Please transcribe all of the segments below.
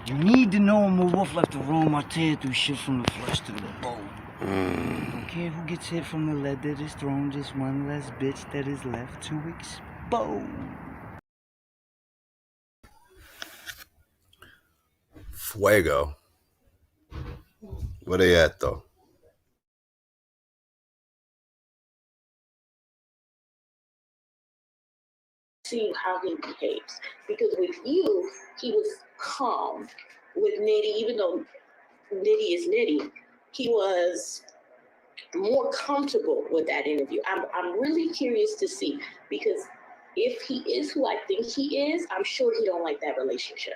You need to know I'm a wolf like the roam. I tear through shit from the flesh to the bone. Don't care who gets hit from the lead that is thrown. Just one less bitch that is left to expose. Fuego. Where they at though? See how he behaves. Because with you, he was calm. With Nitti, even though Nitti is Nitti, he was more comfortable with that interview. I'm really curious to see, because if he is who I think he is, I'm sure he don't like that relationship.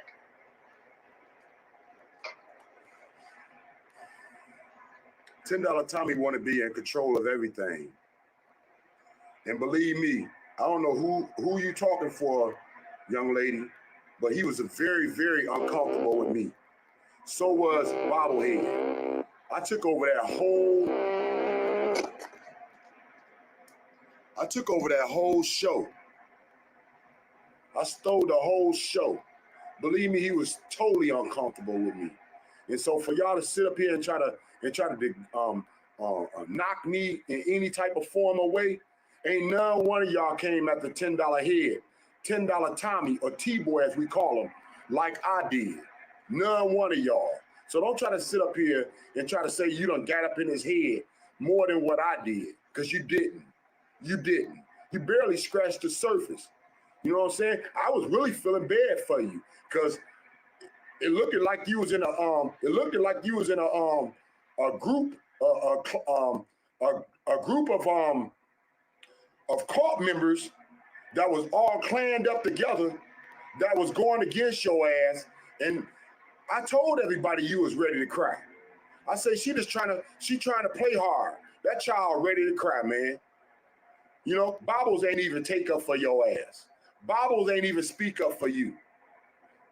$10 Tommy want to be in control of everything. And believe me, I don't know who you talking for, young lady, but he was very, very uncomfortable with me. So was Bobblehead. I took over that whole show. I stole the whole show. Believe me, he was totally uncomfortable with me. And so for y'all to sit up here and try to knock me in any type of form or way, ain't none one of y'all came at the $10 head, $10 Tommy, or T-Boy as we call him, like I did. None one of y'all. So don't try to sit up here and try to say you done got up in his head more than what I did, because you didn't. You didn't. You barely scratched the surface. You know what I'm saying? I was really feeling bad for you, because it looked like you was in a group of cult members that was all clanned up together, that was going against your ass. And I told everybody you was ready to cry. I say she trying to play hard. That child ready to cry, man. You know, Bobbles ain't even take up for your ass. Bobbles ain't even speak up for you.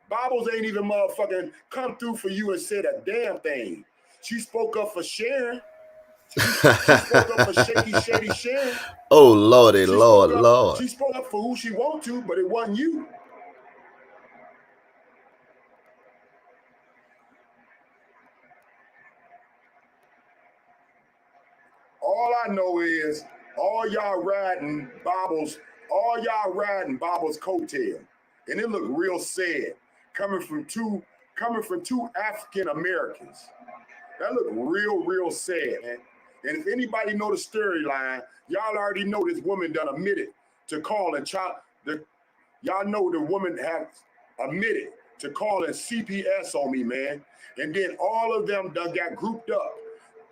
Bobbles ain't even motherfucking come through for you and said a damn thing. She spoke up for Sharon. She spoke up for Shaky Shady Sharon. Oh, Lordy, Lord. She spoke up for who she wanted to, but it wasn't you. All I know is all y'all riding Bobbles coattail. And it looked real sad coming from two African Americans. That looked real sad, man. And if anybody know the storyline, y'all already know this woman done admitted to calling y'all know the woman has admitted to calling CPS on me, man. And then all of them done got grouped up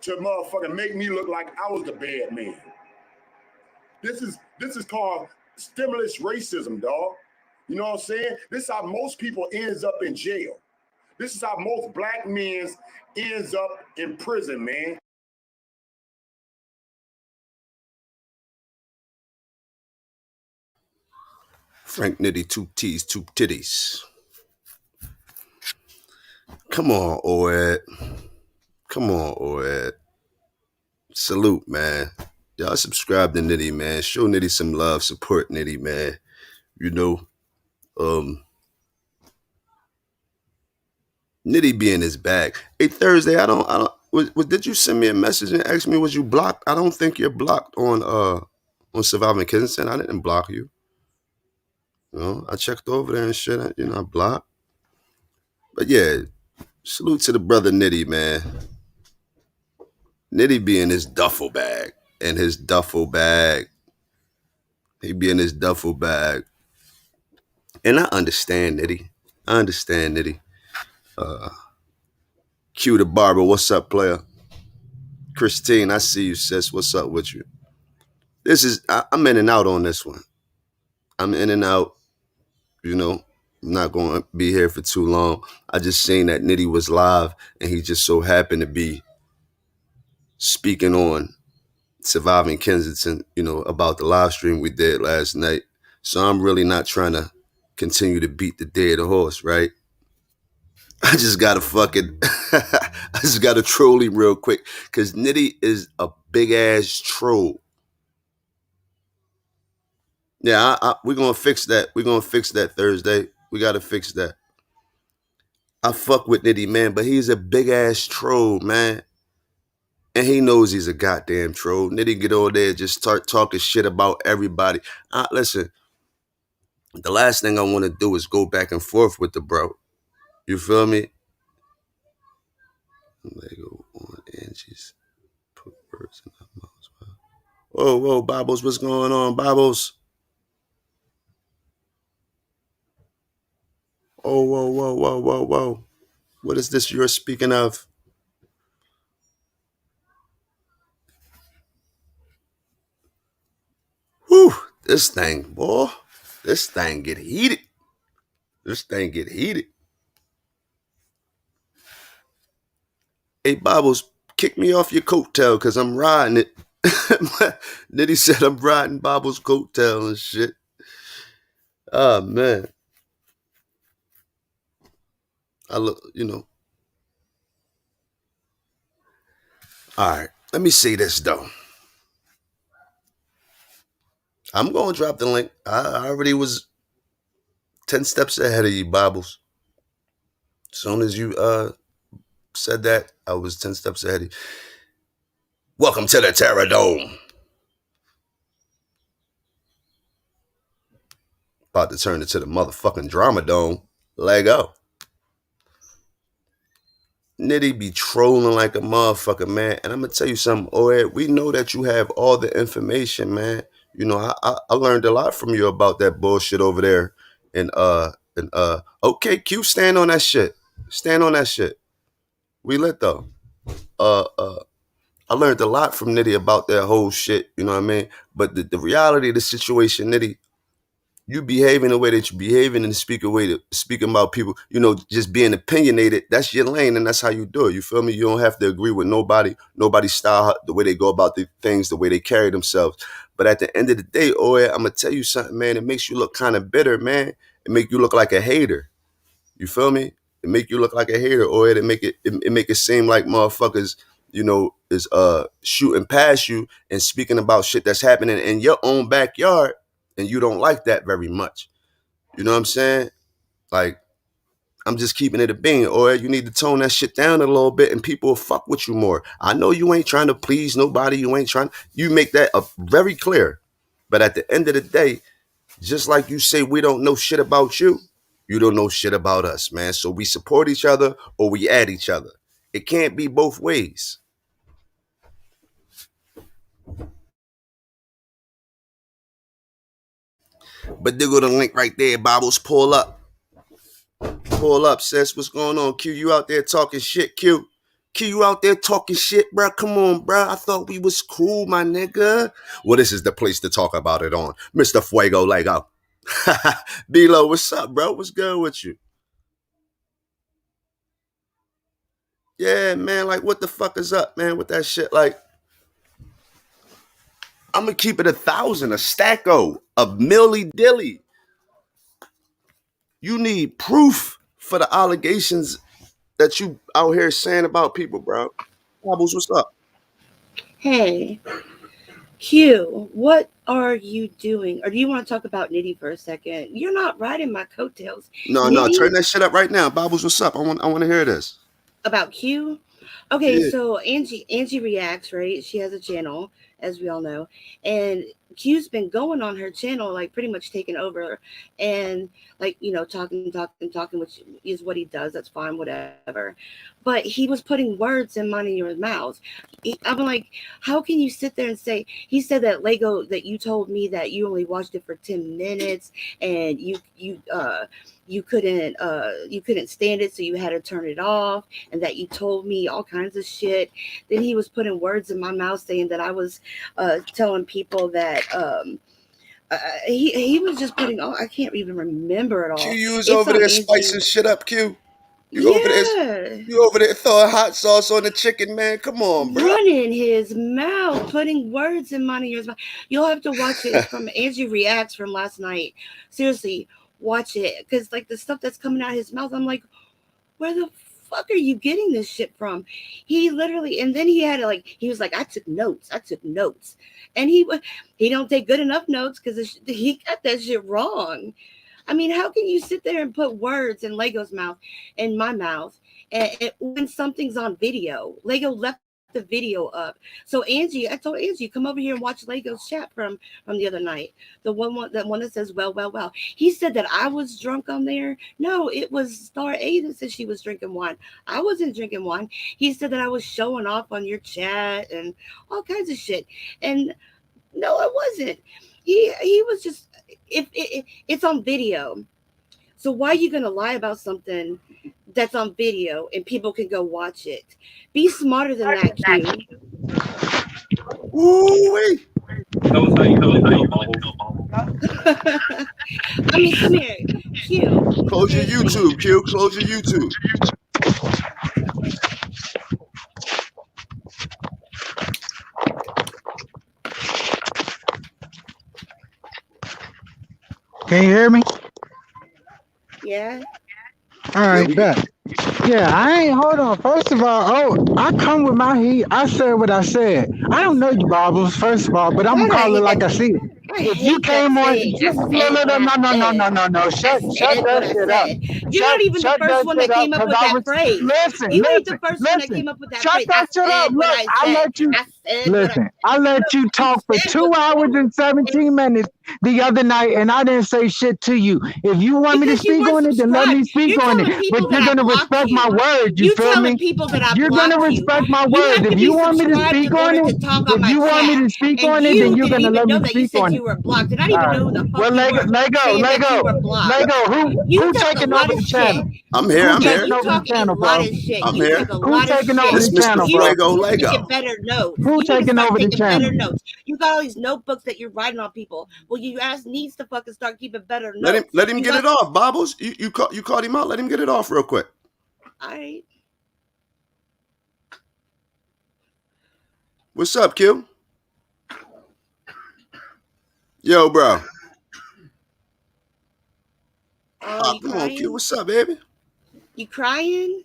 to motherfucking make me look like I was the bad man. This is called stimulus racism, dog. You know what I'm saying? This is how most people ends up in jail. This is how most black men ends up in prison, man. Frank Nitti, 2 T's, 2 titties. Come on, Oed. Salute, man. Y'all subscribe to Nitti, man. Show Nitti some love. Support Nitti, man. You know, Nitti be in his bag. Hey, Thursday, did you send me a message and ask me, was you blocked? I don't think you're blocked on Surviving Kensington. I didn't block you. You know, I checked over there and shit. You're not blocked. But yeah, salute to the brother Nitti, man. Nitti be in his duffel bag. He be in his duffel bag. And I understand Nitti. Q the barber, what's up, player? Christine, I see you, sis. What's up with you? I'm in and out on this one. I'm in and out, you know. I'm not going to be here for too long. I just seen that Nitti was live, and he just so happened to be speaking on Surviving Kensington, you know, about the live stream we did last night. So I'm really not trying to continue to beat the dead horse, right? I just gotta troll him real quick, because Nitti is a big ass troll. Yeah, we're gonna fix that. We're gonna fix that Thursday. We gotta fix that. I fuck with Nitti, man, but he's a big ass troll, man. And he knows he's a goddamn troll. Nitti get over there and just start talking shit about everybody. Listen, the last thing I want to do is go back and forth with the bro. You feel me? Lego on Angie's put words in my mouth. Whoa, whoa, Bobbles, what's going on, Bobbles? Oh, whoa, whoa, whoa, whoa, whoa. What is this you're speaking of? Whew, this thing, boy. This thing get heated. This thing get heated. Hey, Bobbles, kick me off your coattail because I'm riding it. Nitti said I'm riding Bobbles' coattail and shit. Oh, man. I look, All right, let me say this, though. I'm going to drop the link. I already was 10 steps ahead of you, Bobbles. As soon as you said that, I was 10 steps ahead of you. Welcome to the Terror Dome. About to turn it to the motherfucking Drama Dome. Lego. Nitti be trolling like a motherfucker, man. And I'm going to tell you something, Oed. We know that you have all the information, man. I learned a lot from you about that bullshit over there. Okay, Q, stand on that shit. Stand on that shit. We lit though. I learned a lot from Nitti about that whole shit, you know what I mean? But the reality of the situation, Nitti, you behaving the way that you're behaving and speaking about people, just being opinionated, that's your lane and that's how you do it. You feel me? You don't have to agree with nobody's style, the way they go about the things, the way they carry themselves. But at the end of the day, I'm going to tell you something, man. It makes you look kind of bitter, man. It make you look like a hater. You feel me? It make you look like a hater, or it make it seem like motherfuckers, is shooting past you and speaking about shit that's happening in your own backyard, and you don't like that very much. You know what I'm saying? Like, I'm just keeping it a bean, or you need to tone that shit down a little bit, and people will fuck with you more. I know you ain't trying to please nobody. You make that very clear. But at the end of the day, just like you say, we don't know shit about you. You don't know shit about us, man. So we support each other or we add each other. It can't be both ways. But there go the link right there, Bobbles. Pull up. Pull up, sis. What's going on? Q, you out there talking shit, Q. Q, you out there talking shit, bro. Come on, bro. I thought we was cool, my nigga. Well, this is the place to talk about it on. Mr. Fuego Lego. B-Lo, what's up, bro? What's good with you? Yeah, man, like, what the fuck is up, man, with that shit? Like, I'm gonna keep it 1,000, a stacko, a milli dilly. You need proof for the allegations that you out here saying about people, bro. Bobbles, what's up? Hey, Q, what are you doing? Or do you want to talk about Nitti for a second? You're not riding my coattails. No, Nitti, turn that shit up right now. Bobbles, what's up? I want to hear this. about Q? Okay, Yeah. so Angie reacts, right? She has a channel, as we all know, and Q's been going on her channel, like pretty much taking over, and like talking, which is what he does. That's fine, whatever. But he was putting words in Money's mouth. I'm like, how can you sit there and say? He said that Lego, that you told me that you only watched it for 10 minutes, and you couldn't stand it, so you had to turn it off, and that you told me all kinds of shit. Then he was putting words in my mouth saying that I was telling people that he was just putting all, I can't even remember it Q, all. you was It's over on there Angie. spicing shit up, Q. You over there, Yeah. you over there throwing hot sauce on the chicken, man. Come on, bro. Running his mouth, putting words in Money's mouth. You'll have to watch it. It's from Angie Reacts from last night. Seriously, watch it. Because like the stuff that's coming out of his mouth, I'm like, where the fuck are you getting this shit from? He literally, and then he had to like, he was like, I took notes, and he don't take good enough notes because he got that shit wrong. I mean, how can you sit there and put words in Lego's mouth and my mouth when something's on video? Lego left the video up. So Angie, I told Angie, come over here and watch Lego's chat from the other night. The one that says well. He said that I was drunk on there. No, it was Star A that said she was drinking wine. I wasn't drinking wine. He said that I was showing off on your chat and all kinds of shit. And no, I wasn't. He was just if it's on video. So why are you gonna lie about something that's on video and people can go watch it? Be smarter than that, Q. Ooh-wee. That was how you really feel, Bubbles. I mean, come here, Q. Close your YouTube, Q. Close your YouTube. Can you hear me? Yeah. All right, bet. Yeah, I ain't. Hold on. First of all, I come with my heat. I said what I said. I don't know you, Bobbles. First of all, but I'm God, gonna I call it hate like that. I see it. I If you hate that came on, saying. I no, said no, no, what no, I no, no, said. no, no, no. I Shut said that what I shit up. said. You're not even the Shut first that one shit that up, came up cause with I that was phrase. You ain't the first one that listen. came up with that Shut phrase. I that shit up. said what Look, I I said. let you I said what I listen. I let you you talk for said 2 what's hours wrong. and 17 minutes the other night, and I didn't say shit to you. If you want me to Because you speak weren't on it, then let me subscribed. speak You're on it. telling But people that you're I gonna blocked respect my you. word. You You feel telling me? people that I You're gonna blocked you. respect my You word. have to If be you want me to subscribed speak in on order it, to talk on if my you want me chat. to speak And on it, then you you're didn't gonna even let me know that. You speak said on it. you were blocked. And I didn't All even right. know who the fuck Well, you were saying that you were blocked. Lego. You Who talk a taking lot over of the shit. channel? I'm here. Who I'm Yeah, here. taking you over the talk a channel, lot bro? of shit. I'm You here. talk a Who lot of taking over shit. This the Mr. channel, You bro? Fuego need to Lego. get better notes. Who You need to taking start over the taking better channel? notes. You got all these notebooks that you're writing on people. Well, you ass needs to fucking start keeping better notes. Let him You get got it off, Bobbles. You called him out. Let him get it off real quick. all right. What's up, Q? Yo, bro. Oh, you Come on, Q. crying? What's up, baby? You crying?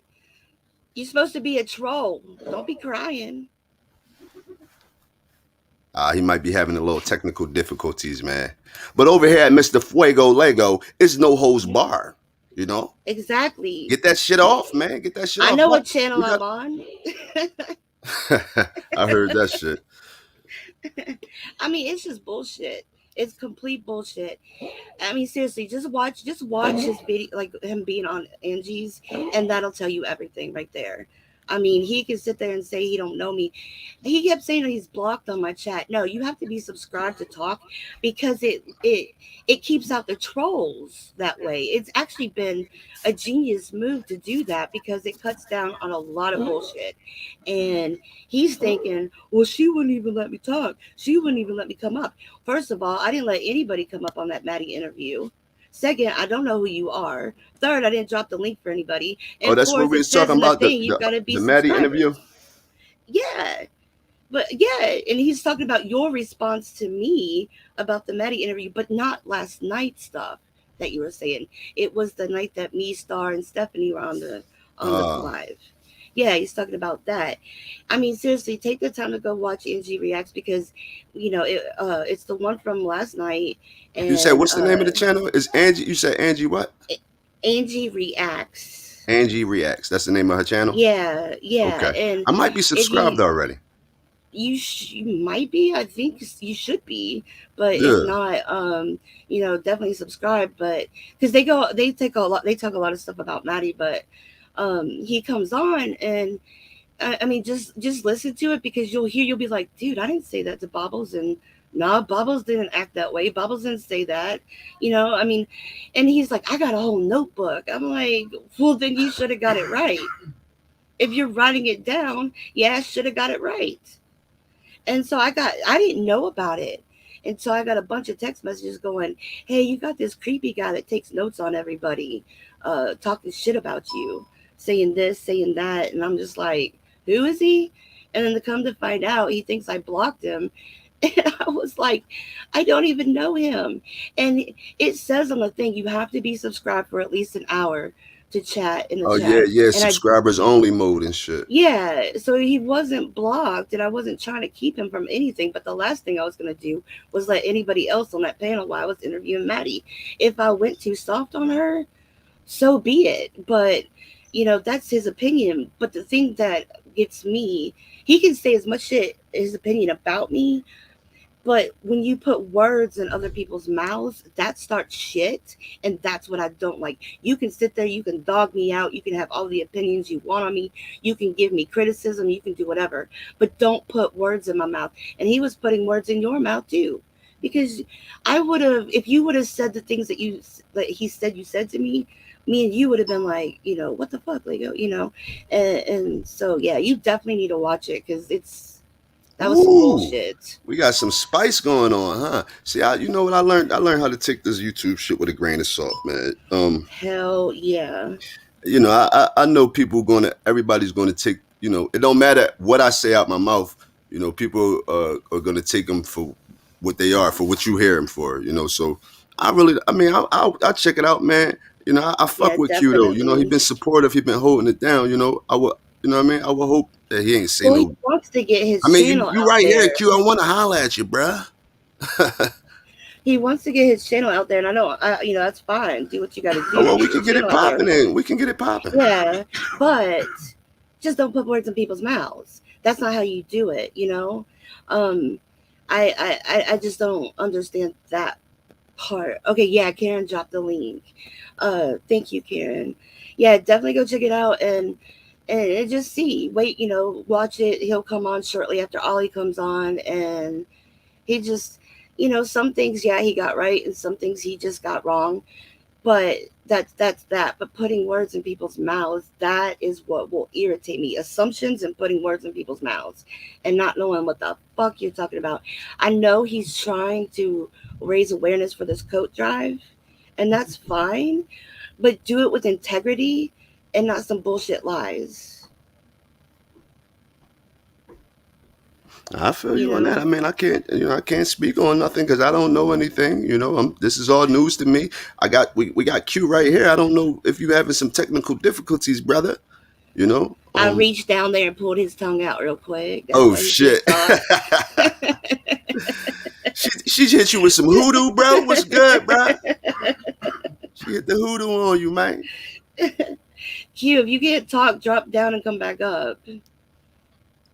You're supposed to be a troll. Don't be crying. He might be having a little technical difficulties, man. But over here at Mr. Fuego Lego, it's no holds bar. You know, Exactly. get that shit off, man. Get that shit I off. know What what channel we I'm got? on. I heard that shit. I mean, it's just bullshit. It's complete bullshit. I mean, seriously, just watch his video, like him being on Angie's, and that'll tell you everything right there. I mean, he can sit there and say he don't know me. He kept saying that he's blocked on my chat. No, you have to be subscribed to talk because it keeps out the trolls that way. It's actually been a genius move to do that because it cuts down on a lot of bullshit. And he's thinking, well, she wouldn't even let me talk. She wouldn't even let me come up. First of all, I didn't let anybody come up on that Maddie interview. Second, I don't know who you are. Third, I didn't drop the link for anybody. Oh, And that's what fourth, we it was says talking in the about thing you gotta be the Maddie interview. subscribers. Yeah. But yeah, and he's talking about your response to me about the Maddie interview, but not last night stuff that you were saying. It was the night that me, Star, and Stephanie were on the live. Yeah, he's talking about that. I mean, seriously, take the time to go watch Angie Reacts because, it's the one from last night, You said and what's the name of the channel? Is Angie? You said Angie what? Angie Reacts. Angie Reacts. That's the name of her channel. Yeah, Okay, and I might be if subscribed already. you might be. I think you should be, but if Yeah. not, definitely subscribe. But because they talk a lot of stuff about Maddie, but he comes on and I mean, just listen to it because you'll be like, dude, I didn't say that to Bobbles, and nah, Bobbles didn't act that way. Bobbles didn't say that, I mean, and he's like, I got a whole notebook. I'm like, well, then you should have got it right. If you're writing it down, yeah, I should have got it right. And so I didn't know about it. And so I got a bunch of text messages going, hey, you got this creepy guy that takes notes on everybody, talking shit about you, saying this, saying that. And I'm just like, who is he? And then to come to find out, he thinks I blocked him. And I was like, I don't even know him. And it says on the thing, you have to be subscribed for at least an hour to chat in the Oh yeah, chat. yeah, And I subscribers only mode and shit. yeah, so he wasn't blocked, and I wasn't trying to keep him from anything. But the last thing I was going to do was let anybody else on that panel while I was interviewing Maddie. If I went too soft on her, so be it. But, that's his opinion. But the thing that gets me, he can say as much shit, his opinion about me, but when you put words in other people's mouths, that starts shit. And that's what I don't like. You can sit there, you can dog me out, you can have all the opinions you want on me, you can give me criticism, you can do whatever, but don't put words in my mouth. And he was putting words in your mouth too. Because I would have, if you would have said the things that he said you said to me and you would have been like, what the fuck, Lego. And so, yeah, you definitely need to watch it because that was some Ooh, bullshit. we got some spice going on, huh? See, you know what I learned? I learned how to take this YouTube shit with a grain of salt, man. Hell yeah. I know everybody's gonna take, it don't matter what I say out my mouth, people are gonna take them for what they are, for what you hear them for, so I'll check it out, man. I fuck Yeah, with Q though, he definitely. been supportive, he been holding it down, I would, what I mean? I would hope that he ain't say Well, he no. wants to get his I mean, you channel you out right here, there. Q. I want to holler at you, bruh. He wants to get his channel out there, and I know, that's fine. Do what you got to Oh, do to well, we get your can get it channel out there. popping then. We can get it popping. Yeah, but just don't put words in people's mouths. That's not how you do it, Um, I just don't understand that part. Okay, yeah, Karen dropped the link. Thank you, Karen. Yeah, definitely go check it out and just see. Wait, watch it. He'll come on shortly after Ollie comes on, and he just, some things, yeah, he got right, and some things he just got wrong. But that's that. But putting words in people's mouths, that is what will irritate me. Assumptions and putting words in people's mouths and not knowing what the fuck you're talking about. I know he's trying to raise awareness for this coat drive, and that's fine, but do it with integrity and not some bullshit lies. I feel You you on that. know, I mean, I can't speak on nothing because I don't know anything. This is all news to me. We got Q right here. I don't know if you having some technical difficulties, brother. You know. I reached down there and pulled his tongue out real quick. That's Oh why he can't shit. talk. She hit you with some hoodoo, bro. What's good, bro? She hit the hoodoo on you, man. Q, if you can't talk, drop down and come back up.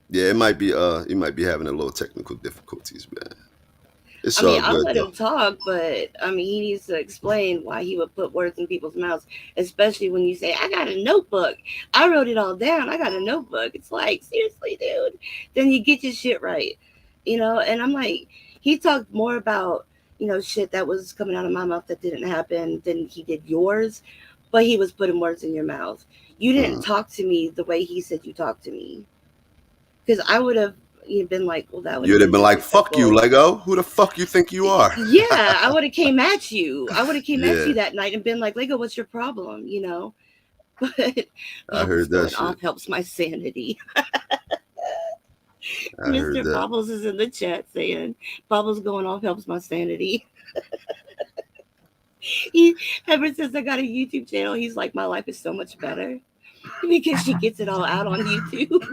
Yeah, it might be. He might be having a little technical difficulties, man. It's I mean, all I'll good let though. him talk, but I mean, he needs to explain why he would put words in people's mouths, especially when you say, I got a notebook. I wrote it all down. I got a notebook. It's like, seriously, dude. Then you get your shit right. And I'm like, he talked more about, shit that was coming out of my mouth that didn't happen than he did yours, but he was putting words in your mouth. You didn't Mm. talk to me the way he said you talked to me. Because I would have been like, well, that would have You'd have been been like, "Fuck you, disrespectful. Lego. Who the fuck you think you are?" Yeah, I would have came at you. I would have came at Yeah, you that night and been like, Lego, what's your problem? But I Bobbles heard that going shit. off helps my sanity. I heard Mr. that. Bobbles is in the chat saying, Bobbles going off helps my sanity. He ever since I got a YouTube channel, he's like, my life is so much better because she gets it all out on YouTube.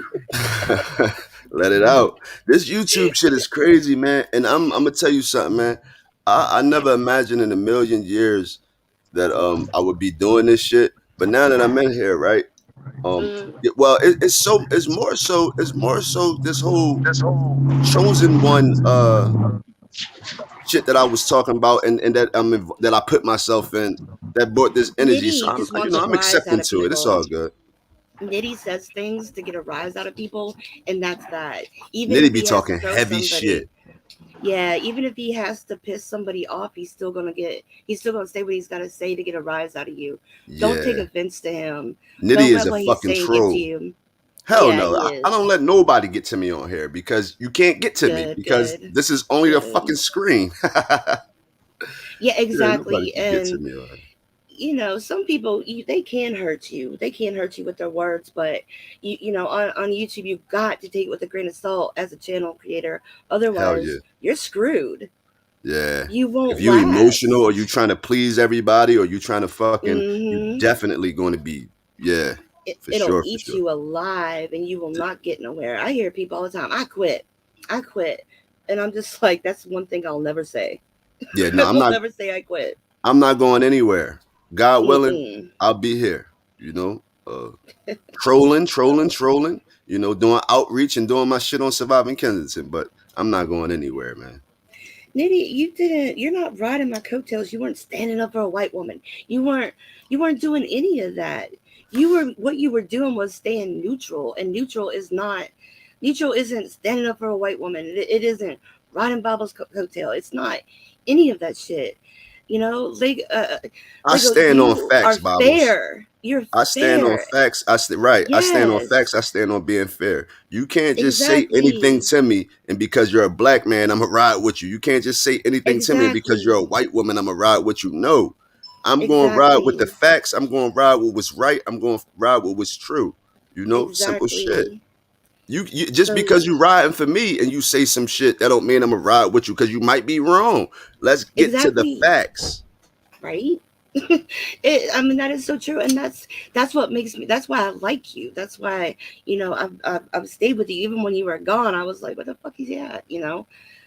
Let it out. This YouTube shit is crazy, man. And I'm gonna tell you something, man. I never imagined in a million years that I would be doing this shit. But now that I'm in here, right? Mm, Well, it's more so this whole chosen one shit that I was talking about and that that I put myself in that brought this energy. So Nitty just wants a I'm rise out accepting of to it. It's people. all good. Nitty says things to get a rise out of people, and that's that. Even Nitty if be he has to talking throw heavy somebody, shit. yeah, even if he has to piss somebody off, he's still gonna say what he's gotta say to get a rise out of you. Don't take Yeah. offense to him. Nitty Don't is let a what he's fucking saying get to troll. you. Hell Yeah, no. he I is. don't let nobody get to me on here because you can't get to me Good, because good, this is only a good. fucking screen. Yeah, Yeah, nobody exactly. can get to And me on here. some people they can hurt you. They can hurt you with their words, but on YouTube you've got to take it with a grain of salt as a channel creator. Hell Otherwise, yeah. you're screwed. Yeah. You If won't you emotional or last. you trying to please everybody or you trying to fucking, you Hmm. definitely going to be, yeah, for It'll sure, for eat sure. you alive, and you will not get nowhere. I hear people all the time, I quit. I quit. And I'm just like, that's one thing I'll never say. Yeah, I no, will never say I quit. I'm not going anywhere. God willing, Mm-mm. I'll be here. You know, trolling. You know, doing outreach and doing my shit on Surviving Kensington. But I'm not going anywhere, man. Nitty, you're not riding my coattails. You weren't standing up for a white woman. You weren't you weren't doing any of that. What you were doing was staying neutral, and neutral isn't standing up for a white woman. It isn't riding Bob's coattail. It's not any of that shit. I Lego, stand on you facts, are Bobbles. fair. You're I stand on fair. facts. Right. I stand on Yes, facts. I stand on being fair. You can't just say anything exactly. to me, and because you're a black man, I'm gonna ride with you. You can't just say anything to me, and because you're a Exactly. white woman, I'm gonna ride with you. No, I'm going to ride with the Exactly. facts. I'm going to ride with what's right. I'm going to ride with what's true. You know, simple shit. Exactly. You just So because you riding for me and you say some shit, that don't mean I'm gonna ride with you because you might be wrong. Let's get to the exactly. facts. Right. I mean, that is so true, and that's what makes me. That's why I like you. That's why I've stayed with you even when you were gone. I was like, "What the fuck is he at?"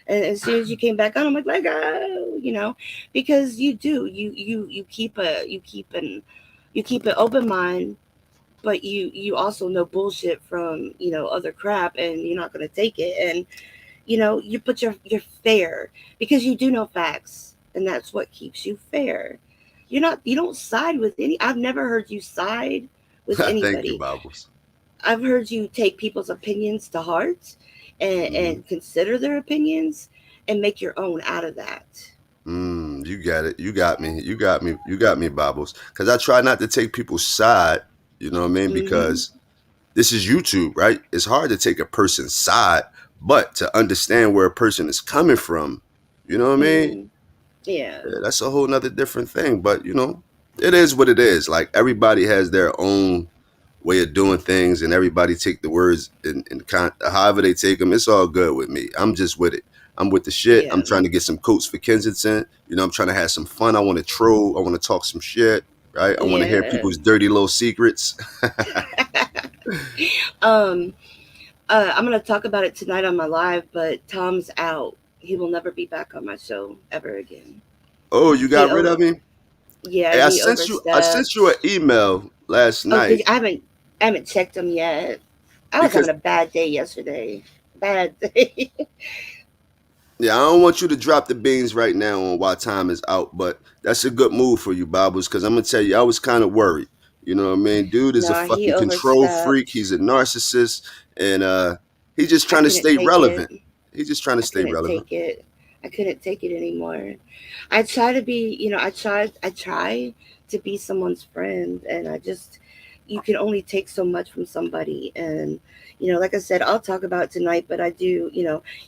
And as soon as you came back on, I'm like, "Let go," because you do. You keep an open mind, but you also know bullshit from other crap, and you're not gonna take it. And you're fair because you do know facts, and that's what keeps you fair. You don't side with any. I've never heard you side with Thank you, anybody. Bobbles. I've heard you take people's opinions to heart, Mm-hmm. and consider their opinions and make your own out of that. You got it. You got me. You got me. You got me, Bobbles. Because I try not to take people's side. You know what I mean? Mm-hmm. Because this is YouTube, right? It's hard to take a person's side, but to understand where a person is coming from, you know what I mean? Mm, yeah. Yeah, that's a whole nother different thing. But it is what it is. Like everybody has their own way of doing things, and everybody take the words and however they take them. It's all good with me. I'm just with it. I'm with the shit. Yeah. I'm trying to get some coats for Kensington. I'm trying to have some fun. I want to troll. I want to talk some shit. Right. I want to hear Yeah. people's dirty little secrets. um. I'm gonna talk about it tonight on my live, but Tom's out. He will never be back on my show ever again. Oh, you He got rid over. of me? Yeah, Hey, I he sent you. I sent you an overstepped. email last Oh, night I haven't checked him yet. I was having because a bad day yesterday. Bad day. yeah, I don't want you to drop the beans right now on why time is out, but that's a good move for you, Bobbles, because I'm gonna tell you, I was kind of worried. You know what I mean? Dude is a No, he fucking control freak. overstepped. He's a narcissist, and he's just I trying to couldn't stay take it. relevant. He's just trying to I stay couldn't relevant. take it. I couldn't take it anymore. I try to be, I try to be someone's friend, and you can only take so much from somebody. And, like I said, I'll talk about it tonight, but I do,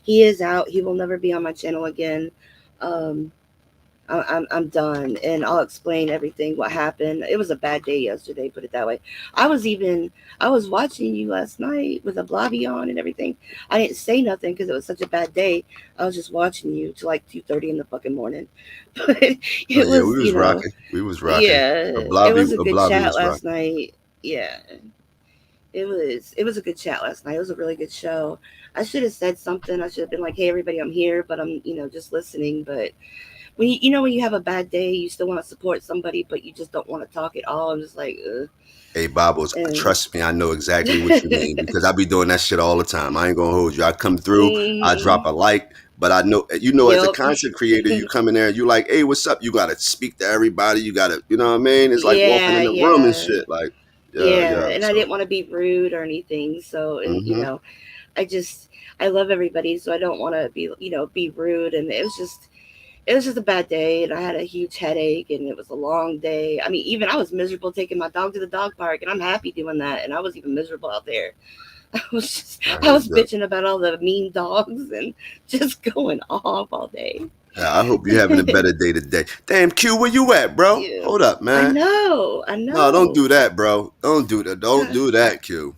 he is out. He will never be on my channel again. Um, I'm done, and I'll explain everything what happened. It was a bad day yesterday, put it that way. I was even I was watching you last night with a blobby on and everything. I didn't say nothing because it was such a bad day. I was just watching you till like 2:30 in the fucking morning. But Oh it yeah, was, we was rocking. We was rocking. yeah, it was a A good blobby chat was last rocking. night. Yeah, it was a good chat last night. It was a really good show. I should have said something. I should have been like, "Hey, everybody, I'm here, but I'm just listening." But when you have a bad day, you still want to support somebody, but you just don't want to talk at all. I'm just like, ugh. Hey, Bobbles, And trust me, I know exactly what you mean because I be doing that shit all the time. I ain't gonna hold you. I come through, I hmm. drop a like, but I know, as a Yep. content creator, you come in there and you like, hey, what's up? You gotta speak to everybody. You gotta, you know what I mean? It's like walking Yeah, in the room and yeah, shit. Like, yeah, yeah. yeah. And I So, didn't want to be rude or anything. So, and hmm I just I love everybody, so I don't want to be rude. And it was just a bad day, and I had a huge headache, and it was a long day. I mean, even I was miserable taking my dog to the dog park, and I'm happy doing that. And I was even miserable out there. I I heard was that. bitching about all the mean dogs and just going off all day. Yeah, I hope you're having a better day today. Damn, Q, where you at, bro? Yeah, Hold up, I man. know, I No, don't know. do that, bro. Don't do that. Don't Co- do that, Q.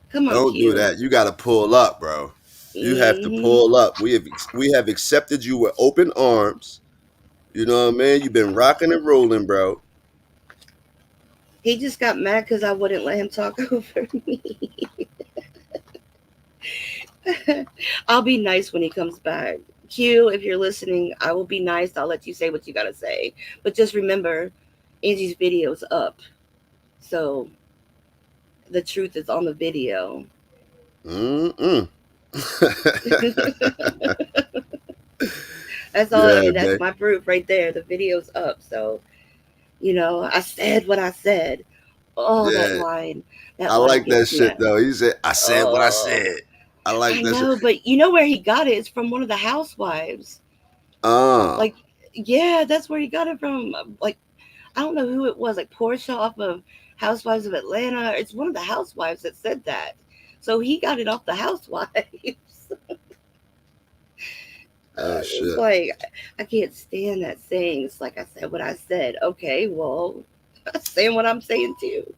Come on, Don't do Q. that. You gotta pull up, bro. You have to Hmm. pull up. We have accepted you with open arms. You know what I mean? You've been rocking and rolling, bro. He just got mad because I wouldn't let him talk over me. I'll be nice when he comes back. Q, if you're listening, I will be nice. I'll let you say what you gotta say. But just remember, Angie's video's up. So the truth is on the video. Mm-mm. That's all I Yeah, mean, that's man. my proof right there. The video's up. So, I said what I said. Oh, that Yeah. line. I That line like that gets me shit at though. He said, I said what I oh said. I like I that shit. know, but you know where he got it? It's from one of the housewives. Uh, Like, yeah, that's where he got it from. Like, I don't know who it was, like Portia off of Housewives of Atlanta. It's one of the housewives that said that. So he got it off the housewives. oh It's shit. like I can't stand that saying. It's like I said what I said. Okay, well, I'm saying what I'm saying too.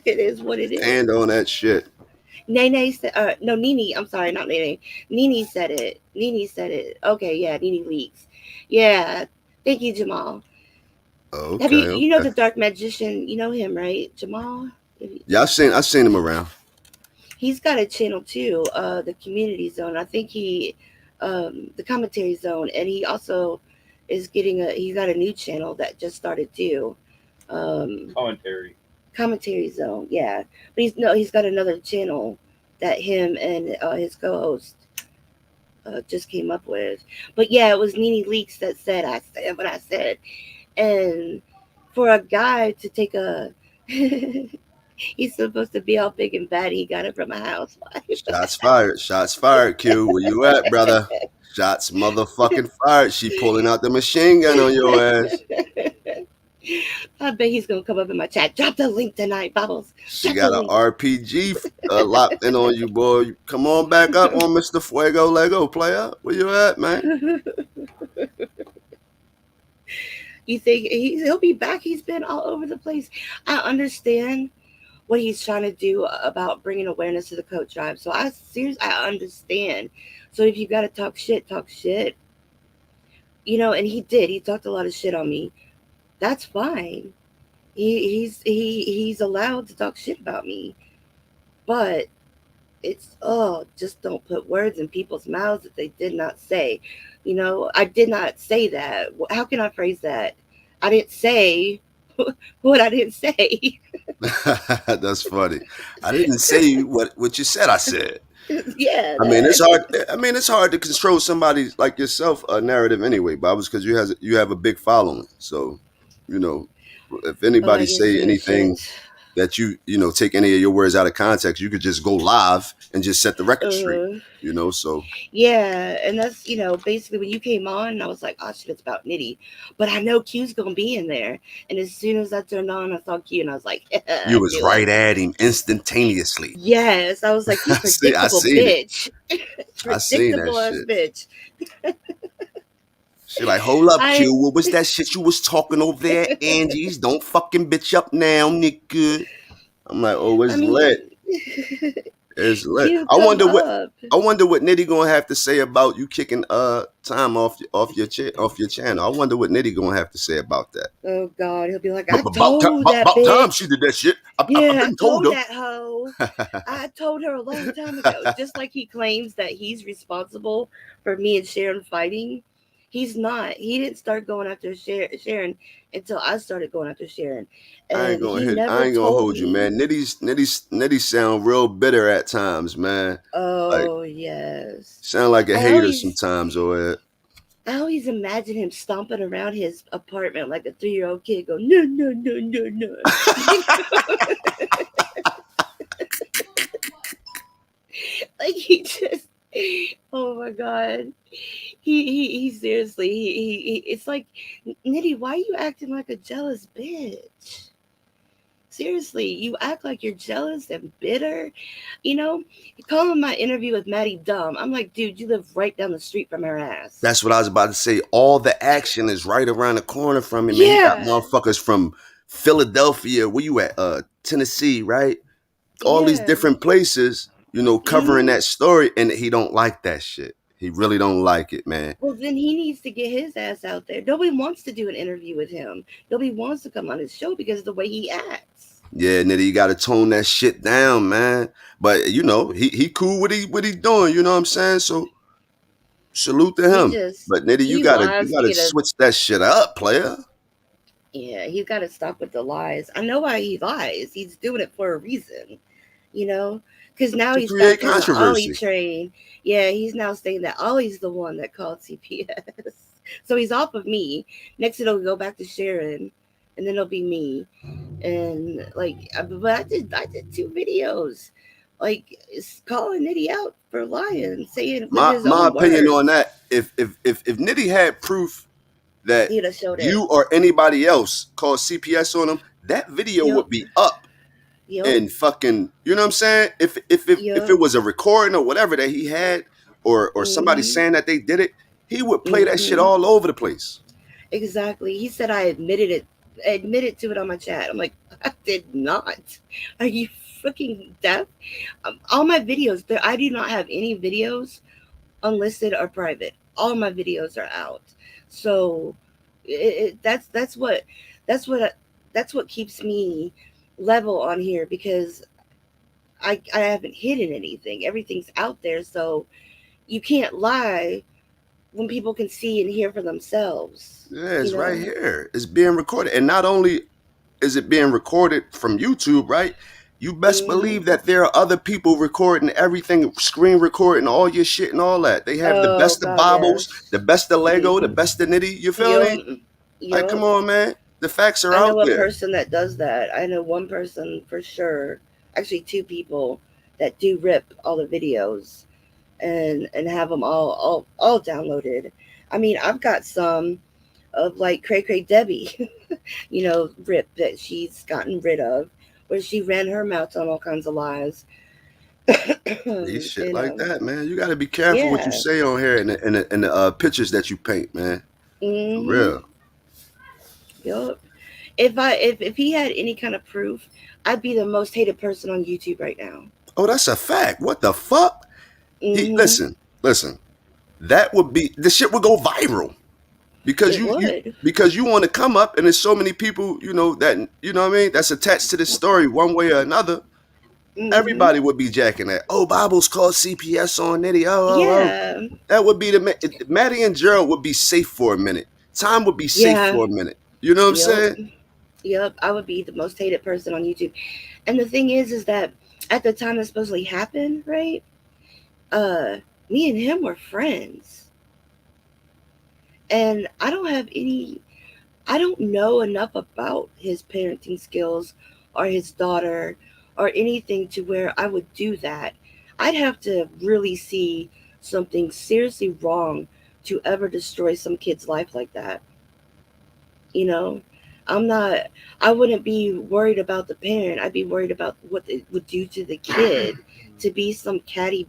It is what it is. Stand on that shit. Nene said, no, Nene. I'm sorry, not Nene. Nene said it. Nene said it. Okay, yeah, Nene leaks. Yeah, thank you, Jamal. Have Okay, you know okay. the dark magician? You know him, right, Jamal? Yeah, I seen him around. He's got a channel too, the Community Zone. I think the Commentary Zone, and he also is getting he's got a new channel that just started too. Um, Commentary. Commentary Zone, yeah. But he's got another channel that him and his co-host just came up with. But yeah, it was Nene Leaks that said I said what I said, and for a guy to take a he's supposed to be all big and bad. He got it from a housewife. Shots fired. Shots fired, Q. Where you at, brother? Shots motherfucking fired. She pulling out the machine gun on your ass. I bet he's gonna come up in my chat. Drop the link tonight, Bubbles. She Drop the got an link. RPG locked in on you, boy. Come on back up on Mr. Fuego Lego player. Where you at, man? You think he'll be back? He's been all over the place. I understand what he's trying to do about bringing awareness to the coat tribe. So I understand. So if you got to talk shit, talk shit. And he did. He talked a lot of shit on me. That's fine. He's allowed to talk shit about me, but just don't put words in people's mouths that they did not say. I did not say that. How can I phrase that? I didn't say what I didn't say. That's funny. I didn't say what you said. I said. Yeah, I mean, it's that. hard. I mean, it's hard to control somebody like yourself narrative anyway, Bob, because you have a big following. So, you know, if Oh, I anybody guess say anything shit. that take any of your words out of context, you could just go live and just set the record straight. Uh, So yeah, and that's basically when you came on, I was like, oh shit, it's about Nitty, but I know Q's gonna be in there. And as soon as I turned on, I saw Q, and I was like, you I was knew it. right at him instantaneously. Yes, I was like, you I predictable seen it. bitch, I seen that predictable ass shit. bitch. She like, hold up, Q. I What was that shit you was talking over there, Angie's? Don't fucking bitch up now, nigga. I'm like, oh, I it's lit. mean, It's lit. Q, I come wonder what up. I wonder what Nitty gonna have to say about you kicking time off your channel. I wonder what Nitty gonna have to say about that. Oh God, he'll be like, I But about, told that about time she bitch. did that shit. I've Yeah, I been told told her. that hoe. I told her a long time ago. Just like he claims that he's responsible for me and Sharon fighting, he's not. He didn't start going after Sharon until I started going after Sharon, and he I never ain't gonna told hold you, me. man. Nitty sound real bitter at times, man. Like Oh yes, sound like a I hater always. sometimes, or I always imagine him stomping around his apartment like a 3-year-old kid, go no no no no no. Like he just, oh my God, he seriously, it's like, Nitty, why are you acting like a jealous bitch? Seriously, you act like you're jealous and bitter. You call him my interview with Maddie dumb. I'm like, dude, you live right down the street from her ass. that's what I was about to say. All the action is right around the corner from him, man. He got Yeah, motherfuckers from Philadelphia. Where you at? Tennessee, right? All these yeah. different places. covering Mhm. that story, and he don't like that shit. He really don't like it, man. Well, then he needs to get his ass out there. Nobody wants to do an interview with him. Nobody wants to come on his show because of the way he acts. Yeah, Nitty, you gotta tone that shit down, man. But he cool with he doing, you know what I'm saying? So salute to He him. just But Nitty, you he gotta lies you to gotta get a switch that shit up, player. yeah. He's got to stop with the lies. I know why he lies. He's doing it for a reason, you know. Because now To he's create back on the Ollie controversy. train. Yeah, he's now saying that Ollie's the one that called CPS. So he's off of me. Next it'll go back to Sharon, and then it'll be me. And like, but I did 2 videos, like calling Nitty out for lying, saying with My his my own opinion on words. that, if Nitty had proof that He'd have showed it. you or anybody else called CPS on him, that video Yep. would be up Yep. and fucking, you know what I'm saying? If Yep. it was a recording or whatever that he had, or somebody Mhm. saying that they did it, he would play that shit Mhm. all over the place. Exactly. He said I admitted it. Admitted to it on my chat. I'm like, I did not. Are you freaking deaf? All my videos. There, I do not have any videos unlisted or private. All my videos are out. So that's what that's what keeps me level on here because I haven't hidden anything. Everything's out there, so you can't lie when people can see and hear for themselves. Yeah, You it's right know. here. It's being recorded. And not only is it being recorded from YouTube, right? You best Hmm. believe that there are other people recording everything, screen recording all your shit and all that. They have the Oh best of God, Bibles, yes. the best of Lego, the Hmm. best of Nitty. You feel me? Yup. Like, come Yup. on, man. The facts are I out know a there. person that does that. I know one person for sure. Actually, 2 people that do rip all the videos and have them all downloaded. I mean, I've got some of like Cray Cray Debbie, rip that she's gotten rid of, where she ran her mouth on all kinds of lies. These shit and like that, man. You got to be careful what you yeah, say on here and the pictures that you paint, man. For mm-hmm, real. yup. If he had any kind of proof, I'd be the most hated person on YouTube right now. Oh, that's a fact. What the fuck? He Mm-hmm. listen. That would be the shit would go viral because It would. you want to come up and there's so many people that what I mean that's attached to this story one way or another. Mm-hmm. Everybody would be jacking that. Oh, Bible's called CPS on Nitty. Oh. Yeah. That would be Maddie and Gerald would be safe for a minute. Time would be safe Yeah. for a minute. You know what I'm Yep. saying? Yep. I would be the most hated person on YouTube. And the thing is that at the time that supposedly happened, right? Uh, Me and him were friends, and I don't know enough about his parenting skills or his daughter or anything to where I would do that. I'd have to really see something seriously wrong to ever destroy some kid's life like that. You know, I'm not, I wouldn't be worried about the parent. I'd be worried about what it would do to the kid to be some catty,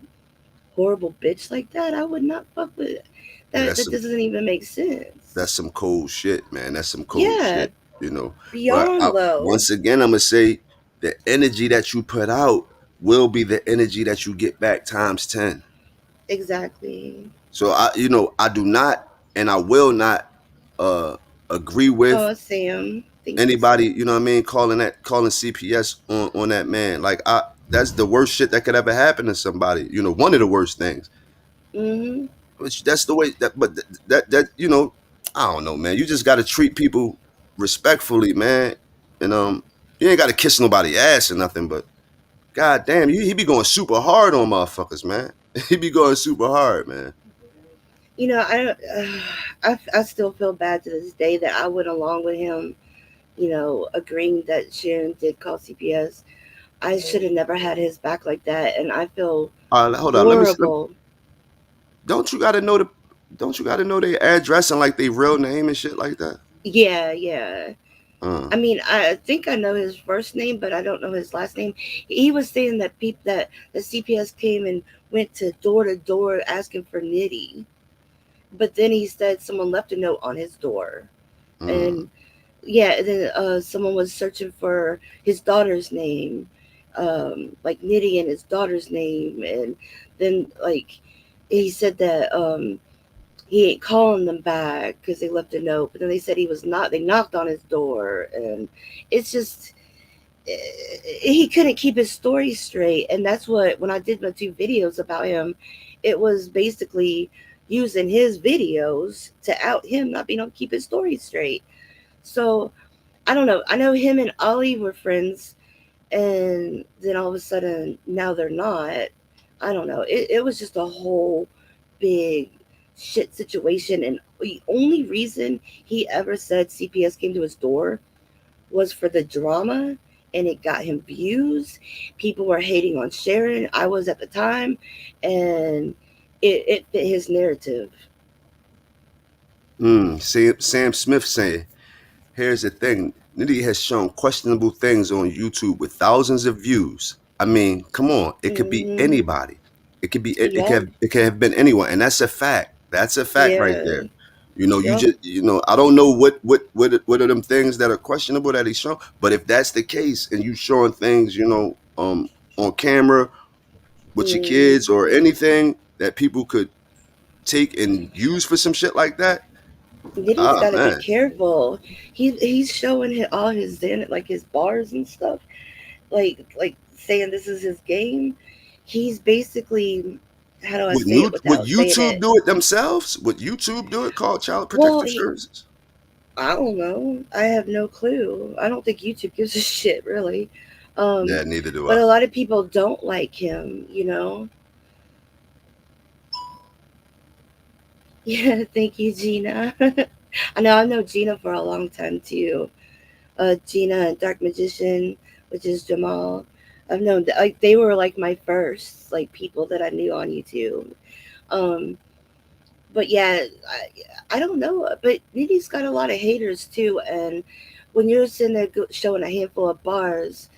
horrible bitch like that. I would not fuck with it. Yeah, That doesn't even make sense. that's some cold shit, man. That's some cold Yeah, shit, you know. But beyond low. once again, I'm gonna say the energy that you put out will be the energy that you get back times 10. Exactly. So I do not and I will not uh agree with Oh, Sam. Thank you, anybody, Sam. you know what I mean, calling CPS on that man. Like that's the worst shit that could ever happen to somebody. One of the worst things. Mm-hmm. Which that's the way that I don't know, man. You just got to treat people respectfully, man. And you ain't got to kiss nobody ass or nothing, but god damn, he be going super hard on motherfuckers, man. He be going super hard, man. I don't. I still feel bad to this day that I went along with him. Agreeing that Sharon did call CPS. I should have never had his back like that, and I feel Hold on. horrible. Don't you got to know their address and like their real name and shit like that? Yeah, yeah. Uh, I mean, I think I know his first name, but I don't know his last name. He was saying that the CPS came and went to door asking for Nitty, but then he said someone left a note on his door, uh, and yeah, and then someone was searching for his daughter's name. like Nitti and his daughter's name, and then like he said that he ain't calling them back because they left a note, but then they said he was not. They knocked on his door, and it's just he couldn't keep his story straight, and that's what when I did my 2 videos about him, it was basically using his videos to out him not being able to keep his story straight. So I don't know. I know him and Ollie were friends, and then all of a sudden now they're not. I don't know. It was just a whole big shit situation, and the only reason he ever said CPS came to his door was for the drama, and it got him views. People were hating on Sharon. I was at the time, and it fit his narrative. Sam Smith saying, here's the thing. Nitti has shown questionable things on YouTube with thousands of views. I mean, come on. It could be Hmm. anybody. It could be Yeah, it can have been anyone. And that's a fact. That's a fact right yeah, there. You know, yep. I don't know what are them things that are questionable that he's shown. But if that's the case and you showing things, on camera with your Mm. kids or anything that people could take and use for some shit like that, Nitty's ah got to be man. careful. He's showing all his like his bars and stuff, like saying this is his game. He's basically, how do I say it Would without saying YouTube it? do it themselves? Would YouTube do it called Child Well, Protective Services? I don't know. I have no clue. I don't think YouTube gives a shit really. Um, Yeah, neither do but I. a lot of people don't like him. Yeah, thank you, Gina. I know Gina for a long time too. Gina and Dark Magician, which is Jamal. I've known like they were like my first like people that I knew on YouTube. Um, but yeah, I don't know. But Nitty's got a lot of haters too, and when you're sitting there showing a handful of bars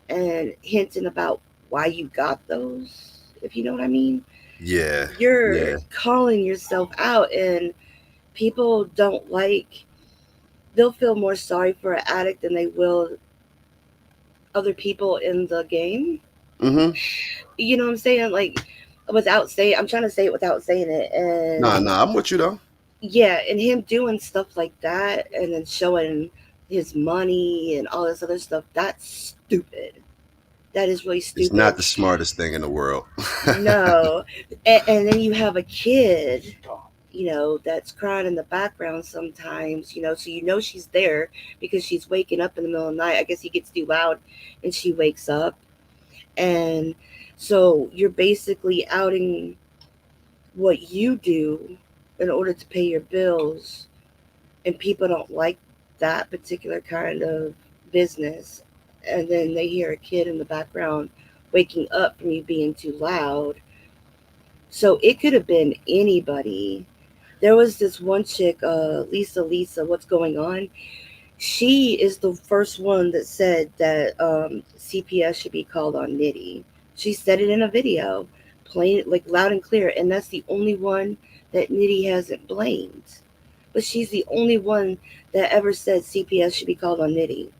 and hinting about why you got those, if you know what I mean, Yeah, you're yeah. calling yourself out, and people don't like. They'll feel more sorry for an addict than they will other people in the game. Mm-hmm. You know what I'm saying? Like without saying, I'm trying to say it without saying it, and Nah, I'm with you though. yeah, and him doing stuff like that, and then showing his money and all this other stuff. That's stupid. That is really It's stupid. not the smartest thing in the world. No, and then you have a kid, that's crying in the background sometimes, so she's there because she's waking up in the middle of the night. I guess he gets too loud and she wakes up. And so you're basically outing what you do in order to pay your bills, and people don't like that particular kind of business. And then they hear a kid in the background waking up from you being too loud. So it could have been anybody. There was this one chick, Lisa, what's going on? She is the first one that said that CPS should be called on Nitty. She said it in a video, plain like loud and clear, and that's the only one that Nitty hasn't blamed. But she's the only one that ever said CPS should be called on Nitty.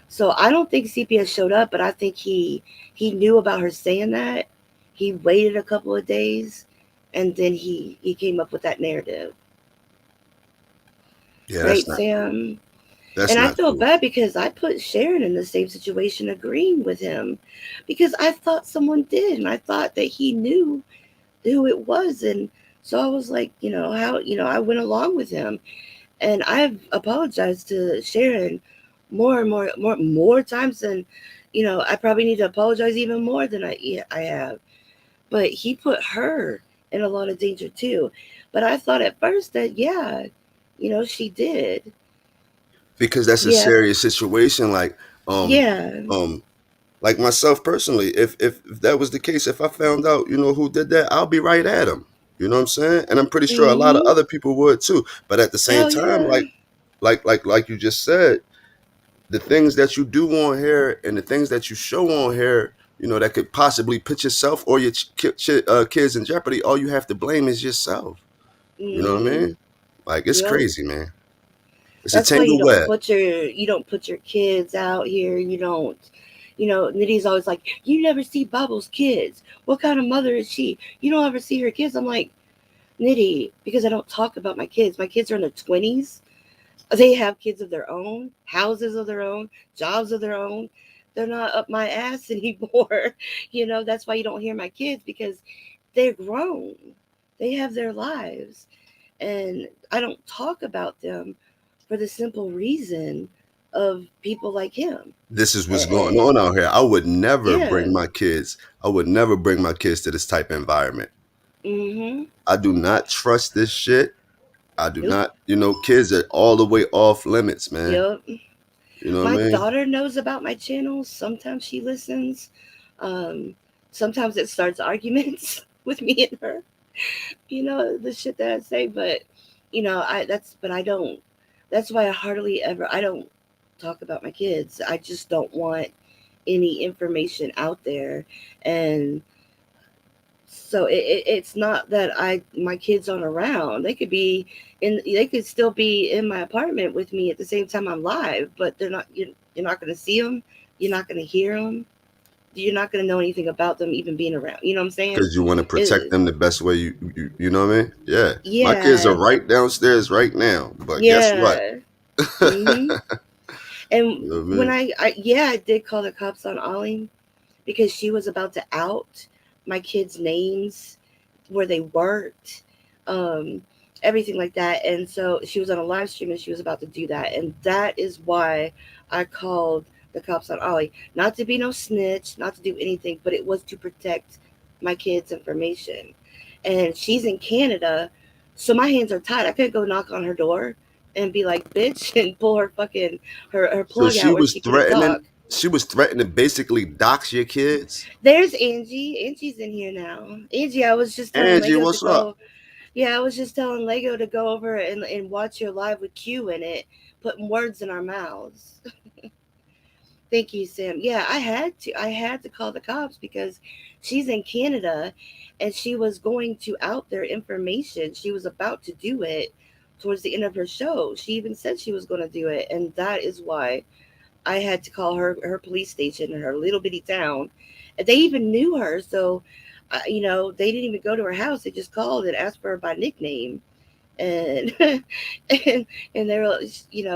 So I don't think CPS showed up, but I think he knew about her saying that. He waited a couple of days, and then he came up with that narrative, Yeah, right, Sam? that's And I not feel cool. bad because I put Sharon in the same situation, agreeing with him, because I thought someone did, and I thought that he knew who it was, and so I was like, how I went along with him, and I've apologized to Sharon more and more times than, I probably need to apologize even more than I have. But he put her in a lot of danger too. But I thought at first that yeah, she did. Because that's a Yeah, serious situation. Um, yeah. um, like myself personally, if that was the case, if I found out, who did that, I'll be right at him. You know what I'm saying? And I'm pretty sure a lot of Mhm. other people would too. But at the same Hell time, yeah. like you just said, the things that you do on here and the things that you show on here, that could possibly put yourself or your kids in jeopardy. All you have to blame is yourself. You know what I Mhm. mean? Like it's Yep. crazy, man. It's a That's why tangled web. you don't put your kids out here. You don't Nitty's always like, you never see Bubble's kids. What kind of mother is she? You don't ever see her kids. I'm like, Nitty, because I don't talk about my kids. My kids are in their 20s. They have kids of their own, houses of their own, jobs of their own. They're not up my ass anymore. That's why you don't hear my kids, because they're grown. They have their lives. And I don't talk about them for the simple reason of people like him. This is what's going And, on out here. I would never yeah. bring my kids. I would never bring my kids to this type of environment. Mm-hmm. I do not trust this shit. I do Nope. not, kids are all the way off limits, man. Yep. You know what My I mean? daughter knows about my channel. Sometimes she listens. Um, Sometimes it starts arguments with me and her. The shit that I say, but I don't. That's why I don't talk about my kids. I just don't want any information out there, and so it's not that my kids aren't around. They could still be in my apartment with me at the same time I'm live, but they're not. You're not going to see them. You're not going to hear them. You're not going to know anything about them even being around. You know what I'm saying? Because you want to protect It, them the best way you know what I mean? Yeah. My kids are yeah, right downstairs right now. But guess what? yeah. Mhm. And You know what I when mean? I did call the cops on Ollie because she was about to out my kids' names, where they worked, um, everything like that. And so she was on a live stream and she was about to do that. And that is why I called the cops on Ollie. Not to be no snitch, not to do anything, but it was to protect my kids' information. And she's in Canada, so my hands are tied. I couldn't go knock on her door and be like, bitch, and pull her fucking her So plug out where she couldn't talk. she was threatening to basically dox your kids. There's Angie. Angie's in here now. Angie, I was just telling Angie, Lego to what's up? go. Yeah, I was just telling Lego to go over and watch your live with Q in it, putting words in our mouths. Thank you, Sam. Yeah, I had to. I had to call the cops because she's in Canada and she was going to out their information. She was about to do it towards the end of her show. She even said she was going to do it. And that is why I had to call her police station in her little bitty town. And they even knew her. So, they didn't even go to her house. They just called and asked for her by nickname. And and and they were,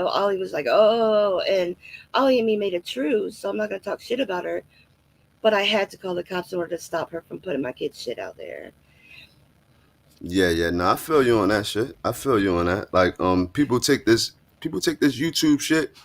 Ollie was like, oh, and Ollie and me made a truce, so I'm not gonna talk shit about her. But I had to call the cops in order to stop her from putting my kids' shit out there. Yeah. No, I feel you on that shit. I feel you on that. Like, people take this YouTube shit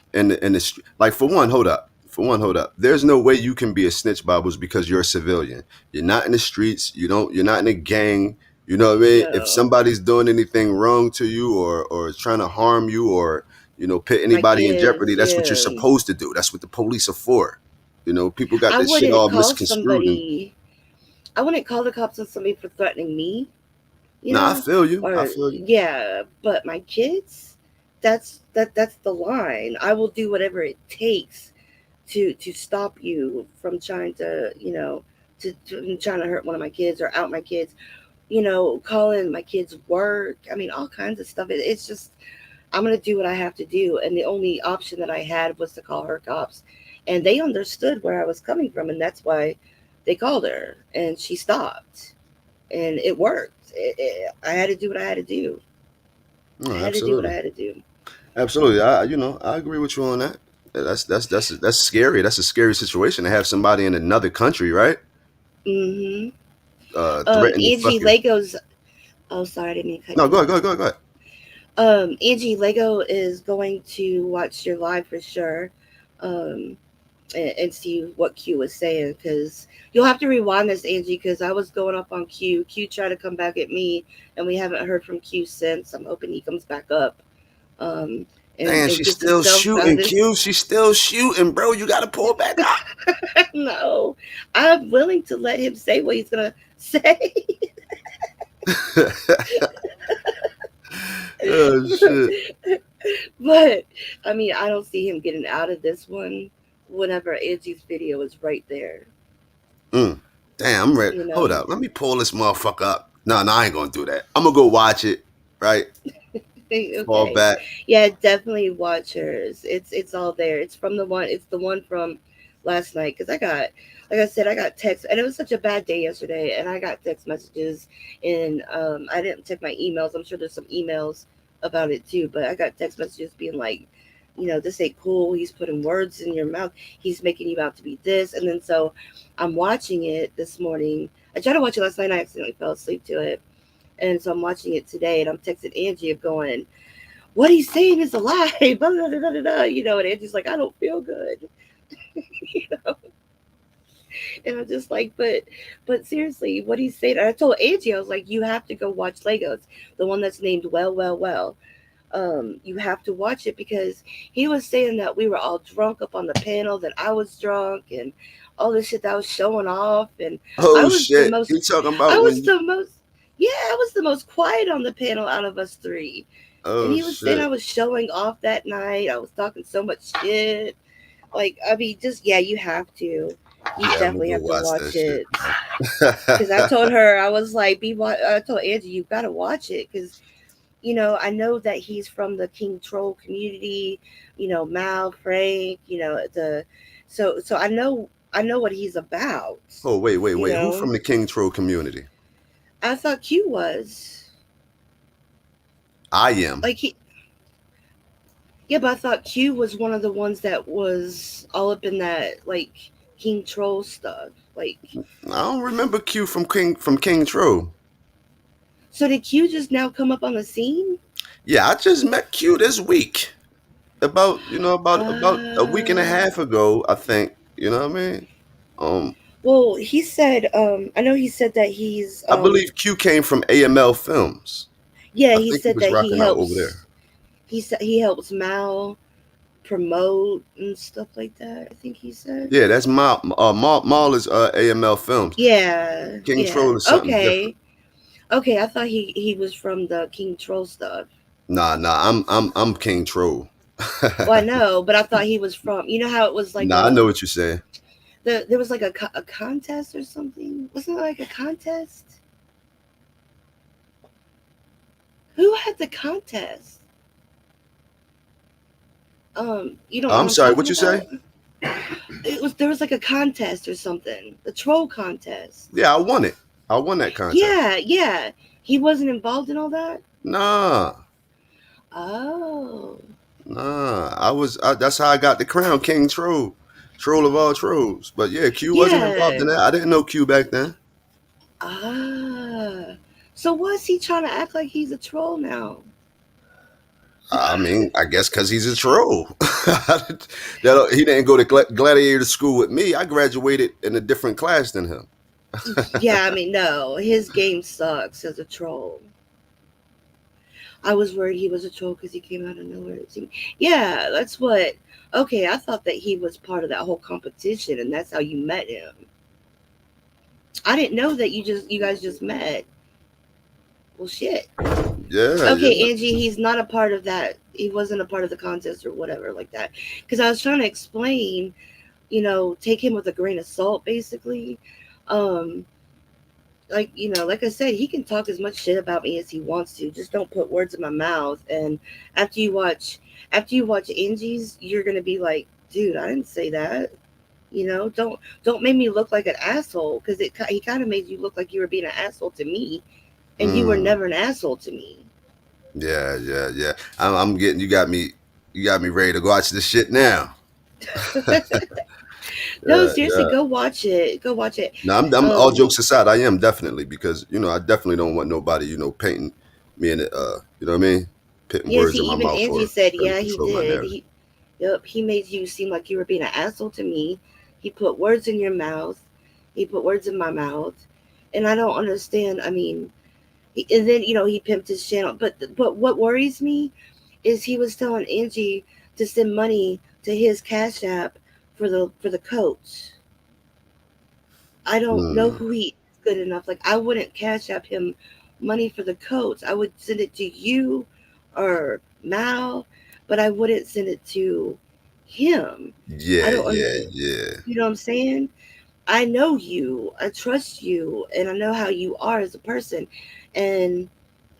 like, for one, hold up. For one, hold up. There's no way you can be a snitch, Bobbles, because you're a civilian. You're not in the streets. You're not in a gang. You know what I mean? If No, somebody's doing anything wrong to you or trying to harm you or, put my anybody in kids, jeopardy, that's what you're yeah. supposed to do. That's what the police are for. People got I this shit wouldn't all call misconstrued. And somebody. I wouldn't call the cops on somebody for threatening me, nah, I feel you. I or feel you. yeah. But my kids, that's the line. I will do whatever it takes to stop you from trying to trying to hurt one of my kids or out my kids, calling my kids work. I mean, all kinds of stuff. It's just, I'm gonna do what I have to do, and the only option that I had was to call her cops, and they understood where I was coming from, and that's why they called her, and she stopped, and it worked. I had to do what I had to do. No, I had to do what I absolutely. had to do. Absolutely. I agree with you on that. That's scary. That's a scary situation to have somebody in another country, right? Hmm. Threaten to Angie fucking. Legos. Oh, sorry, I didn't mean to cut No, you go ahead, off. go ahead, go ahead, go ahead. Angie Lego is going to watch your live for sure, um, and see what Q was saying, because you'll have to rewind this, Angie, because I was going up on Q. Q tried to come back at me, and we haven't heard from Q since. I'm hoping he comes back up, um, Man, and she's gets still himself out of shooting, this. She's still shooting, bro. You gotta pull back No, I'm willing to let him say what he's gonna say. up. Oh shit. But I mean, I don't see him getting out of this one whenever Angie's video is right there. Mm. Damn, I'm ready. You Hold know. up. Let me pull this motherfucker up. No, I ain't gonna do that. I'm gonna go watch it. Right? Fall Okay. back. Yeah, definitely watch hers. It's all there. It's the one from last night because like I said, I got text, and it was such a bad day yesterday, and I got text messages, and I didn't check my emails. I'm sure there's some emails about it too, but I got text messages being like, this ain't cool. He's putting words in your mouth. He's making you out to be this, and then so I'm watching it this morning. I tried to watch it last night. I accidentally fell asleep to it, and so I'm watching it today, and I'm texting Angie going, "What he's saying is a lie." Blah, blah, blah, blah, blah, and Angie's like, "I don't feel good," you know. And I'm just like, but seriously, what he's saying. I told Angie, I was like, you have to go watch Legos, the one that's named Well, Well, Well. You have to watch it because he was saying that we were all drunk up on the panel, that I was drunk, and all this shit that I was showing off, and I Oh was the shit! most, You talking I about was when you? the most, yeah, I was the most quiet on the panel out of us three. And Oh he was saying I shit! was showing off that night. I was talking so much shit. Like, I mean, just yeah, you have to. You Yeah, I'm gonna definitely go have to watch watch that shit, it. Because I man. told her, I was like, I told Angie, you gotta watch it. Because, I know that he's from the King Troll community, Mal, Frank, so I know what he's about, Oh wait, wait, you wait. Who know. from the King Troll community? I thought Q was. I am. Like, yeah, but I thought Q was one of the ones that was all up in that, like, King Troll stuff. Like, I don't remember Q from King Troll. so did Q just now come up on the scene? Yeah, I just met Q this week. About a week and a Uh, half ago, I think. You know what I mean? Um, well, he said, I know he said that he's, I believe Q came from AML Films. yeah, I he think he said was that rocking out over there. he helps Mal promote and stuff like that. I think he said. Yeah, that's Maul is AML Films. Yeah, King yeah. Troll is something different. Okay, okay. I thought he was from the King Troll stuff. Nah, I'm King Troll. Well, I know, but I thought he was from. You know how it was like Nah, I know what you're saying. there was like a contest or something. Wasn't it like a contest? Who had the contest? You don't know what I'm I'm sorry, talking what you about? say? There was like a contest or something. The troll contest. Yeah, I won it. I won that contest. Yeah, yeah. He wasn't involved in all that. Nah, Oh, nah. That's how I got the crown, King Troll, troll of all trolls. But yeah, Q wasn't involved yeah. in that. I didn't know Q back then. Ah. So what's he trying to act like he's a troll now? I mean, I guess because he's a troll. He didn't go to gladiator school with me. I graduated in a different class than him. Yeah, I mean, no, his game sucks as a troll. I was worried he was a troll because he came out of nowhere. Yeah, that's what. Okay, I thought that he was part of that whole competition, and that's how you met him. I didn't know that you guys just met. Well, shit. Yeah, Okay, yeah. Angie, he's not a part of that. He wasn't a part of the contest or whatever like that. Because I was trying to explain, take him with a grain of salt, basically. Um, like I said, he can talk as much shit about me as he wants to. Just don't put words in my mouth. And after you watch, Angie's, you're gonna be like, dude, I didn't say that. Don't make me look like an asshole because he kind of made you look like you were being an asshole to me, and you were Mm, never an asshole to me. yeah. I'm getting you got me ready to go watch this shit now. No, Yeah, seriously, yeah. go watch it. Go watch it. No, I'm all Um, jokes aside. I am definitely because I definitely don't want nobody painting me in it. You know what I mean? Putting yeah. See, words in my even mouth Angie or said, trying to yeah, he control my did. narrative. Yep, he made you seem like you were being an asshole to me. He put words in your mouth. He put words in my mouth, and I don't understand. I mean, and then he pimped his channel. But what worries me is he was telling Angie to send money to his Cash App for the coats. I don't know Hmm. who he is good enough. Like, I wouldn't Cash App him money for the coats. I would send it to you or Mal, but I wouldn't send it to him. I Yeah, don't under, yeah, yeah. you know what I'm saying? I know you, I trust you, and I know how you are as a person, and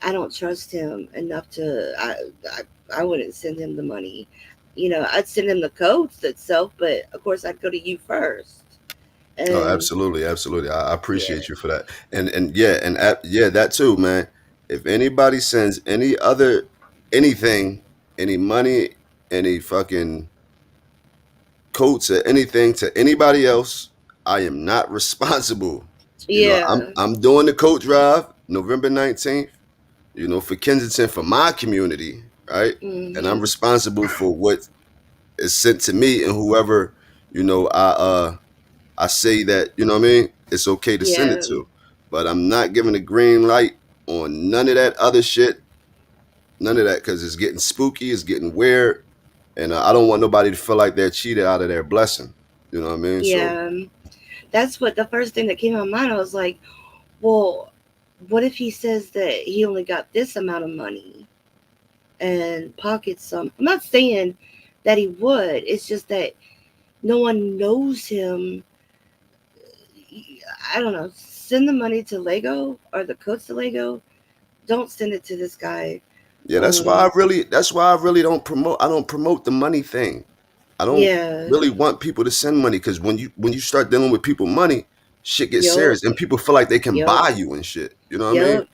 I don't trust him enough to. I wouldn't send him the money. I'd send him the codes itself, but of course I'd go to you first. Oh, And absolutely, absolutely. I yeah, appreciate you for that. And yeah, yeah, that too, man. If anybody sends any other anything, any money, any fucking coats or anything to anybody else, I am not responsible. yeah, I'm doing the coat drive November 19th, for Kensington for my community, right? And I'm hmm, responsible for what is sent to me and whoever, you know, I uh I say that, what I mean, it's okay to send it yeah, to. But I'm not giving a green light on none of that other shit. None of that, because it's getting spooky, it's getting weird. And I don't want nobody to feel like they're cheated out of their blessing. You know what I mean? So, yeah. That's what the first thing that came to my mind. I was like, well, what if he says that he only got this amount of money and pockets some? I'm not saying that he would. It's just that no one knows him. I don't know. Send the money to Lego or the coats to Lego. Don't send it to this guy. yeah, Um, that's why I really don't promote the money thing. I don't yeah. really want people to send money, because when you start dealing with people money, shit gets Yup. serious and people feel like they can Yup. buy you and shit. You know what I mean? Yup.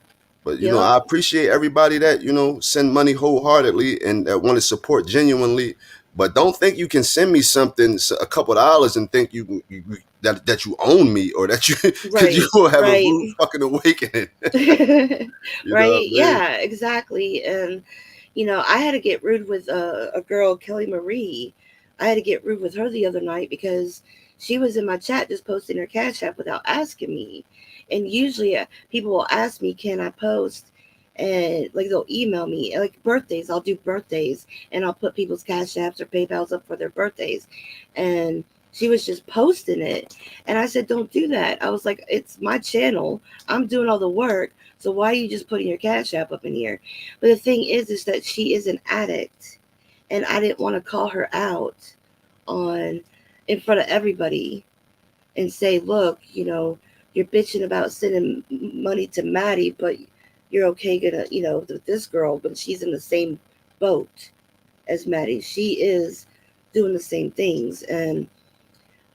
But Yup. I appreciate everybody that send money wholeheartedly and that want to support genuinely. But don't think you can send me something, a couple of dollars, and think that you own me, or that you because you Right. will have a Right. rude fucking awakening. You know Right. what I mean? Yeah. Exactly. And I had to get rude with a girl, Kelly Marie. I had to get rude with her the other night because she was in my chat just posting her cash app without asking me. And usually people will ask me, can I post? And like they'll email me, like birthdays. I'll do birthdays and I'll put people's cash apps or PayPal's up for their birthdays. And she was just posting it. And I said, don't do that. I was like, it's my channel. I'm doing all the work. So why are you just putting your cash app up in here? But the thing is that she is an addict, and I didn't want to call her out on in front of everybody and say, look, you're bitching about sending money to Maddie, but you're okay gonna, with this girl, but she's in the same boat as Maddie. She is doing the same things, and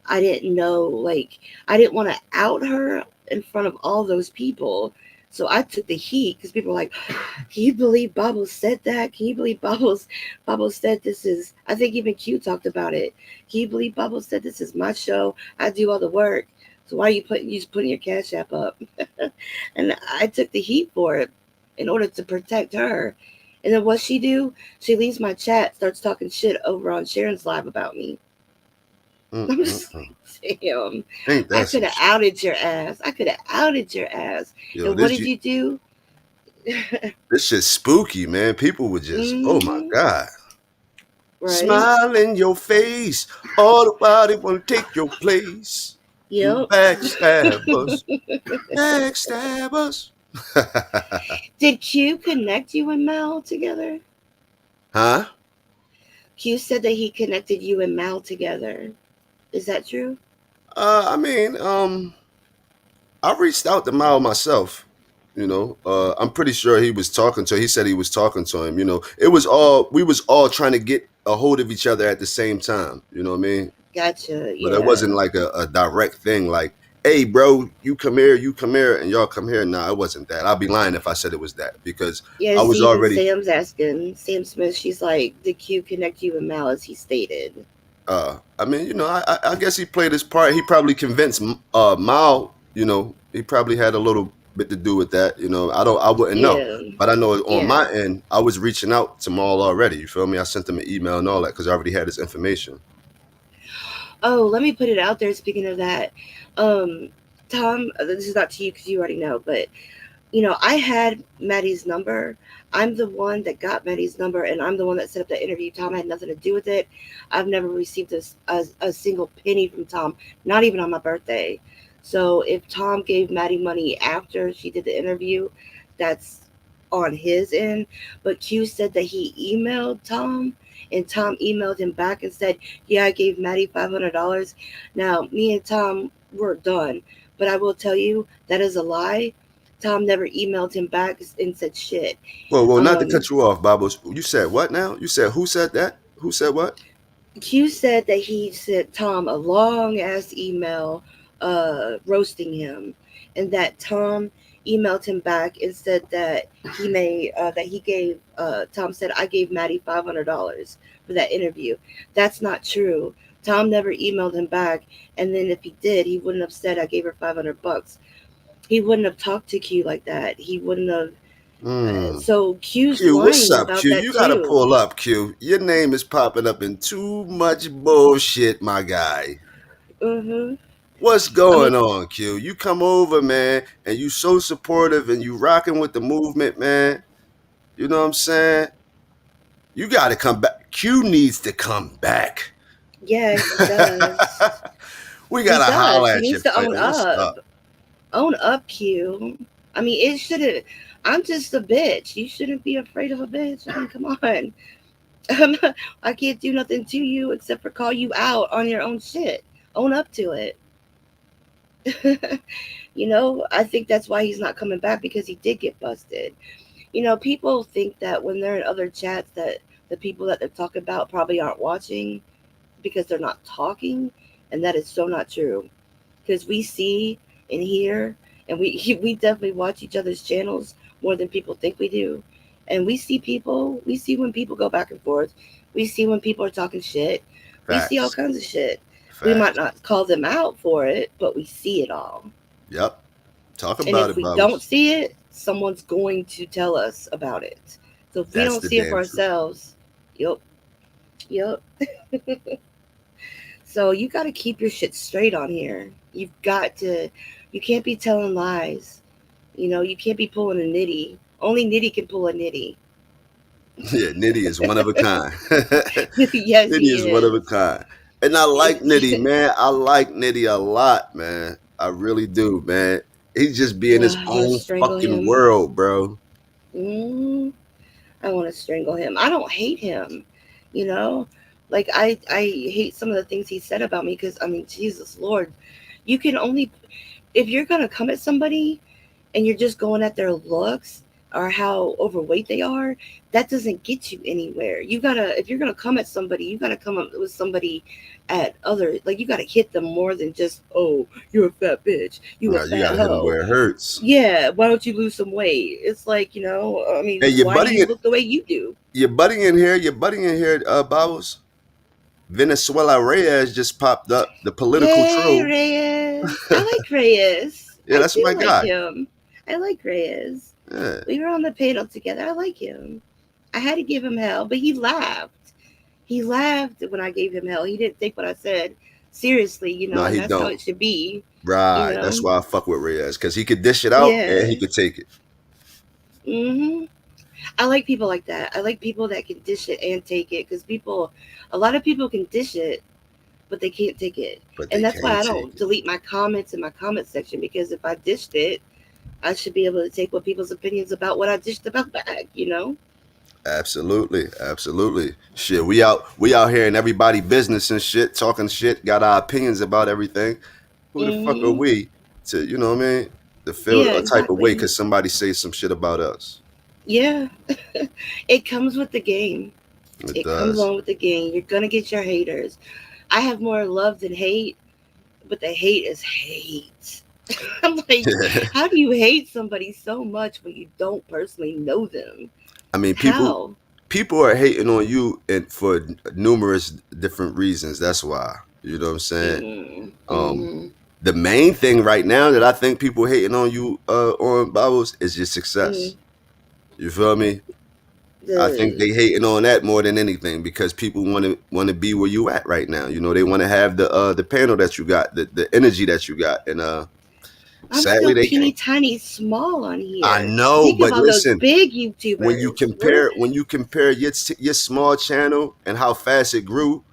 I didn't know, like, I didn't want to out her in front of all those people. So I took the heat because people were like, "Can you believe Bubbles said that? Can you believe Bubbles said this is?" I think even Q talked about it. Can you believe Bubbles said this is my show? I do all the work. So why are you just putting your cash app up? And I took the heat for it in order to protect her. And then what she do? She leaves my chat, starts talking shit over on Sharon's live about me. I'm just Mm-mm-mm. like, damn, Ain't I that could some have shit? outed your ass. I could have outed your ass. Yo, And what did you do? this shit's spooky, man. People would just, oh my Hmm. god, Right? smile in your face, all the while they want to take your place. You Yep. backstabbers, backstabbers. Did Q connect you and Mal together? Huh? Q said that he connected you and Mal together. Is that true? I mean, I reached out to Mao myself. I'm pretty sure he was talking to. He said he was talking to him. We was all trying to get a hold of each other at the same time. You know what I mean? Gotcha. But it Yeah. wasn't like a direct thing. Like, hey, bro, you come here, and y'all come here. Nah, it wasn't that. I'd be lying if I said it was that, because Yeah, I was see, even already Sam's asking, Sam Smith, she's like, did Q connect you and Mal as he stated? I mean, I guess he played his part. He probably convinced Mao. He probably had a little bit to do with that. I wouldn't know, Yeah. but I know on Yeah. my end, I was reaching out to Maul already. You feel me? I sent him an email and all that because I already had his information. Oh, let me put it out there. Speaking of that, um, Tom, this is not to you because you already know, but I had Maddie's number. I'm the one that got Maddie's number, and I'm the one that set up the interview. Tom had nothing to do with it. I've never received a single penny from Tom, not even on my birthday. So if Tom gave Maddie money after she did the interview, that's on his end. But Q said that he emailed Tom, and Tom emailed him back and said, "Yeah, I gave Maddie $500." Now, me and Tom were done, but I will tell you that is a lie. Tom never emailed him back and said shit. Well, not to Um, cut you off, Babos. You said what now? You said who said that? Who said what? Q said that he sent Tom a long ass email roasting him, and that Tom emailed him back and said that he gave Tom said I gave Maddie $500 for that interview. That's not true. Tom never emailed him back, and then if he did, he wouldn't have said I gave her $500. He wouldn't have talked to Q like that. He wouldn't have. Hmm. So Q's Q, what's lying up, about Q? that You gotta too. pull up, Q. Your name is popping up in too much bullshit, my guy. Hmm. What's I mean, going on, Q? You come over, man, and you so supportive and you rocking with the movement, man. You know what I'm saying? You gotta come back. Q needs to come back. yeah, he does. We He gotta does. holler He at you, needs to player. own What's up. up? Own up, Q. I mean, it shouldn't. I'm just a bitch. You shouldn't be afraid of a bitch. I mean, come on. I can't do nothing to you except for call you out on your own shit. Own up to it. I think that's why he's not coming back because he did get busted. People think that when they're in other chats that the people that they're talking about probably aren't watching because they're not talking, and that is so not true. Because we see and hear, and we we definitely watch each other's channels more than people think we do, and we see people. We see when people go back and forth. We see when people are talking shit. We see all Facts. kinds of shit. We might Facts. not call them out for it, but we see it all. Yep. Talk And about if it, we don't Bubbles. see it, someone's going to tell us about it. So if we That's don't the see it for damn truth. ourselves, yep, yep. So you got to keep your shit straight on here. You've got to. You can't be telling lies. You can't be pulling a nitty. Only Nitty can pull a nitty. Yeah, Nitti is one of a kind. Yes, Nitty he is one of a is. kind. And I like Nitty, It, man. I like Nitty a lot, man. I really do, man. He's just be in his I want to own strangle fucking him. world, bro. Mm, I want to strangle him. I don't hate him. You know, I hate some of the things he said about me because I mean, Jesus Lord, you can only if you're gonna come at somebody and you're just going at their looks or how overweight they are, that doesn't get you anywhere. You gotta, if you're gonna come at somebody, you gotta come up with somebody at other, like you gotta hit them more than just, oh, you're a fat bitch, you a No, you fat gotta hit him hoe. where it hurts. Yeah, why don't you lose some weight? It's like, I Hey, mean, why do you look the way you do? you're butting in here. You're butting in here, Bobbles. Venezuela Reyes just popped up. The political Yay, troll. Reyes. I like Reyes. Yeah, I that's do my like guy. him. I like Reyes. Yeah. We were on the panel together. I like him. I had to give him hell, but he laughed. He laughed when I gave him hell. He didn't take what I said seriously, No, and he that's how don't. it should be, you Right. That's know. why I fuck with Reyes, because he could dish it out and Yeah. he could take it. Mhm. I like people like that. I like people that can dish it and take it because a lot of people can dish it, but they can't take it. But And they that's why can't I take don't it. delete my comments in my comment section because if I dished it, I should be able to take what people's opinions about what I dished about back. Absolutely, absolutely. Shit, we out here in everybody business and shit, talking shit, got our opinions about everything. Who the fuck are Mhm. we to, you know what I mean? To feel Yeah, a type of way exactly. because somebody says some shit about us. Yeah. It comes with the game. It It comes does. along with the game. You're gonna get your haters. I have more love than hate, but the hate is hate. I'm like, how do you hate somebody so much when you don't personally know them? I mean, people How? people are hating on you and for numerous different reasons. That's why. You know what I'm saying? Mm, Um, mm, the main thing right now that I think people hating on you on Bibles is your mm. success. You feel me? I think The they hating on that more than anything because people want to be where you at right now. You know, they want to have the panel that you got, the energy that you got, and I'm sadly still they teeny can't. tiny small on I here. know, Think of but all those listen, big when you YouTubers. We're compare your small channel and how fast it grew,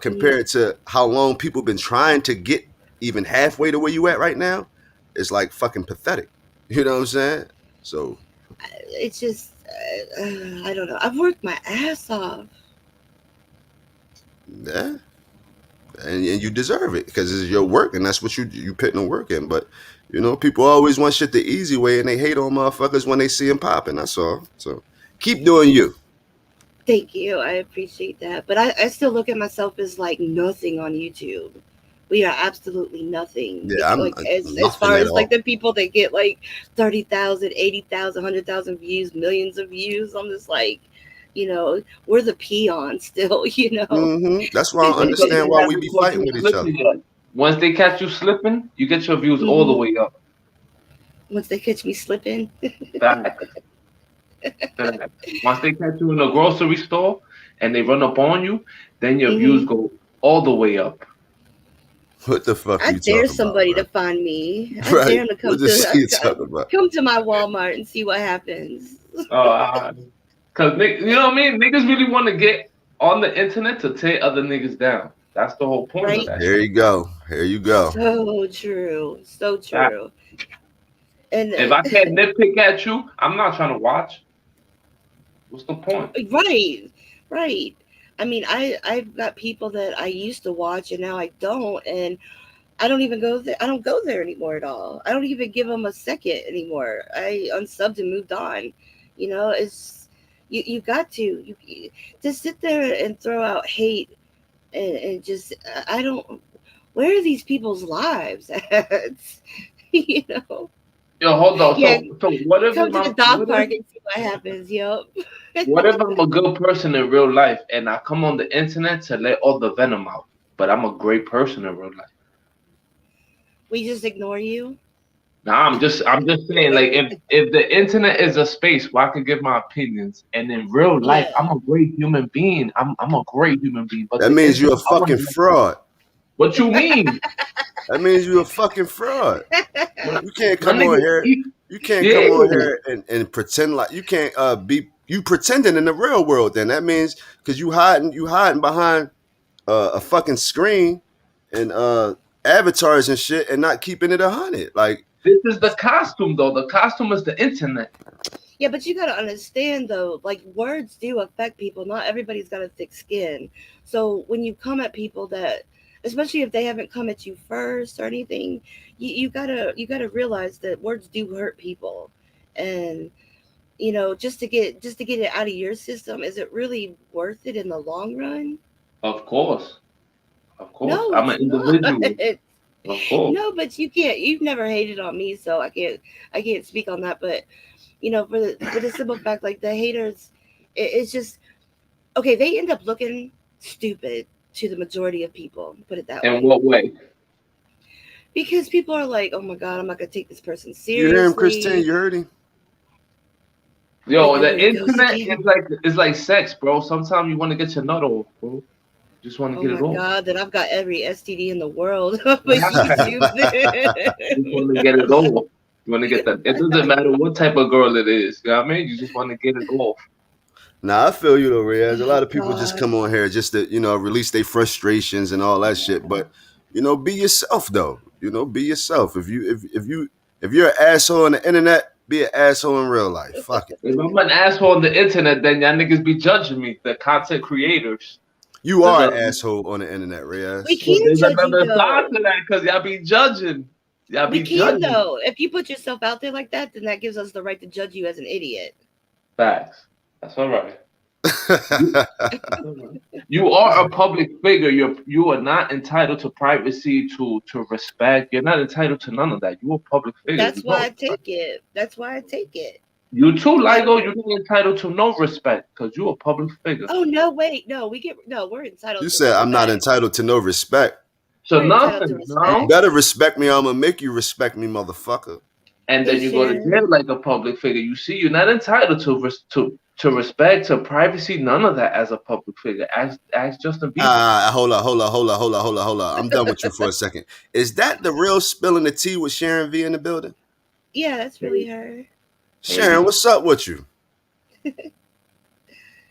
mm, compared to how long people been trying to get even halfway to where you at right now, it's like fucking pathetic. You know what I'm saying? So it's just I don't know. I've worked my ass off. yeah, and you deserve it because it's your work and that's what you putting the work in. But you know, people always want shit the easy way and they hate on motherfuckers when they see them popping. That's all. So keep doing you. Thank you. I appreciate that. But I still look at myself as like nothing on YouTube. We are absolutely nothing. Yeah, I'm Like as nothing far at as like all. the people that get like 30,000, 80,000, 100,000 views, millions of views, I'm just like, we're the peons still, That's why I don't Because understand they why we haven't be caught fighting you with each other. slipping yet. Once they catch you slipping, you get your views all the Mhm. way up. Once they catch me slipping. Facts. Facts. Once they catch you in a grocery store and they run up on you, then your views Hmm. go all the way up. What the fuck I you dare talking about, somebody bro? to find me. I Right? dare them to What the shit you uh, talking about? come to my Walmart and see what happens. Cause you know what I mean? Niggas really want to get on the internet to tear other niggas down. That's the whole point of Right? that Here shit. you go. Here you go. So true. So Fact. true. And If I can't nitpick at you, I'm not trying to watch. What's the point? right, right. I mean, I've got people that I used to watch and now I don't, and I don't even go there. I don't go there anymore at all. I don't even give them a second anymore. I unsubbed and moved on. It's you got to to sit there and throw out hate and just I don't. Where are these people's lives at? you know. Yo, hold on. Yeah, So what if come to my the dog park and see what happens. Yep. what if I'm a good person in real life and I come on the internet to let all the venom out, but I'm a great person in real life? We just ignore you. Now I'm just saying, like, if the internet is a space where I can give my opinions, and in real life Yeah. I'm a great human being. I'm a great human being, but That the means you're internet a I want fucking to let fraud. what you mean? That means you're a fucking fraud. My, You can't my come on nigga, here. You can't come yeah. on here and pretend like you can't be you pretending in the real world. Then that means because you hiding behind a fucking screen and avatars and shit and not keeping it 100. Like This is the costume though. The costume is the internet. Yeah, but you got to understand though, like words do affect people. Not everybody's got a thick skin. So when you come at people that, especially if they haven't come at you first or anything, you gotta realize that words do hurt people, and just to get it out of your system, is it really worth it in the long run? Of course, of course. No, I'm it's an not. individual. Of course. No, but you can't. You've never hated on me, so I can't speak on that. But for the simple fact, like the haters, it's just okay. They end up looking stupid to the majority of people. Put it that In way, what way? because people are like, "Oh my god, I'm not gonna take this person you hear him, Christine? seriously." You heard him? Wait, Yo, there the he goes internet again. is like sex, bro. Sometimes you want to get your nut off, bro. You just want to Oh get it my off. god, that I've got every STD in the world off of YouTube. You just want to get it off. You want to get that. It doesn't matter what type of girl it is. You know what I mean? You just want to get it off. Nah, I feel you though, Riaz. A Oh lot of people just god. come on here just to, release their frustrations and all that shit. But, be yourself though. Be yourself. If you're an asshole on the internet, be an asshole in real life. Fuck it. If I'm an asshole on the internet, then y'all niggas be judging me, the content creators. You There's are a an asshole on the internet, We Riaz. can there's judge you another side though. to that because y'all be judging. Y'all We be can judging. though. If you put yourself out there like that, then that gives us the right to judge you as an idiot. Facts. That's all right. You, you are a public figure. You are not entitled to privacy, to respect. You're not entitled to none of that. You're a public figure. That's You why know. I take it. That's why I take it. You too, And Ligo. You're not entitled to no respect because you're a public figure. oh no, wait, no, we're entitled You to said I'm not respect. entitled to no respect. So We're entitled to nothing, You no. respect. better respect me or I'm gonna make you respect me, motherfucker. And Hey then you go to Sharon. jail like a public figure. You see, you're not entitled to respect, to privacy, none of that as a public figure. Ask Justin Bieber. Hold up. I'm done with you for a second. Is that the real spilling the tea with Sharon V in the building? Yeah, that's really her. Sharon, what's up with you?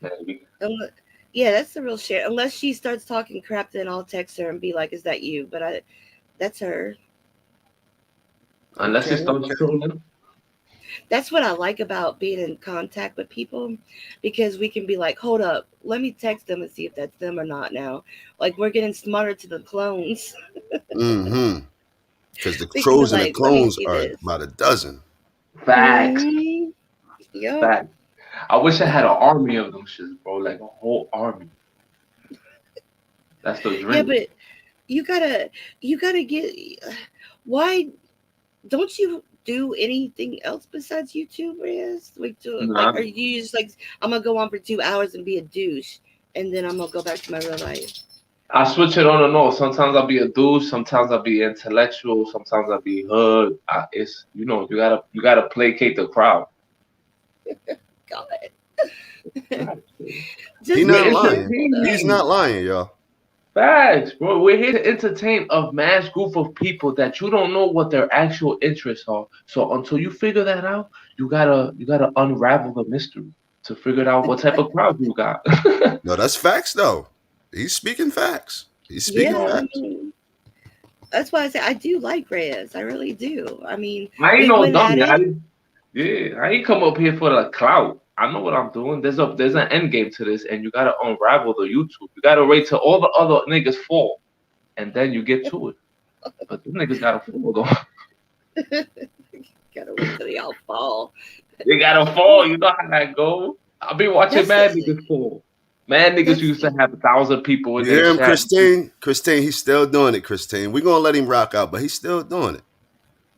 Maybe. Unle- Yeah, that's the real Sharon. Unless she starts talking crap, then I'll text her and be like, "Is that you?" But that's her. Unless Okay, he starts okay. trolling. That's what I like about being in contact with people, because we can be like, hold up, let me text them and see if that's them or not now. Like we're getting smarter to the clones. Mm-hmm. Because the We can be crows and the like, let me clones see are this. about a dozen. Facts. Mm-hmm. Yep. Facts. I wish I had an army of them shits, bro. Like a whole army. That's the Yeah, dream. but you gotta get. Why don't you do anything else besides YouTube, Riz? Nah, Are you just like, I'm gonna go on for 2 hours and be a douche, and then I'm gonna go back to my real life? I switch it on and off. Sometimes I'll be a douche. Sometimes I'll be intellectual. Sometimes I'll be hood. It's you gotta placate the crowd. God, He just We're not be lying. careful He's though. entertaining. not lying, y'all. Facts, bro. We're here to entertain a mass group of people that you don't know what their actual interests are. So until you figure that out, you gotta unravel the mystery to figure out what type of crowd you got. No, that's facts though. He's speaking facts. He's speaking Yeah, I facts. mean, that's why I say I do like Reyes. I really do. I mean, I ain't we no went at dummy. it. I ain't come up here for the clout. I know what I'm doing. There's an end game to this, and you gotta unravel the YouTube. You gotta wait till all the other niggas fall, and then you get to it. But them niggas gotta fall though. Gotta wait till they all fall. They gotta fall. Well, You know how that go. I be watching that's mad the niggas fall. Mad niggas that's used to the have 1,000 people in You their hear him, chat. Christine? Christine, he's still doing it, Christine. We're gonna let him rock out, but he's still doing it.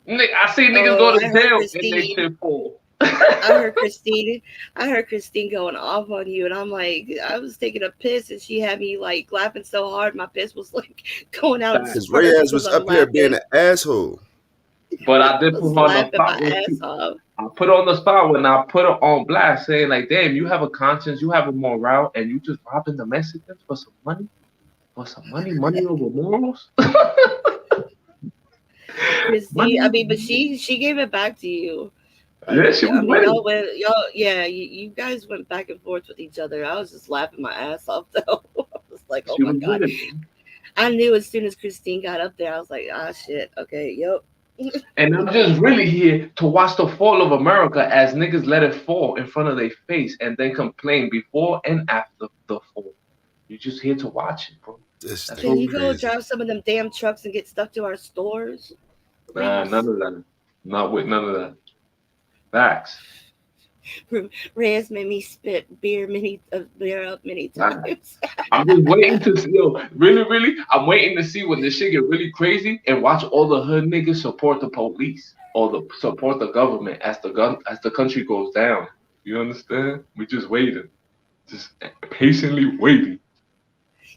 I see niggas Oh, go to I heard jail and they Christine. shit fall. I heard Christine. I heard Christine going off on you, and I'm like, I was taking a piss, and she had me like laughing so hard, my piss was like going out in Because spurts Reyes because was I'm up here being laughing. an asshole. But I I did put was her on the laughing spot my when ass off. I put her on the spot when I put her on blast, saying like, "Damn, you have a conscience, you have a morale, and you just robbing the Mexicans for some money, money over morals." Christine, Money I over mean, but morals. she gave it back to you. Yeah, she was I mean, with it. you guys went back and forth with each other. I was just laughing my ass off though. I was like, oh She my was with god. it. I knew as soon as Christine got up there, I was like, ah shit, okay, yep. And I'm just really here to watch the fall of America as niggas let it fall in front of their face and then complain before and after the fall. You're just here to watch it, bro. This That's Can what nigga you we go crazy. drive some of them damn trucks and get stuff to our stores, Nah, Reyes? none of that. Not with none of that. Facts. Reyes made me spit beer up many Facts. times. I'm just waiting to see, yo, really, I'm waiting to see when this shit get really crazy and watch all the hood niggas support the police or support the government as the country goes down. You understand? We just waiting, just patiently waiting.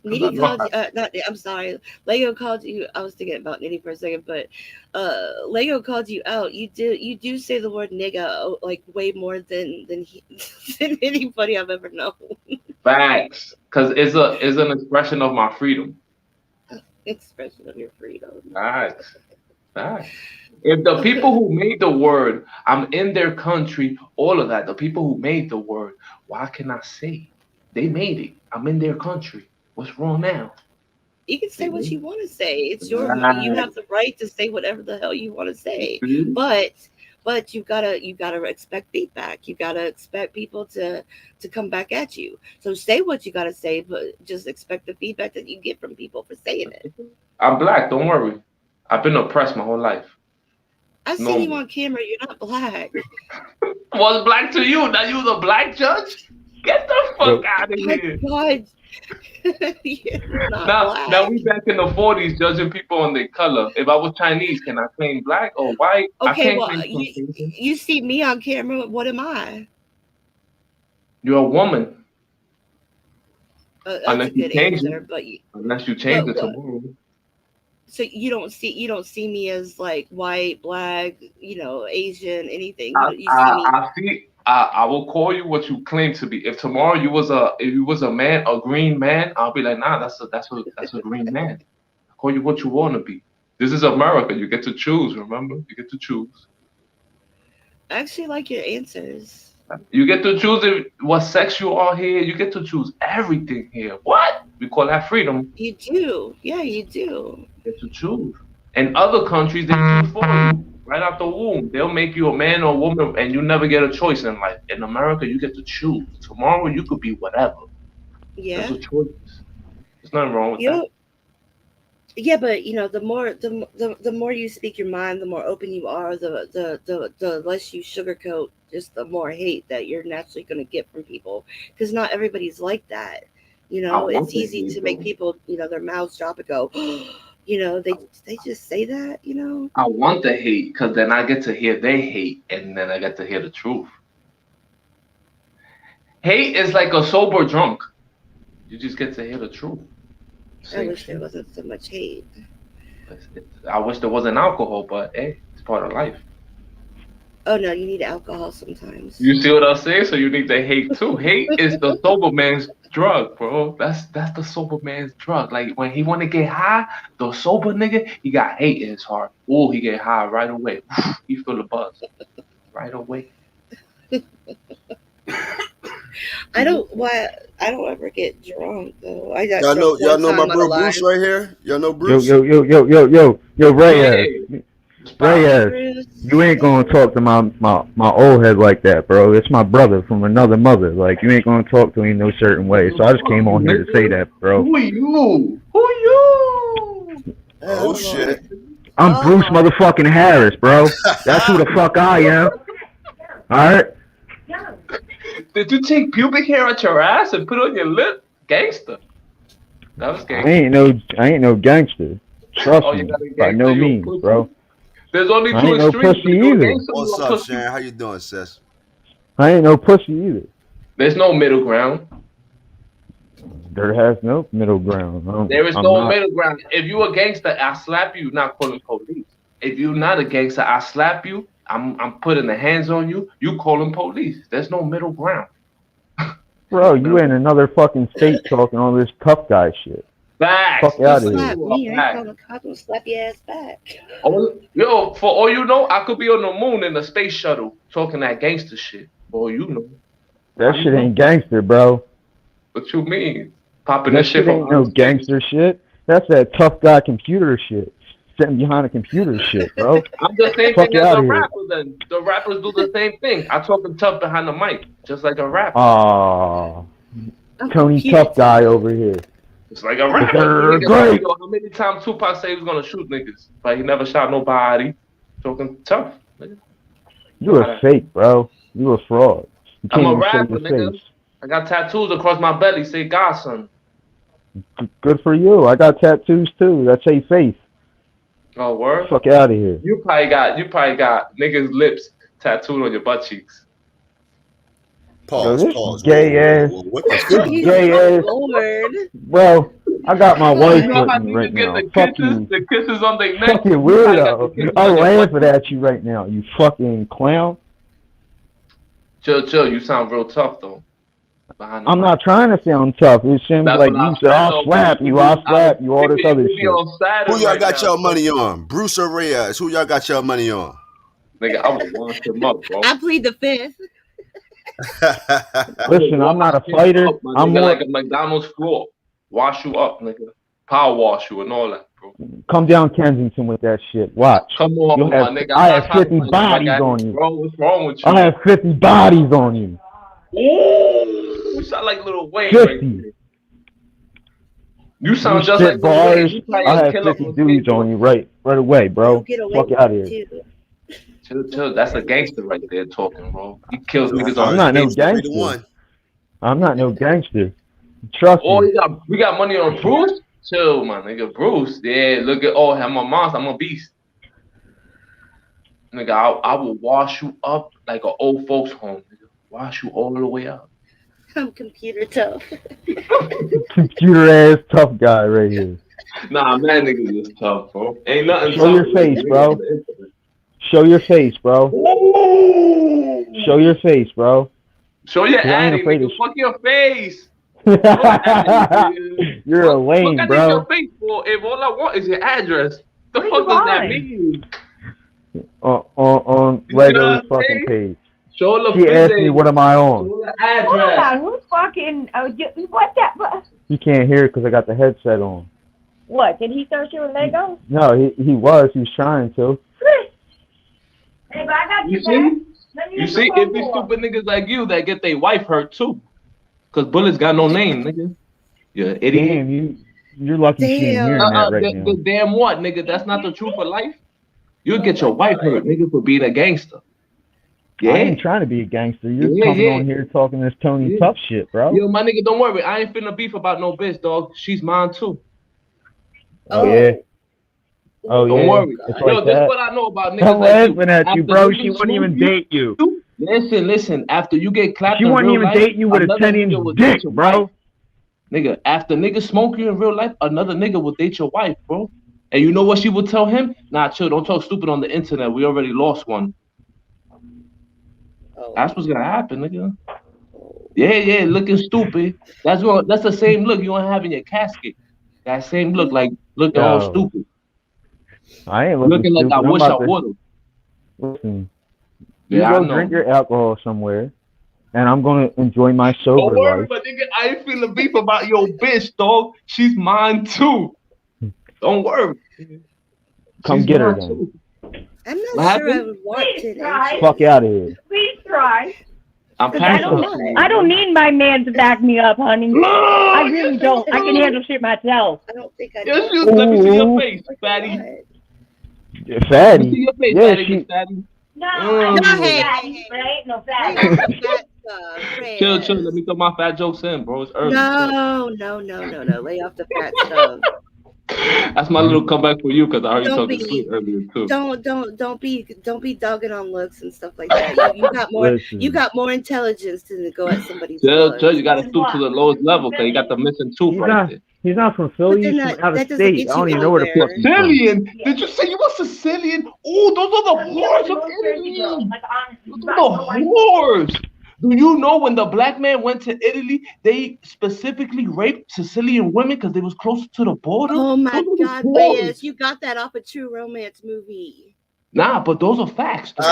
Cause I Nitty know called you. Not. I'm sorry. Lego called you. I was thinking about Nitty for a second, but Lego called you out. You do say the word nigga like way more than anybody I've ever known. facts. Cause it's an expression of my freedom. Expression of your freedom. Facts. Facts. If the people who made the word, I'm in their country, all of that, the people who made the word, why can I say they made it? I'm in their country. What's wrong now? You can They say what made you want to say. It's your. You right. have the right to say whatever the hell you want to You say. see? But you gotta expect feedback. You gotta expect people to come back at you. So say what you gotta say, but just expect the feedback that you get from people for saying it. I'm black, don't worry. I've been oppressed my whole life. I've It's seen you normal. on camera. You're not black. What's black to you? Now you the black judge? Get the fuck out of My here. God, you're not Now black. we back in the 40s judging people on their color. If I was Chinese, can I claim black or white? I Okay, can't well, claim you Caucasian. you see me on camera. What am I? You're a woman. That's a Unless you good change it. answer. Unless you change But it what? tomorrow. So you don't see me as like white, black, Asian, anything. I, You see I, me. I see. I will call you what you claim to be. If tomorrow you was a man, a green man, I'll be like, nah, that's a green man. I call you what you want to be. This is America. You get to choose. Remember, you get to choose. I actually like your answers. You get to choose what sex you are here. You get to choose everything here. What? We call that freedom. You do, yeah, you do. You get to choose. In other countries, they choose for you. Right out the womb, they'll make you a man or a woman, and you never get a choice in life. In America, you get to choose. Tomorrow, you could be whatever. There's Yeah, a choice. There's nothing wrong with that. you Yeah, but you know, the more you speak your mind, the more open you are, the less you sugarcoat, just the more hate that you're naturally going to get from people. Because not everybody's like that. You I know, want it's to easy hate to make though. people, you know, their mouths drop and go, you know, they just say that, you know. I want the hate because then I get to hear they hate and then I get to hear the truth. Hate is like a sober drunk. You just get to hear the truth. I Same wish there shit. wasn't so much hate. I wish there wasn't alcohol, but hey, it's part of life. Oh no, you need alcohol sometimes. You see what I'm saying? So you need to hate too. Hate is the sober man's drug, bro. That's the sober man's drug. Like when he want to get high, the sober nigga, he got hate in his heart. Oh, he get high right away. He feel the buzz right away. I don't ever get drunk though. I got Y'all drunk one know my time on a bro Bruce line. right here. Y'all know Yo, Bruce. yo, yo, yo, yo, yo, yo, Yeah, Reyes. spot. Reyes, Bruce, you ain't gonna yeah. talk to my old head like that, bro. It's my brother from another mother. Like, you ain't gonna talk to him no certain way. So I just came on here to say that, bro. Who you? Who you? Oh Oh shit. Lord. I'm Oh Bruce Lord. motherfucking Harris, bro. That's who the fuck I am. Alright? Did you take pubic hair out your ass and put on your lip? Gangster. That was I gangster. ain't no gangster. Trust Oh, you're me. not a By gangster, no you a means, pussy. bro. There's only I two ain't no extremes. pussy You're a either. gangster, you What's a up, pussy. Sharon? How you doing, sis? I ain't no pussy either. There's no middle ground. There has no middle ground. There is I'm no not. middle ground. If you a gangster, I slap you, not calling police. If you're not a gangster, I slap you. I'm putting the hands on you. You calling police. There's no middle ground. Bro, you in another fucking state talking all this tough guy shit. Facts. Fuck You out of But here. slap you a me, I ain't fact. calling the cops. I'm gonna slap your ass back. Yo, for all you know, I could be on the moon in a space shuttle talking that gangster shit. For all you know. That How you shit know? ain't gangster, bro. What you mean? Popping That this shit shit from ain't no outer space. gangster shit. That's that tough guy computer shit. Sitting behind a computer shit, bro. I'm the same Fuck thing as out a of here. rapper then. The rappers do the same thing. I talking tough behind the mic, just like a rapper. Aw, I'm Tony computer Tough Guy tough. over here. It's like a But rapper. The they're nigga said, great. yo, how many times Tupac said he was gonna shoot niggas, but he never shot nobody. Talking tough, nigga. You You know a how that. fake, bro. You a fraud. You I'm can't a even show rapper, your nigga. face. I got tattoos across my belly. Say Godson. Good for you. I got tattoos too. That say face. Oh, word. Fuck out of here. You probably got niggas' lips tattooed on your butt cheeks. Yo, Pause. this Pause. Whoa, gay whoa, whoa, ass, whoa. What the this fuck? gay Oh ass, Lord. bro. I got my You wife God. know with how me right niggas get now. Fuck you, the kisses on their neck. fucking You probably got the weirdo. kisses I'm on your butt laughing cheeks. at you right now. You fucking clown. Chill, chill. You sound real tough though. Behind the I'm mic. not trying to sound tough. It seems That's like what I you said, said I'll though. But slap you, I'll slap you, all this you other could be shit. on Who Saturn y'all right got now. your So, money on? Bruce or Reyes? Who y'all got your money on? nigga, I would wash him up, bro. I plead the fifth. I would Listen, I'm wash not a him fighter. up, my I'm nigga, like more. a McDonald's floor. Wash you up, nigga. Power wash you and all that, bro. Come down Kensington with that shit. Watch. Come You'll on, my have. nigga. I'm I not have trying to 50 fight drug bodies on addicts, you. bro. What's wrong with I you? have 50 bodies on you. Ooh, you sound like Lil Wayne right 50. there. You You sound just like spit Lil Wayne. bars. You Get probably I a have killer 50 on dudes on skateboard. you right away, He'll bro. get away Fuck with out of it here. too. Chill, chill. That's a gangster right there talking, bro. He kills So niggas I'm on far as not no Bruce, skateboard. 3 to gangster. 1. I'm not no gangster. Trust Oh, me. we got money on Bruce? Chill, my nigga. Bruce. Yeah, look at I'm a monster. I'm a beast. Nigga, I will wash you up like an old folks home, nigga. Wash you all the way up. I'm computer tough. Computer ass tough guy right here. Nah, man, niggas is tough, bro. Ain't nothing Show tougher your than face, niggas on bro. the internet. Show your face, bro. Show Ooh. your face, bro. Show your Cause I ain't addy, afraid nigga. of. Fuck your face. Show the addy, nigga. You're a Fuck lame, I need your bro. face for if all I want is your address. The What do you fuck does that want? mean? On You see what Lego's I'm fucking saying? page. Show the She asked me, physics. what am I on? Show the Hold address. on, who's fucking? Oh, what that? You can't hear it because I got the headset on. What? Did he throw you a Lego? No, he was trying to. Hey, but I got You your back. see? Let me You use the see? It be floor. stupid niggas like you that get their wife hurt too. Cause bullets got no name, nigga. You idiot. Damn, You're lucky she ain't hearing that right now. Damn what, nigga? That's not the truth of life. You'll get Oh your my wife hurt, nigga, for being a gangster. Yeah. I ain't trying to be a gangster. You're Yeah, coming yeah. on here talking this Tony Yeah. Tough shit, bro. Yo, my nigga, don't worry. I ain't finna beef about no bitch, dog. She's mine too. Oh yeah. Oh Don't yeah. worry. It's Yo, like this is that. what I know about niggas I'm like you. laughing at you, After bro. niggas She wouldn't even smoke date you. Listen. After you get clapped She in wouldn't real even life, date you with a another 10-inch nigga will dick, date your bro. wife. Nigga, after niggas smoke you in real life, another nigga will date your wife, bro. And you know what she would tell him? Nah, chill. Don't talk stupid on the internet. We already lost one. That's what's gonna happen, nigga. Yeah, looking stupid. That's the same look you don't have in your casket. That same look, like looking all Yo. stupid. I ain't Looking like I stupid. wish I would've. Listen. You Yeah, go I know. drink your alcohol somewhere, and I'm gonna enjoy my sober Don't worry, life. but nigga, I ain't feeling beef about your bitch, dog. She's mine too. Don't worry. Come She's get her mine then. too. I'm What not sure I happened? would want Please 10 try. inches. Fuck out of here. Please try. I'm Cause I passionate. don't need my man to back me up, honey. No, I really yes, don't. you I can do. handle shit myself. I don't think I Yes, do. you. Let me see your Ooh. face, fatty. Let Fatty. me see your face, Yeah, fatty. Fatty. No, I ain't No, no hey, fatty, but I ain't no Lay fatty. off the fat stuff, Chill. Fred. Let me throw my fat jokes in, bro. It's early. No. Lay off the fat stuff. That's my little comeback for you because I heard you Don't talking sweet be, earlier too. don't be dogging on looks and stuff like that. You got more, Listen. you got more intelligence than to go at somebody's Chill. looks. You gotta stoop to the lowest level because you got the missing tooth right there. He's not from But Philly. then He's from out of that doesn't state. get I you don't even know where the fuck anywhere. he's from. Sicilian? Did you say you were Sicilian? Oh, those are the whores of Italy. Like, honestly, Those are the whores. Do you know when the black man went to Italy, they specifically raped Sicilian women because they was closer to the border? Oh my Those are the God, whores. Reyes, you got that off a True Romance movie. Nah, but those are facts, though.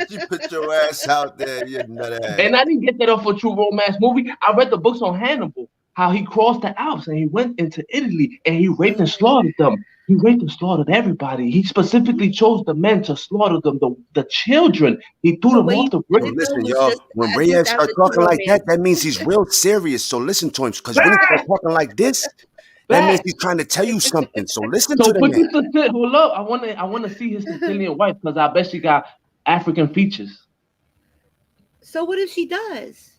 You put your ass out there, you nut ass. And I didn't get that off a True Romance movie. I read the books on Hannibal, how he crossed the Alps and he went into Italy and he raped and slaughtered them. He raped and slaughtered everybody. He specifically chose the men to slaughter them, the children. He threw So them what off you the Yo, bridge. listen, y'all. When Reyes start talking like that, that means he's real serious. So listen to him, because when he start talking like this, that means he's trying to tell you something. So listen So to the put man. this Sicilian. Hold up, I wanna see his Sicilian wife because I bet she got African features. So what if she does?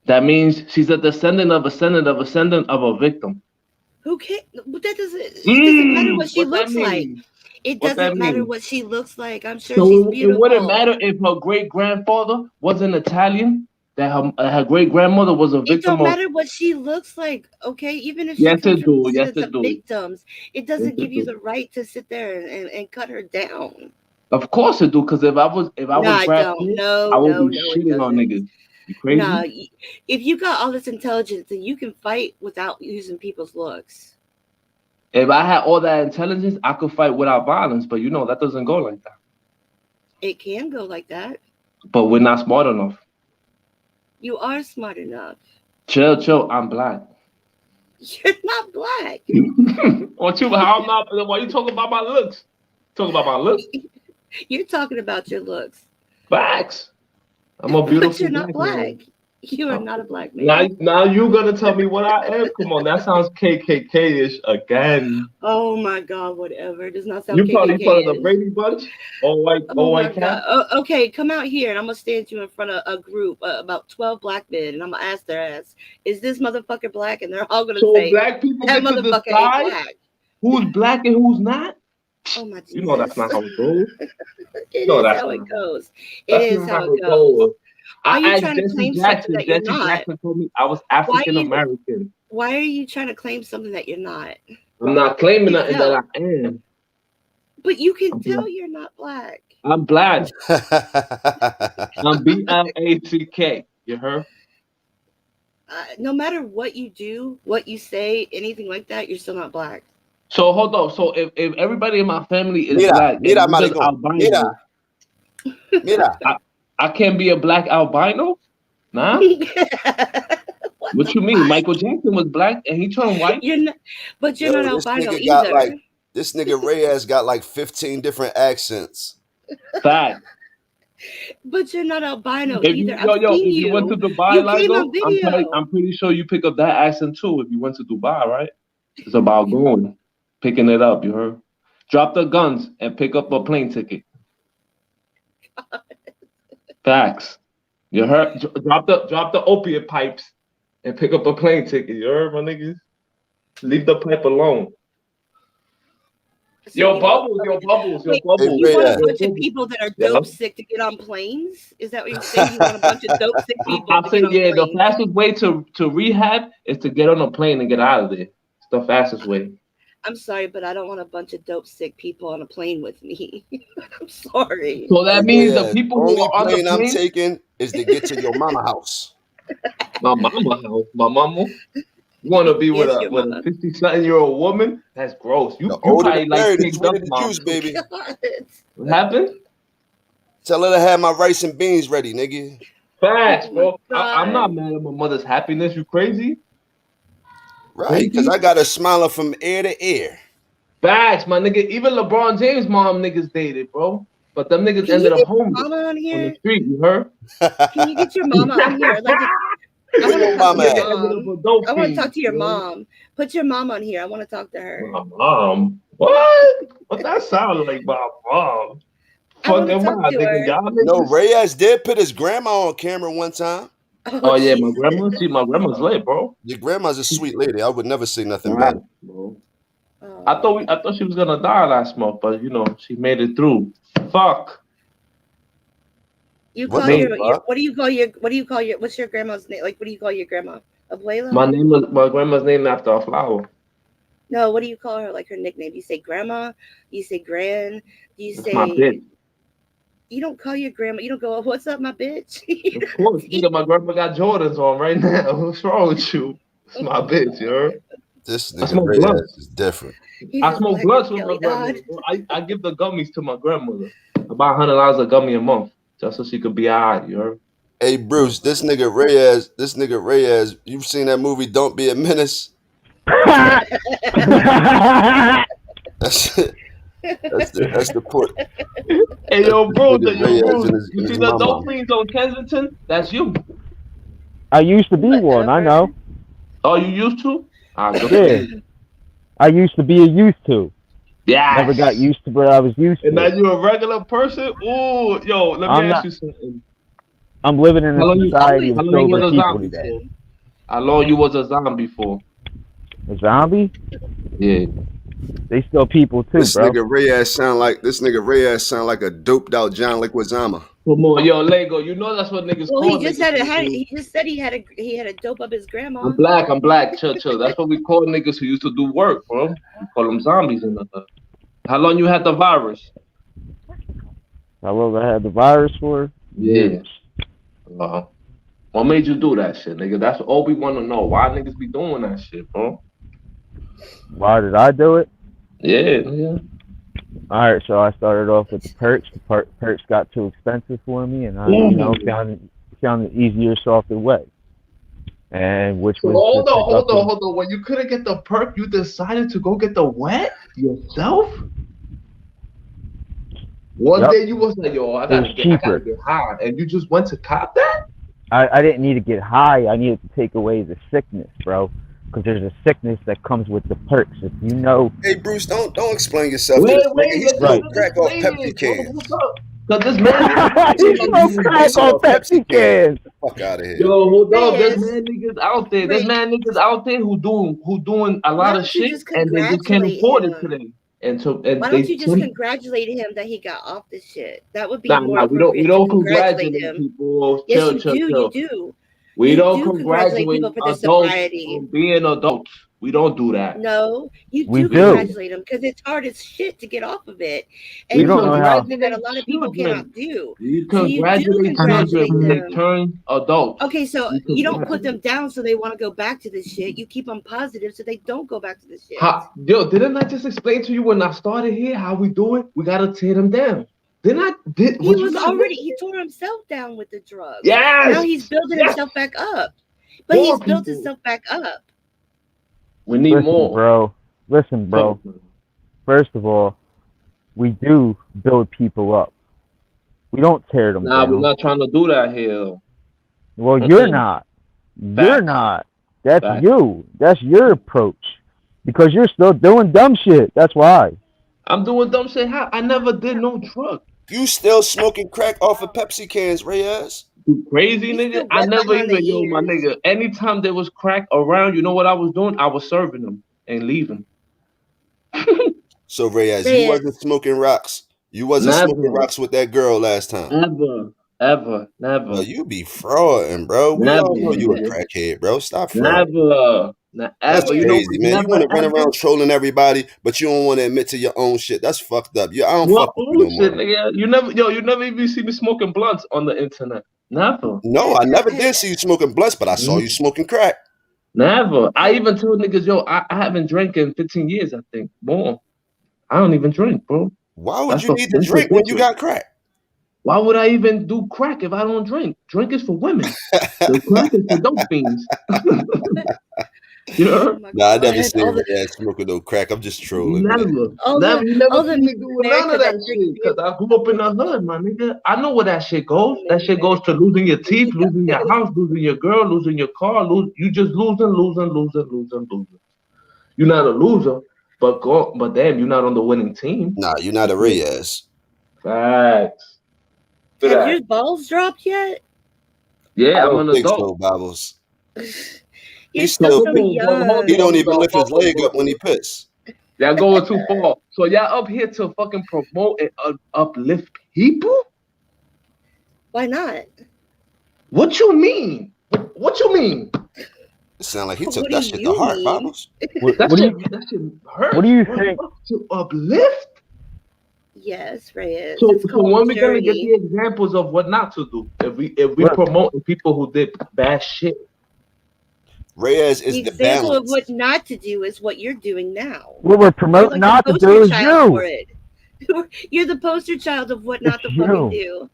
That means she's a descendant of a victim. Who cares? But that doesn't. It doesn't matter what she What that looks like. mean? It What that doesn't matter mean? what she looks like. I'm sure So she's it beautiful. wouldn't matter if her great grandfather wasn't Italian. That her great grandmother was a It victim don't of. matter what she looks like, okay? Even if she Yes, comes it from do. Yes, descendants it of do. victims, it doesn't Yes, give it you do. the right to sit there and cut her down. Of course it do. Because if I was I Brad don't. Pitt, No, I would be it shitting on doesn't. niggas. You crazy? Nah, if you got all this intelligence, then you can fight without using people's looks. If I had all that intelligence, I could fight without violence. But you know that doesn't go like that. It can go like that. But we're not smart enough. You are smart enough. Chill. I'm black. You're not black. How I'm not? Why you talking about my looks? Talking about my looks? You're talking about your looks. Facts. I'm a beautiful But you're not black. man. You are not a black man. Now you gonna tell me what I am? Come on, that sounds KKK-ish again. Oh my God, whatever. It does not sound You probably part of the KKK. Brady Bunch? All white cat? Okay, come out here and I'm gonna stand you in front of a group, about 12 black men, and I'm gonna ask their ass, is this motherfucker black? And they're all gonna say, black people that get to motherfucker decide ain't black. who's black and who's not? Oh my Jesus. You know that's not how it goes. It is how it goes. It That's is not how it goes. I Are you asked trying to Jesse claim Jackson. something that you're Jesse not? Jackson told me I was African American. Why are you trying to claim something that you're not? I'm not claiming nothing that I am. But you can tell you're not black. I'm black. I'm BLACK. You heard? No matter what you do, what you say, anything like that, you're still not black. So hold on. So if everybody in my family is black, Mira, and I'm just albino, Mira. I can't be a black albino? Nah. What you mean? Michael Jackson was black and he turned white? You're not, but you're not This albino nigga either. got this nigga Reyes got like 15 different accents. Fact. But you're not albino If either. if you went to Dubai, you came on video. I'm pretty sure you pick up that accent too if you went to Dubai, right? It's about going, picking it up. You heard? Drop the guns and pick up a plane ticket. Facts. You heard? Drop the opiate pipes and pick up a plane ticket. You heard, my niggas? Leave the pipe alone. So Yo, you want- bubbles, yo, bubbles, yo, Wait, bubbles. you want a Reyes. bunch of people that are Yeah. dope sick to get on planes? Is that what you're saying? You want a bunch of dope sick people I to say, get on yeah, the planes? fastest way to rehab is to get on a plane and get out of there. It's the fastest way. I'm sorry, but I don't want a bunch of dope sick people on a plane with me. I'm sorry. So that means the Reyes, people who only are on the plane I'm plane, taking is to get to your mama house. my mama. You want to be with Yes, a your with a mama. 50-something-year-old woman? That's gross. The You older probably the like berry, the King sweeter Duck the mom. juice, baby. God. What happened? Tell her to have my rice and beans ready, nigga. Facts, bro. Oh my I'm not God. mad at my mother's happiness. You crazy? Right, because I got her smiling from ear to ear. Facts, my nigga. Even LeBron James' mom niggas dated, bro. But them niggas Can ended you up get your homeless mama on on the here? street. You heard? Can you get your mama on here? Like, I Where want to your talk to mama your at? Ended up mom. a dope I want to fiend, talk to your you know? mom. Put your mom on here. I want to talk to her. My mom? What? What that sound like, my mom? I want to Fucking talk my to nigga, her. y'all No, niggas. Reyes did put his grandma on camera one time. Oh yeah, my Jesus. grandma. See, my grandma's lit, bro. Your grandma's a sweet lady. I would never say nothing Facts, bad. bro. Oh. I thought she was gonna die last month, but you know she made it through. Fuck. You What call the your fuck? what do you call your what's your grandma's name? Like, what do you call your grandma? Abuela? My grandma's named after a flower. No, what do you call her? Like, her nickname? Do you say grandma? Do you say gran? Do you That's my say? bitch. You don't call your grandma. You don't go, "What's up, my bitch?" Of course, nigga, my grandma got Jordans on right now. What's wrong with you? It's my bitch, you heard? This I nigga smoke Reyes blunts. is different. He's I as smoke black blunts as with my Kelly grandmother. Dodd. Bro. I give the gummies to my grandmother. I buy $100 a gummy a month just so she could be alright, you heard? Hey Bruce, this nigga Reyes, you've seen that movie Don't Be a Menace? That's the put. Hey, yo, This bro, nigga yo, Reyes bro, and you his see the mama. dope fiends on Kensington? That's you. I used to be one. I know. Oh, you used to? Ah, good. Yeah. I used to be a used to. Yes. Never got used to what I was used And now to. you a regular person? Ooh, yo, let me I'm ask not. you something. I'm living in How a long you society of how long you sober was a people zombie today. for? How long you was a zombie for? A zombie? Yeah. They still people too, This bro. nigga Reyes sound like a doped out John Leguizamo. Come on, yo, Lego. You know that's what niggas Well, call he just niggas. he just said he had a dope up his grandma. I'm black. Chill. That's what we call niggas who used to do work, bro. We call them zombies in the hood. How long you had the virus? How long I had the virus for? Yeah. Years. What made you do that shit, nigga? That's all we want to know. Why niggas be doing that shit, bro? Why did I do it? Yeah, nigga. All right, so I started off with the perks. The perks got too expensive for me, and I, found an easier, softer way. And which So was hold on. When you couldn't get the perk, you decided to go get the wet yourself? One day you was like, yo, I gotta get high, and you just went to cop that? I didn't need to get high. I needed to take away the sickness, bro. Because there's a sickness that comes with the perks. If you know. Hey Bruce, don't explain yourself to Wait, this nigga. He smoked crack off Pepsi cans. Cause this man, he smoked crack on Pepsi cans. Fuck out of here. Yo, hold up, there's man niggas out there. There's man niggas out there who doing a lot of shit, and they just can't afford it today. Why don't you just congratulate him that he got off this shit? That would be more appropriate. We don't congratulate people. Yes, Chill. you do. We don't congratulate people for their adults sobriety. on being adults. We don't do that. No, you do congratulate them because it's hard as shit to get off of it, and you don't know how. that a lot of people cannot do. You congratulate children when they turn adults. Okay, so you don't put them down so they want to go back to this shit. You keep them positive so they don't go back to this shit. Yo, didn't I just explain to you when I started here how we do it? We gotta tear them down. He tore himself down with the drugs. Yes. Now he's building himself back up. But he's built himself back up. We need more. Listen, bro. First of all, we do build people up. We don't tear them down. We're not trying to do that here. Well, you're not. You're not. That's you. That's your approach. Because you're still doing dumb shit. That's why. I'm doing dumb shit. How? I never did no drug. You still smoking crack off of Pepsi cans, Reyes? You crazy He's nigga? still I wet never behind the even, yo, my ears. nigga. Anytime there was crack around, you know what I was doing? I was serving them and leaving. So Reyes, you Reyes. wasn't smoking rocks. You wasn't smoking Never, rocks with that girl last time. ever, never, Well, you be frauding, bro. We all know you a never, crackhead, bro. Stop fraud. never, not That's ever. You know crazy, what? man. You Never, want to run ever. around trolling everybody, but you don't want to admit to your own shit. That's fucked up. I don't What fuck with you no bullshit, more. nigga? You never, yo, you never even see me smoking blunts on the internet. Never, No, I never did see you smoking blunts, but I saw you smoking crack. never. I even told niggas, yo, I haven't drank in 15 years. I think more. I don't even drink, bro. Why would That's you the need to that's the drink when you difference. got crack? Why would I even do crack if I don't drink? Drink is for women. The crack is for dope fiends. You Oh know? my Nah, I never god! seen Ray smoking no crack. I'm just trolling, man. You never all see the me doing none America of that shit. Cause I grew up in the hood, my nigga. I know where that shit goes. That shit goes to losing your teeth, losing your house, losing your girl, losing your car. You just losing. You're not a loser, but damn, you're not on the winning team. Nah, you're not a Reyes. Facts. Look at Have that. your balls dropped yet? Yeah, I I'm don't an think adult. so, Bobbles. You're He's still still so Hold he young. don't on, even lift his leg up when he piss. Y'all going too far. So y'all up here to fucking promote and uplift people? Why not? What you mean? What you mean? It sound like he What took do that shit to you heart, mean? Bobbles. What, That what do shit, you that shit hurt. What do you think? To uplift? Yes, Reyes. So, It's so called when we gonna get maturity. the examples of what not to do? If we Look, promoting people who did bad shit. Reyes is The the example of what balance. not to do is what you're doing now. what we're You're promoting like the not to poster do is child for you. it. You're the poster child of what It's not to fucking you. do.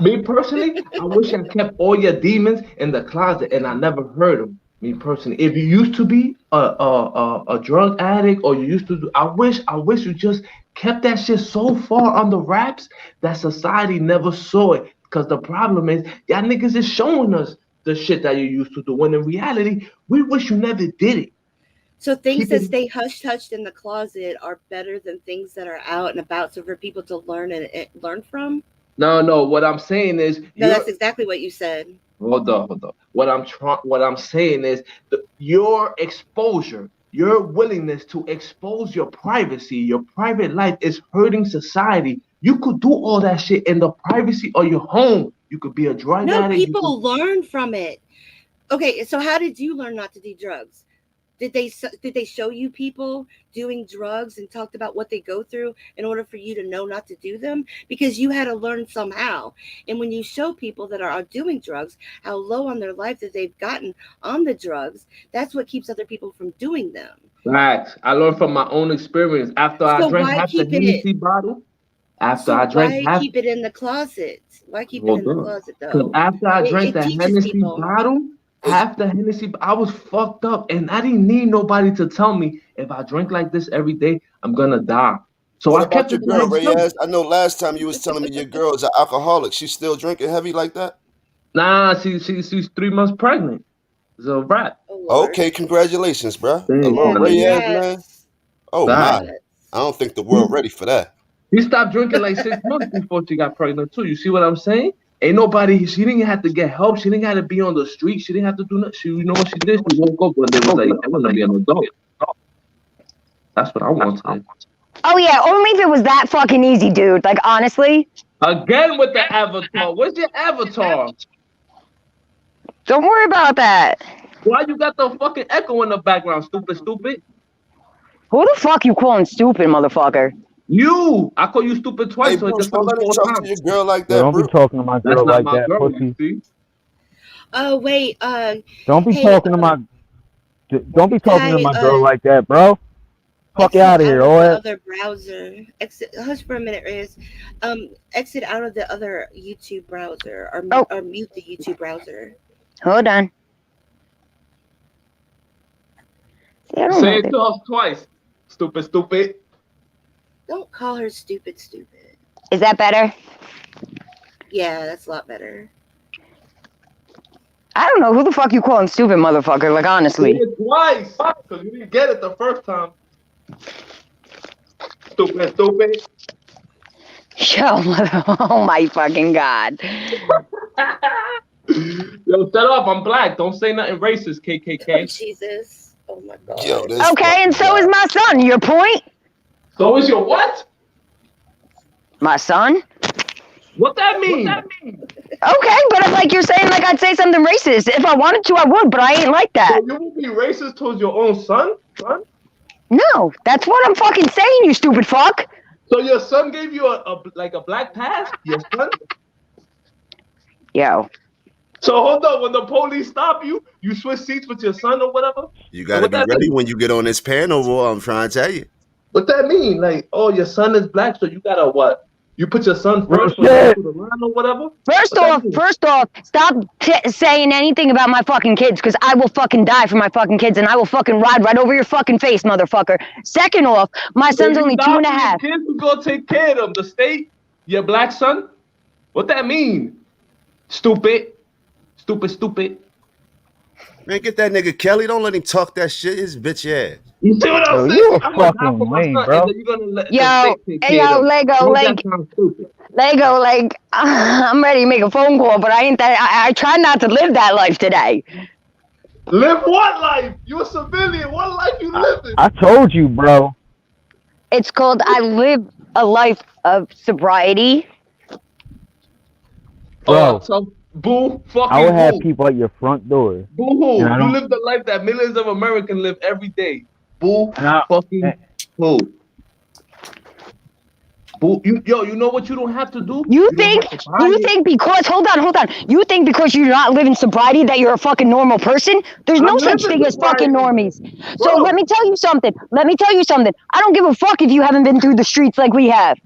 Me personally, I wish I kept all your demons in the closet and I never heard them. Me personally, if you used to be a drug addict or you used to do, I wish you just kept that shit so far under wraps that society never saw it. Because the problem is, y'all niggas is showing us the shit that you used to do. When in reality, we wish you never did it. So things Keep that it. stay hushed in the closet are better than things that are out and about. So for people to learn and learn from. No. What I'm saying is, No, that's exactly what you said. hold on. What I'm saying is your exposure, your willingness to expose your privacy, your private life is hurting society. You could do all that shit in the privacy of your home. You could be a drug No, addict. people learn from it. Okay, so how did you learn not to do drugs? Did they show you people doing drugs and talked about what they go through in order for you to know not to do them? Because you had to learn somehow. And when you show people that are doing drugs how low on their life that they've gotten on the drugs, that's what keeps other people from doing them. Facts. I learned from my own experience. After I So drank why half the keep it? Hennessy bottle, after So I drank why half, keep it in the closet? Why keep it in hold the on. closet Because though? after I drank It the teaches Hennessy people. bottle, Is half the Hennessy, I was fucked up, and I didn't need nobody to tell me if I drink like this every day, I'm gonna die. So what I about kept your it to girl, myself. Reyes? I know last time you was telling me your girl is an alcoholic. She's still drinking heavy like that? Nah, she's 3 months pregnant. It's a wrap. Oh Lord. Okay, congratulations, bruh. A Thanks, little my Yeah, nigga. Reyes, man. congrats. Oh my. Facts. Congrats. I don't think the He, world ready for that. he stopped drinking like 6 months before she got pregnant too. You see what I'm saying? Ain't nobody. She didn't have to get help. She didn't have to be on the street. She didn't have to do nothing. You know what she did? She woke up one day was like, I want to be an adult. That's what I wanted. Oh yeah, only if it was that fucking easy, dude. Like honestly, Again with the avatar. Where's your avatar? don't worry about that. Why you got the fucking echo in the background? Stupid. Who the fuck you calling stupid, motherfucker? You. I call you stupid Hey, twice, so it Bruce, gets don't on let him 4 talk to times. your girl like Yo, that, don't be Bruce. talking to my That's girl not like my that, girl, you pussy. see. Oh wait. Don't be Hey. talking to my. Don't be talking to Kai. my girl like that, bro. Fuck Exit out of out here, of the all other browser. Exit. Hush for a minute, Riz. Exit out of the other YouTube browser, Oh, or mute the YouTube browser. hold on. See, I don't Say know it this. to us twice. Stupid. Don't call her stupid. Is that better? Yeah, that's a lot better. I don't know who the fuck you calling stupid, motherfucker. Like Say honestly. it twice, because you didn't get it the first time. Stupid. Yo, oh my fucking god. Yo, shut up. I'm black. Don't say nothing racist, Oh, KKK. Jesus. Oh my God. Yo, this Okay, and fucking so is guy. my son. Your point? So is your what? My son? What that mean? Okay, but if, like you're saying, like I'd say something racist. If I wanted to, I would, but I ain't like So that. you will be racist towards your own son? No, that's what I'm fucking saying, you stupid fuck. So your son gave you a black pass? Your son? Yo. So hold on, when the police stop you, you switch seats with your son or whatever? You got to What be that ready mean? when you get on this panel, boy. I'm trying to tell you. What that mean? Like, oh, your son is black, so you gotta what? You put your son first or shit. to the line or whatever? First off, stop saying anything about my fucking kids, because I will fucking die for my fucking kids, and I will fucking ride right over your fucking face, motherfucker. Second off, my son's only 2.5. Kids who go take care of them. The state, your black son? What that mean? Stupid. Man, get that nigga Kelly. Don't let him talk that shit. His bitch ass. You see what I'm Yo, saying? you a I'm gonna die fucking for my lame, son, bro. and then you're gonna let the Yo, state take hey, care yo, of them. Lego, Don't like, that sound stupid? Lego, like, I'm ready to make a phone call, but I ain't that. I try not to live that life today. Live what life? You a civilian. What life you living? I told you, bro. It's called I live a life of sobriety. Bro, So boo, fucking I would have boo. people at your front door. Boo hoo. And I You don't- live the life that millions of Americans live every day. Boo, And I- fucking boo. Boo. You know what you don't have to do? You don't think have to buy you it. think because hold on. You think because you're not living sobriety that you're a fucking normal person? There's no I'm such living thing as fucking sobriety. normies. So Bro. let me tell you something. I don't give a fuck if you haven't been through the streets like we have.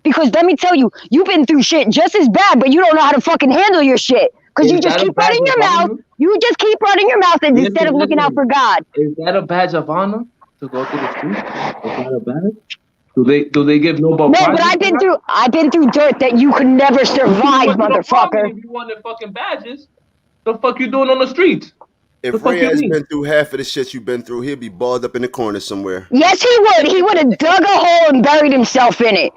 Because let me tell you, you've been through shit just as bad, but you don't know how to fucking handle your shit. Because you Is just that a keep badge running your of mouth. honor? You just keep running your mouth instead of looking out for God. Is that a badge of honor to go through the street? Is that a badge? Do they give Nobel No, Prizes but I've been for through dirt that you could never that? survive, You went to the motherfucker. army if you wanted fucking badges. The fuck you doing on the streets? If The fuck Ray you has mean? been through half of the shit you've been through, he'll be balled up in the corner somewhere. Yes, he would. He would have dug a hole and buried himself in it.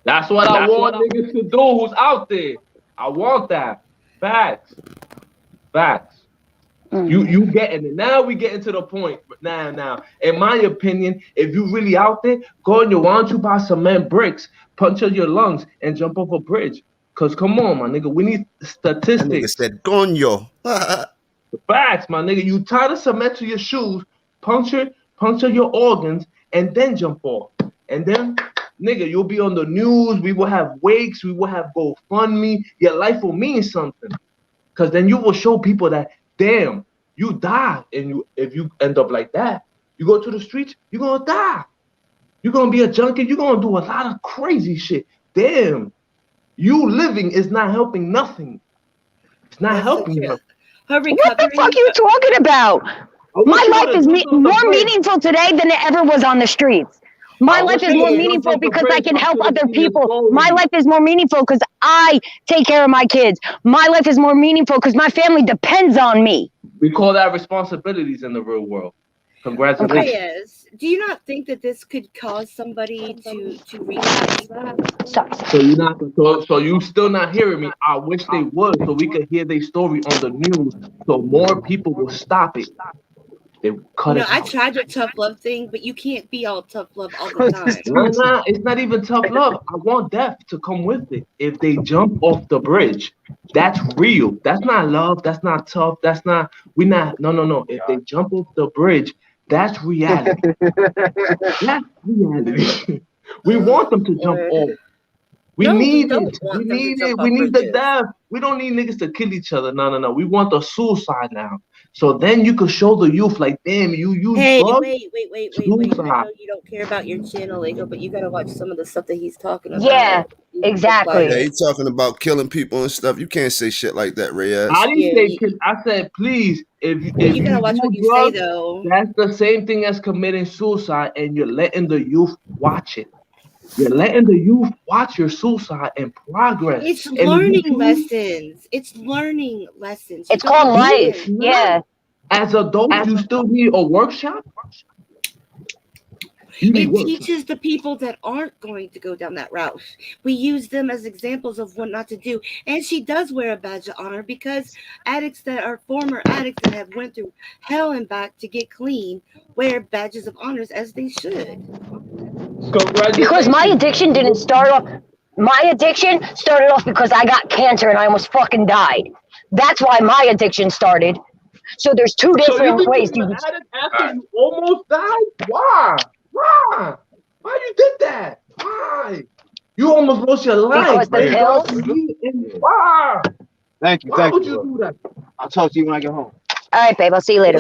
That's what I want niggas to do who's out there. I want that. Facts. You getting it. Now we getting to the point. Now, in my opinion, if you really out there, go and why don't you buy cement bricks, puncture your lungs, and jump off a bridge? Cause come on, my nigga, we need That nigga statistics. said, "Coño." Facts, my nigga. You tie the cement to your shoes, puncture your organs, and then jump off. And then, nigga, you'll be on the news. We will have wakes. We will have GoFundMe. Your life will mean something. Cause then you will show people that, damn, you die, and if you end up like that, you go to the streets, you're gonna die. You're gonna be a junkie. You're gonna do a lot of crazy shit. Damn, you living is not helping nothing. It's not That's helping so true. nothing. Her What the recovery. fuck are you talking about? My life is more meaningful today than it ever was on the streets. My life is more meaningful because I can help other people. My life is more meaningful because I take care of my kids. My life is more meaningful because my family depends on me. We call that responsibilities in the real world. Congratulations. Reyes, do you not think that this could cause somebody to relapse? So you still not hearing me. I wish they would, so we could hear their story on the news, so more people will stop it. They cut it. I tried your tough love thing, but you can't be all tough love all the time. Nah, it's not even tough love. I want death to come with it. If they jump off the bridge, that's real. That's not love. That's not tough. That's not. No. If they jump off the bridge, that's reality. That's reality. We want them to jump off. We need it. We need the death. We don't need niggas to kill each other. No. We want the suicide now. So then you could show the youth, like, damn, you Hey, drugs. wait. I know you don't care about your channel, Lego, but you gotta watch some of the stuff that he's talking about. Yeah, exactly. Yeah, he's talking about killing people and stuff. You can't say shit like that, Reyes. I didn't say kill. I said, please, if you gotta watch what you say, though. That's the same thing as committing suicide, and you're letting the youth watch it. You're letting the youth watch your suicide in progress. It's And learning you- lessons. It's learning lessons. You It's don't called understand. life. Yeah. As adults, you still need a workshop? You need It work. teaches the people that aren't going to go down that route. We use them as examples of what not to do. And she does wear a badge of honor because addicts that are former addicts that have went through hell and back to get clean wear badges of honors as they should. Because my addiction didn't start off. My addiction started off because I got cancer and I almost fucking died. That's why my addiction started. So there's two So you different ways. became an addict after you almost died? Why? Why? Why you did that? Why? You almost lost your life. Because the pills. Why? Thank you. Why Thank would you. you do that? I'll talk to you when I get home. All right, babe. I'll see you later.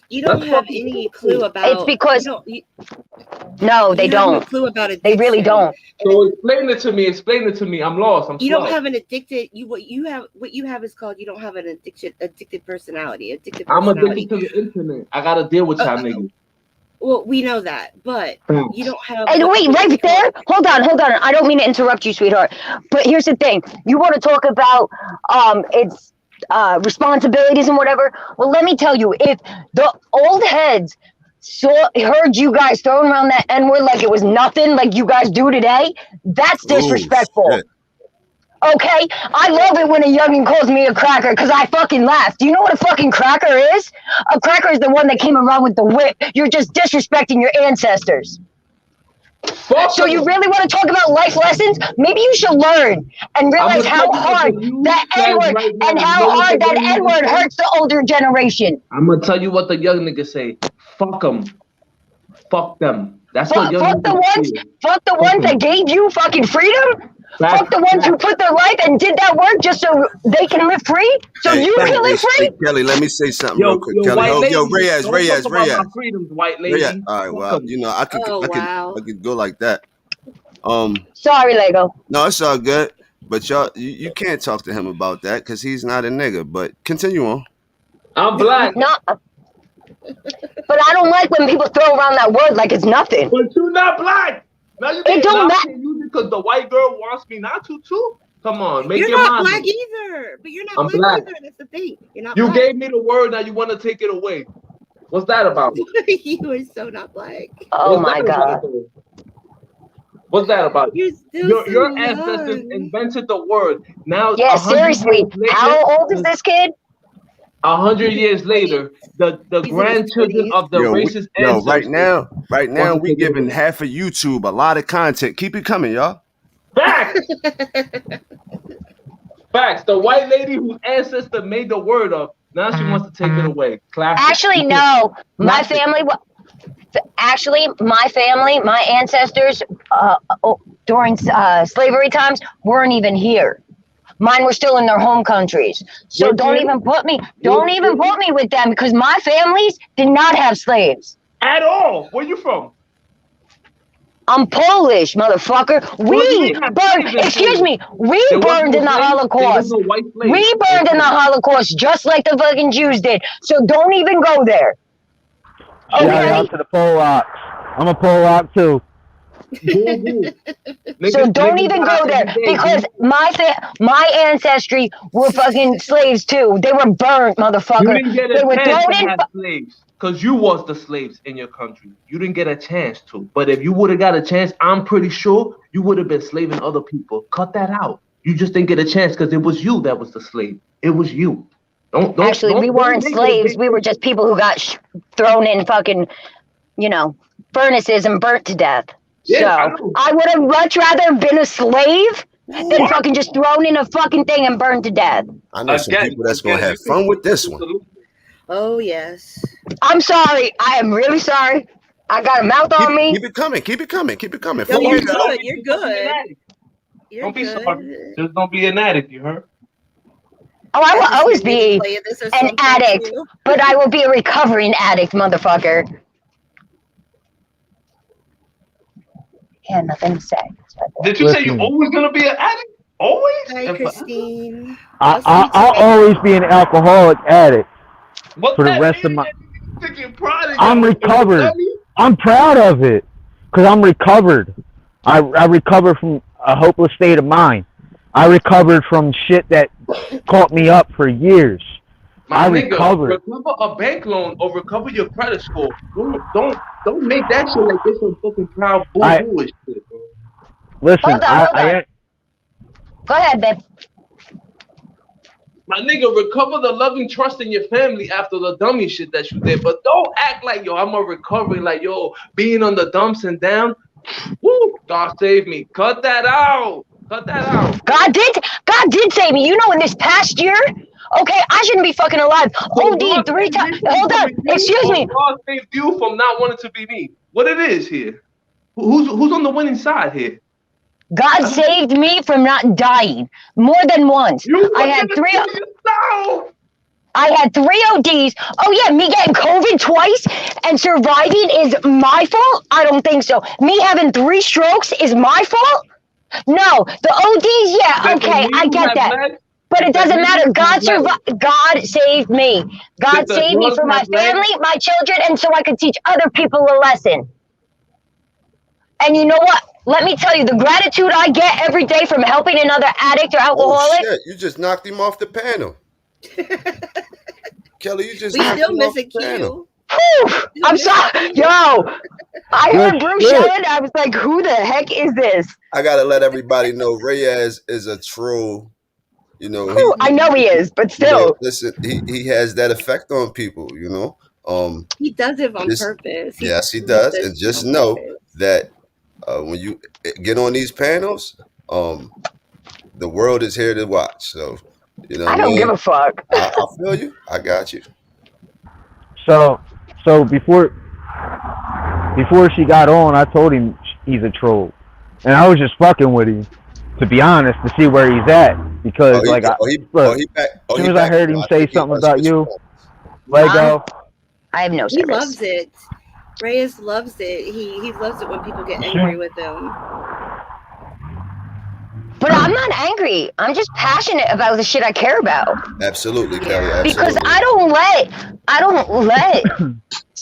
You don't have any clue about. It's because no, they you have no don't. clue about addiction. They really don't. So explain it to me. Explain it to me. I'm lost. I'm You slow. don't have an addicted. What you have is called. You don't have an addicted personality. I'm addicted to the internet. I gotta deal with y'all niggas. Well, we know that, but you don't have. And wait, right there. Hold on. I don't mean to interrupt you, sweetheart. But here's the thing. You want to talk about it's responsibilities and whatever. Well, let me tell you, if the old heads heard you guys throwing around that N-word like it was nothing, like you guys do today, that's disrespectful. Shit. Okay? I love it when a youngin calls me a cracker because I fucking laugh. Do you know what a fucking cracker is? A cracker is the one that came around with the whip. You're just disrespecting your ancestors. So you really want to talk about life lessons? Maybe you should learn and realize how hard that N-word and how hard that N-word hurts the older generation. I'm gonna tell you what the young niggas say. Fuck them. Fuck them. That's what young Fuck the niggas ones. say. Fuck the ones that gave you fucking freedom. Fuck the ones who put their life and did that work just so they can live free. So you can live free. Kelly, let me say something real quick. Kelly, Reyes. My freedoms, white lady. Reyes. All right, well, you know, I could go like that. Sorry, Lego. No, it's all good. But y'all, you can't talk to him about that because he's not a nigga. But continue on. I'm black. No, but I don't like when people throw around that word like it's nothing. But you're not black. Now you It don't matter because the white girl wants me not to too. Come on, make you're your not mind. black either, but you're not I'm black black. either. That's the thing. You're not. You black. gave me the word. Now you want to take it away. What's that about? You are so not black. Oh my god. What's that about? You're still Your ancestors invented the word. Now, yeah, seriously. How old is this kid? 100 years later, the grandchildren of the racist ancestors. right now, we giving half of YouTube a lot of content. Keep it coming, y'all. Facts. Facts. The white lady whose ancestor made the word up. Now she wants to take it away. Classic. Actually, no. My family. Actually, my ancestors during slavery times weren't even here. Mine were still in their home countries. So don't even put me with them because my families did not have slaves. At all. Where you from? I'm Polish, motherfucker. We burned in the Holocaust. We burned in the Holocaust just like the fucking Jews did. So don't even go there. Shout out to the Polacks. I'm a Polak too. So don't even go there because my ancestry were fucking slaves too. They were burnt, motherfucker. You didn't get they a were chance thrown to in. have slaves because you was the slaves in your country. You didn't get a chance to. But if you would have got a chance, I'm pretty sure you would have been slaving other people. Cut that out. You just didn't get a chance because it was you that was the slave. It was you. We weren't slaves. We were just people who got thrown in fucking, furnaces and burnt to death. Yeah, so I would have much rather been a slave than fucking just thrown in a fucking thing and burned to death. I know some people that's gonna have fun with this one. Oh yes. I'm sorry. I am really sorry. I got a mouth on me. Keep it coming. No, you're good. You're good. Don't be sorry. Just don't be an addict. You heard? Oh, I will always be an addict, but I will be a recovering addict, motherfucker. Yeah, nothing to say. Did you say you're always gonna be an addict? Always? Hi, Christine. I'll always be an alcoholic addict for the rest of my. I'm recovered. I'm proud of it. because I'm recovered. I recovered from a hopeless state of mind. I recovered from shit that caught me up for years. My I nigga, recovered. recover a bank loan or recover your credit score. Don't make that shit like this some fucking proud boo I boo and shit, bro. listen. Hold on. Go ahead, babe. My nigga, recover the loving trust in your family after the dummy shit that you did. But don't act like, yo, I'm a recovery, like, yo, being on the dumps and down. Woo, God save me. Cut that out. Cut that out. God did save me. You know, in this past year, okay, I shouldn't be fucking alive. So OD God 3 saved times. me from Hold on. becoming you, Excuse or me. God saved you from not wanting to be me? What it is here? Who's on the winning side here? God saved me from not dying more than once. You I had forget to three. yourself. I had 3 ODs. Oh yeah, me getting COVID twice and surviving is my fault? I don't think so. Me having 3 strokes is my fault? No, the ODs, yeah, Did the okay, I needle get have that. lead? But Did it the doesn't matter. needle have lead? God saved me. Did God the saved me drugs for my have lead? family, my children, and so I could teach other people a lesson. And you know what? Let me tell you, the gratitude I get every day from helping another addict or Oh alcoholic. shit! You just knocked him off the panel, Kelly. You just We knocked still him off miss a the panel. Q. Whew, I'm sorry. Yo, I Good heard Bruce shit. yelling. I was like, who the heck is this? I gotta let everybody know Reyes is a troll. You know, Whew, I know he is, but still. listen, he has that effect on people, He does it on Just purpose. yes, he does does. this And just on know purpose. that when you get on these panels, the world is here to watch. So, you know I what I don't give mean? a fuck. I feel you. I got you. So before she got on, I told him he's a troll, and I was just fucking with him, to be honest, to see where he's at. Because He look, back. as soon as I heard him say something about you, Lego, I have no He service. loves it. Reyes loves it. He loves it when people get angry with him. But I'm not angry. I'm just passionate about the shit I care about. Absolutely, Kelly. Yeah. Because Absolutely. I don't let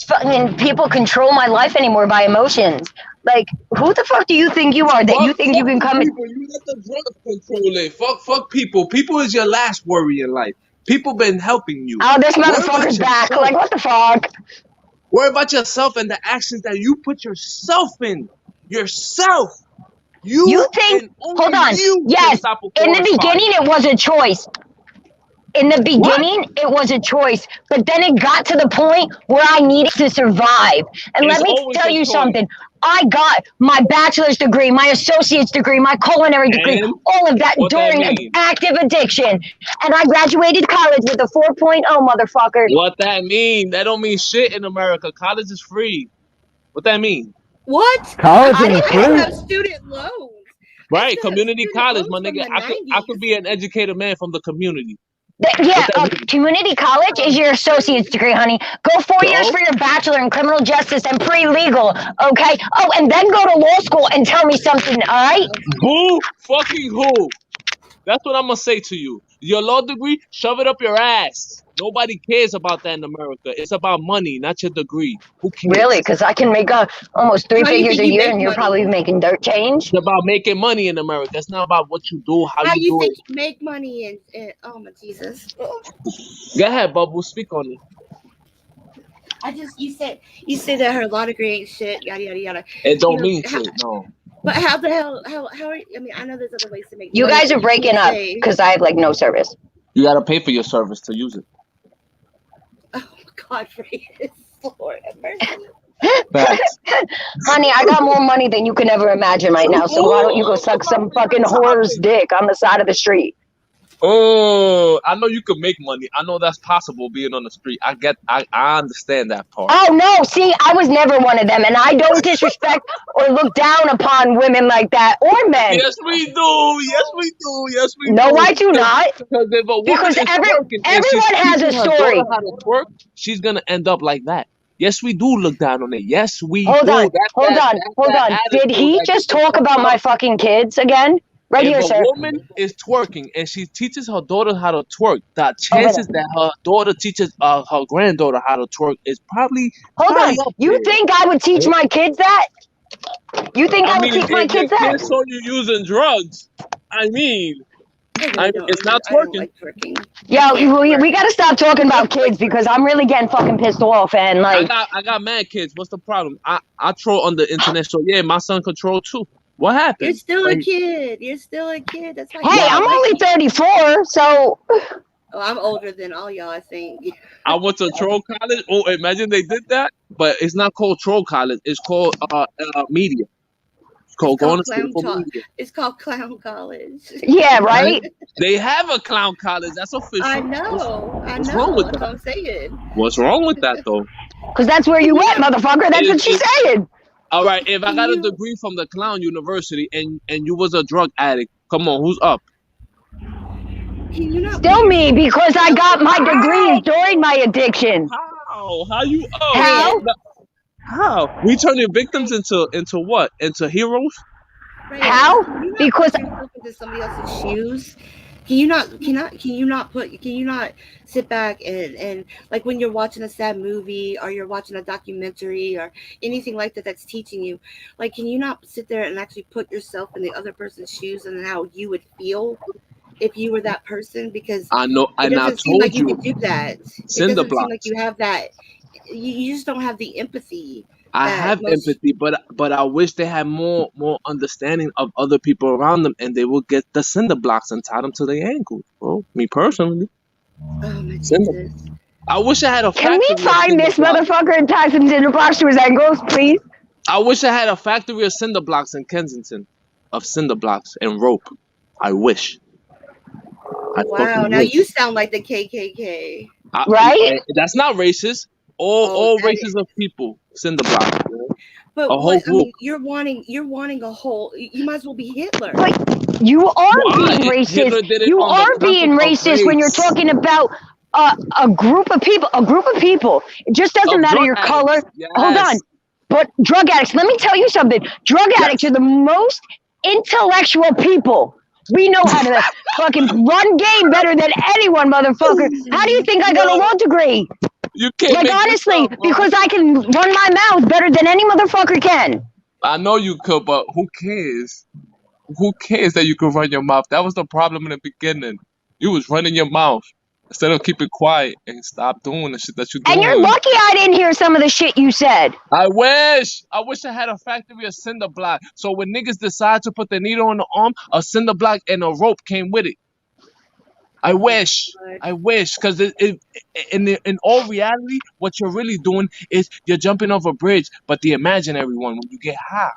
fucking people control my life anymore by emotions. Like, who the fuck do you think you are that you think you can come in? People, you let the drugs control it. Fuck people. People is your last worry in life. People been helping you. Oh, this Worry about motherfucker's back. yourself. Like, what the fuck? Worry about yourself and the actions that you put yourself in. Yourself. You think? And only Hold on. you can Yes. stop a In the forest fire. beginning, it was a choice. In the beginning, it was a choice, but then it got to the point where I needed to survive. And It's let me always tell a you choice. something. I got my bachelor's degree, my associate's degree, my culinary degree, And all of that what that during mean? active addiction. And I graduated college with a 4.0, motherfucker. What that mean? That don't mean shit in America. College is free. What that mean? What? college I is didn't I free. have student loans. I Right, still have community student college, loans my from nigga. the I could 90s. be an educated man from the community. Yeah, What that mean? community college is your associate's degree, honey. Go 4 years So? for your bachelor in criminal justice and pre-legal, okay? Oh, and then go to law school and tell me something, all right? Boo fucking who? That's what I'm gonna say to you. Your law degree, shove it up your ass. Nobody cares about that in America. It's about money, not your degree. Who cares? Really? Because I can make almost 3 How do you figures think a you year, make and you're money? probably making dirt change. It's about making money in America. It's not about what you do, how How you you do think it. you make money and oh my Jesus. Go ahead, Bubble. Speak on it. You said that her law degree ain't shit, yada yada yada. It don't You know, mean shit, no. But how the hell how are you, I mean I know there's other ways to make You money. guys are breaking up because I have like no service. You gotta pay for your service to use it. Oh God, Reyes, Lord have mercy. Facts. Honey, I got more money than you can ever imagine right now, so why don't you go suck some fucking whore's dick on the side of the street? Oh, I know you could make money. I know that's possible being on the street. I understand that part. Oh no, see, I was never one of them, and I don't disrespect or look down upon women like that or men. Yes, we do. Yes, we do. Yes, we do. No, I do not. Because if a woman Because is twerking and she's everyone has a teaching her story. daughter how to twerk, she's gonna end up like that. Yes, we do look down on it. Yes, we Hold do. on, That's hold that on. Did attitude he that just gets talk fucked about my up. fucking kids again? Right If here, a sir. woman is twerking and she teaches her daughter how to twerk, the chances that her daughter teaches her granddaughter how to twerk is probably Hold on. up You there. think I would teach my kids that? You think I would mean, teach my if your kids that? kids saw you using drugs, I mean, I really don't. it's not I don't twerking. like twerking. Yo, we gotta stop talking about kids because I'm really getting fucking pissed off and like. I got mad kids. What's the problem? I troll on the internet, so yeah, my son control too. What happened? You're still a Like, kid. You're still a kid. That's why. Hey, I'm only 34, so. Oh, I'm older than all y'all, I think. I went to troll college. Oh, imagine they did that, but it's not called troll college. It's called media. It's called going to school for media. It's called clown college. Yeah, right. They have a clown college. That's official. I know. What's wrong with That's that? what I'm saying. What's wrong with that though? Because that's where you went, motherfucker. That's what she's saying. All right, if I got a degree from the clown university and you was a drug addict, come on, who's up? Still me, because I got my degrees during my addiction. How you up? How? We turn your victims into what? Into heroes? Right. How? Because put yourself into somebody else's shoes. Can you not sit back and like when you're watching a sad movie or you're watching a documentary or anything like that that's teaching you, like, can you not sit there and actually put yourself in the other person's shoes and how you would feel if you were that person? Because I know, it doesn't seem like you can do that. It doesn't Blocks. seem like you have that. You just don't have the empathy. I have empathy, but I wish they had more understanding of other people around them, and they would get the cinder blocks and tie them to their ankles, bro. Me personally. Oh my Jesus. I wish I had a Can factory. we find this motherfucker and tie some cinder blocks to his ankles, please? I wish I had a factory of cinder blocks in Kensington, of cinder blocks and rope. I wish. Wow, now you sound like the KKK. Right? That's not racist. All races of people, cinder blocks. But a whole group. You're wanting a whole. You might as well be Hitler. But you are being racist. You are being racist when you're talking about a group of people. A group of people. It just doesn't matter your color. Yes. Hold on. But drug addicts. Let me tell you something. Drug addicts are the most intellectual people. We know how to fucking run game better than anyone, motherfucker. How do you think I got a law degree? You can't. Like, honestly, because I can run my mouth better than any motherfucker can. I know you could, but who cares? Who cares that you could run your mouth? That was the problem in the beginning. You was running your mouth instead of keeping quiet and stop doing the shit that you're doing. And you're lucky I didn't hear some of the shit you said. I wish I had a factory of cinder block. So when niggas decide to put the needle on the arm, a cinder block and a rope came with it. I wish, because in all reality, what you're really doing is you're jumping off a bridge, but the imaginary one when you get high.